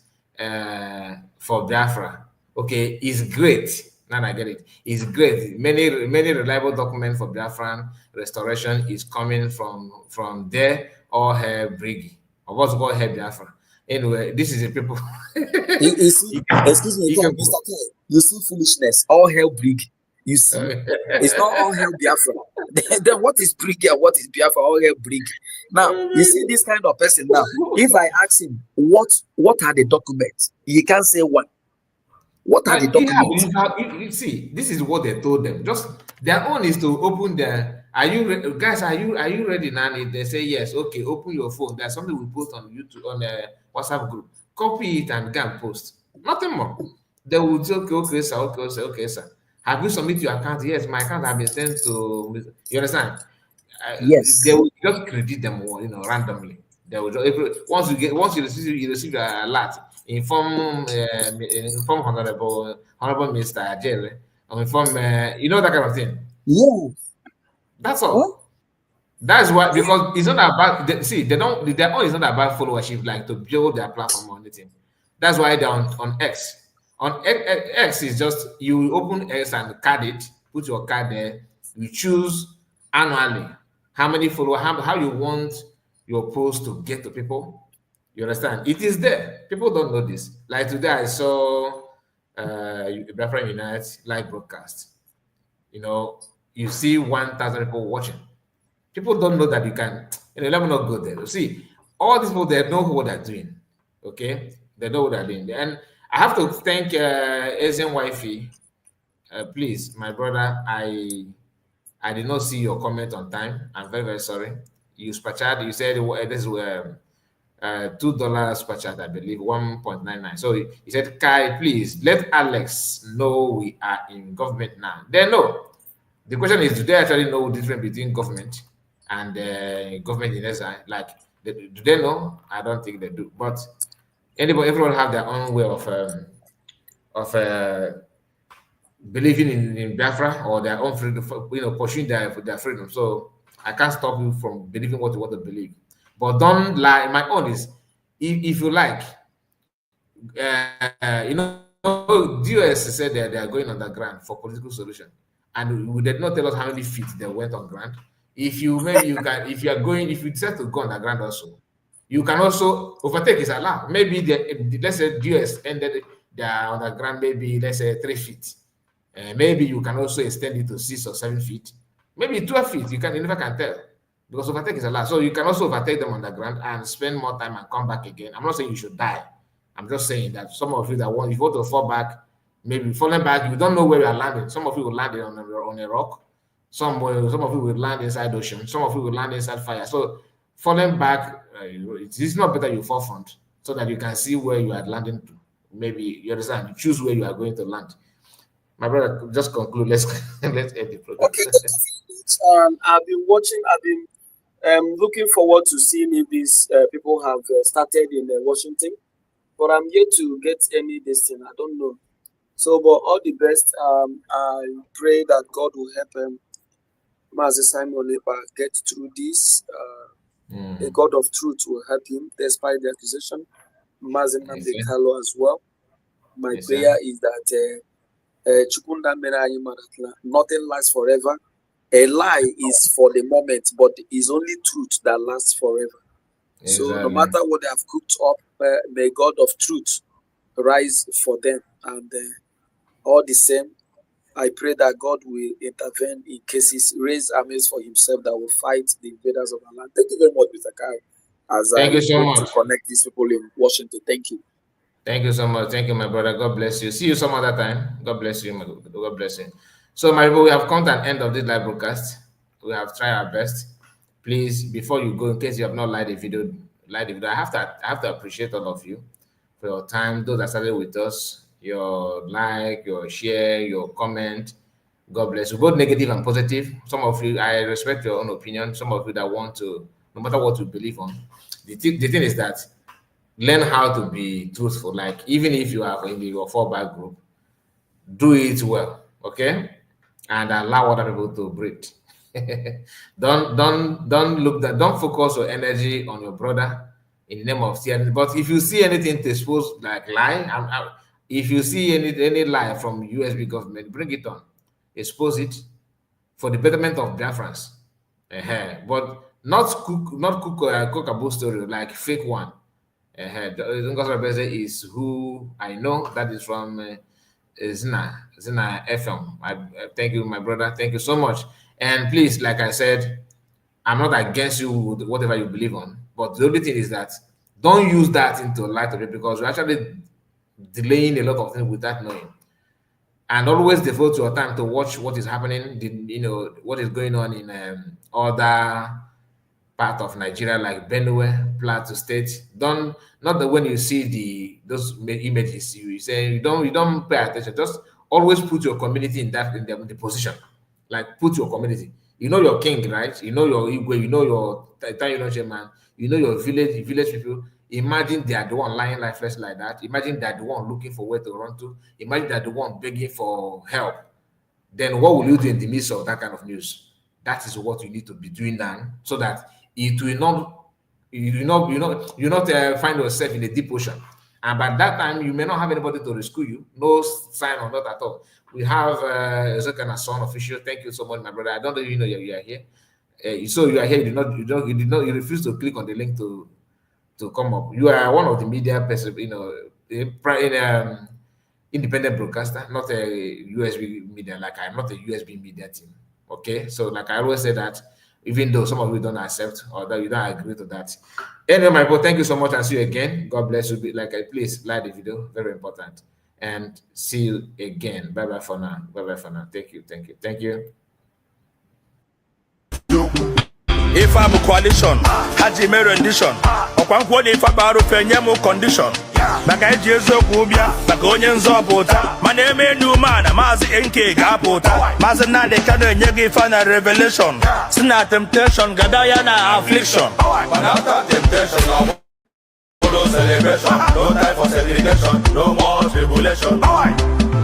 for Biafra. Okay, is great. Now I get it. It's great. Many reliable documents for Biafran restoration is coming from there or her brig, or what's called her Biafra. Anyway, this is a people.
Excuse me, Mr. K, you see foolishness. All hell brig. You see, it's not all hell Biafra. Then what is brig and what is Biafra? All hell brig. Now you see this kind of person. Now, if I ask him what are the documents, he can't say one. What are the documents?
You see, this is what they told them. Just their own is to open their. Are you guys? Are you ready now? If they say yes, okay, open your phone. There's something we post on YouTube on the WhatsApp group. Copy it and go and post. Nothing more. They will say, okay, sir, okay, sir. Have you submitted your account? Yes, my account has been sent to. You understand?
Yes.
They will just credit them, randomly. They will just, once you receive your alert. Inform honorable Mr. Ajere, or inform that kind of thing.
Yeah.
That's all. Huh? That's why, because it's not about their own is not about followership, like to build their platform or anything. That's why they're on X. On X is just you open X and card it, put your card there. You choose annually how many followers, how you want your post to get to people. You understand? It is there. People don't know this. Like today, I saw Biafra Unite live broadcast. You know, you see 1,000 people watching. People don't know that you can. Let me not go there. See, all these people, they know what they're doing. Okay, they know what they're doing. And I have to thank Asian Wifey. Please, my brother, I did not see your comment on time. I'm very, very sorry. You spatched, you said this were $2 spatched, I believe, 1.99. So he said, Kai, please let Alex know we are in government now. They know. The question is, do they actually know the difference between government and government in SI? Like, do they know? I don't think they do. But everyone have their own way of believing in Biafra or their own freedom, pursuing their freedom. So I can't stop you from believing what you want to believe. But don't lie. My own is, if you like, DOS said that they are going underground for political solution, and we did not tell us how many feet they went on ground. If you decide to go underground also, you can also overtake is allowed. Maybe let's say DOS ended their underground, maybe let's say 3 feet. Maybe you can also extend it to 6 or 7 feet, maybe 12 feet. You never can tell, because overtake is allowed. So you can also overtake them on the ground and spend more time and come back again. I'm not saying you should die. I'm just saying that some of you that want, if you want to fall back, maybe falling back, you don't know where you are landing. Some of you will land on a rock. Some of you will land inside ocean. Some of you will land inside fire. So falling back, it's not better you fall front so that you can see where you are landing to. Maybe you understand. You choose where you are going to land. My brother, just conclude. Let's end the program.
Okay. I've been watching. I've been looking forward to seeing if these people have started in Washington, but I'm yet to get any destiny. I don't know. So, but all the best. I pray that God will help Master Simon Ekpa get through this. The God of truth will help him despite the accusation. Master Nnamdi Kanu as well. My prayer is that nothing lasts forever. A lie is for the moment, but it's only truth that lasts forever. So no matter what they have cooked up, may God of truth rise for them. And all the same, I pray that God will intervene in cases, raise armies for himself that will fight the invaders of our land. Thank you very much, Mr. Kai, as
Thank you so
much
much
to connect these people in Washington. Thank you.
Thank you so much. Thank you, my brother. God bless you. See you some other time. God bless you. God bless you. So, my people, we have come to an end of this live broadcast. We have tried our best. Please, before you go, in case you have not liked the video, I have to appreciate all of you for your time. Those that started with us, your like, your share, your comment. God bless you. Both negative and positive. Some of you, I respect your own opinion. Some of you that want to, no matter what you believe on. The thing is that learn how to be truthful. Like, even if you are in your fallback group, do it well, okay? And allow other people to breathe. Don't focus your energy on your brother in the name of CN. But if you see anything to expose, like lie, if you see any lie from USB government, bring it on, expose it for the betterment of Biafrans. But not cook a bull story like fake one. The is who I know. That is from Zina FM. Thank you, my brother. Thank you so much. And please, like I said, I'm not against you with whatever you believe on, but the only thing is that don't use that into light of it, because you're actually delaying a lot of things without knowing. And always devote your time to watch what is happening, what is going on in other part of Nigeria, like Benue, Plateau State. Not that when you see those images, you say you don't pay attention. Just always put your community in the position. Like, put your community. You know your king, right? You know your Igwe, you know your man, you know your village people. Imagine they are the one lying lifeless like that. Imagine they're the one looking for where to run to. Imagine they're the one begging for help. Then what will you do in the midst of that kind of news? That is what you need to be doing now, so that it will not, you not find yourself in a deep ocean. And by that time, you may not have anybody to rescue you. No sign or not at all. We have Ezekana Son official. Thank you so much, my brother. I don't even know you are here. So you are here. You refuse to click on the link to come up. You are one of the media person, independent broadcaster, not a USB media. Like I'm not a USB media team. Okay, so like I always say that, even though some of you don't accept or that you don't agree to that. Anyway, my bro, thank you so much and see you again. God bless you. Please like the video, very important. And see you again. Bye bye for now. Bye bye for now. Thank you.
If I'm a coalition, Haji rendition. Okwankwo if I borrow fenyemo condition. Baka ejezo kubia, baka onye nzọpụta. Mana eme new man, mazi NK ga-apụta. Mazi na de kano nyegi final revelation. Sina temptation, gadaya na affliction.
But after temptation, no celebration, no time for segregation, no more tribulation.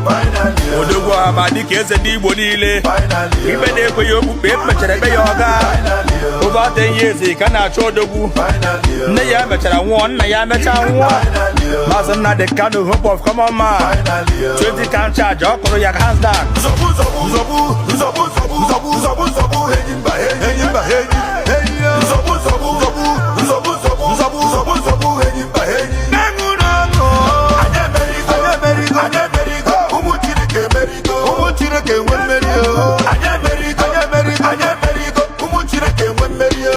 Finally,
Odogwu amadi ka eze ndị Igbo niile. Ibe na-ekwe ya okpukpe ekpechere ebe ya ọga. Over 10 years ka na-achọ odogwu. Nne ya mechara nwụọ, nna ya mechaa nwụọ. Maazị Nnamdi Kanu, hope of common man. 20 count charge, ọ kụrụ ya hands down.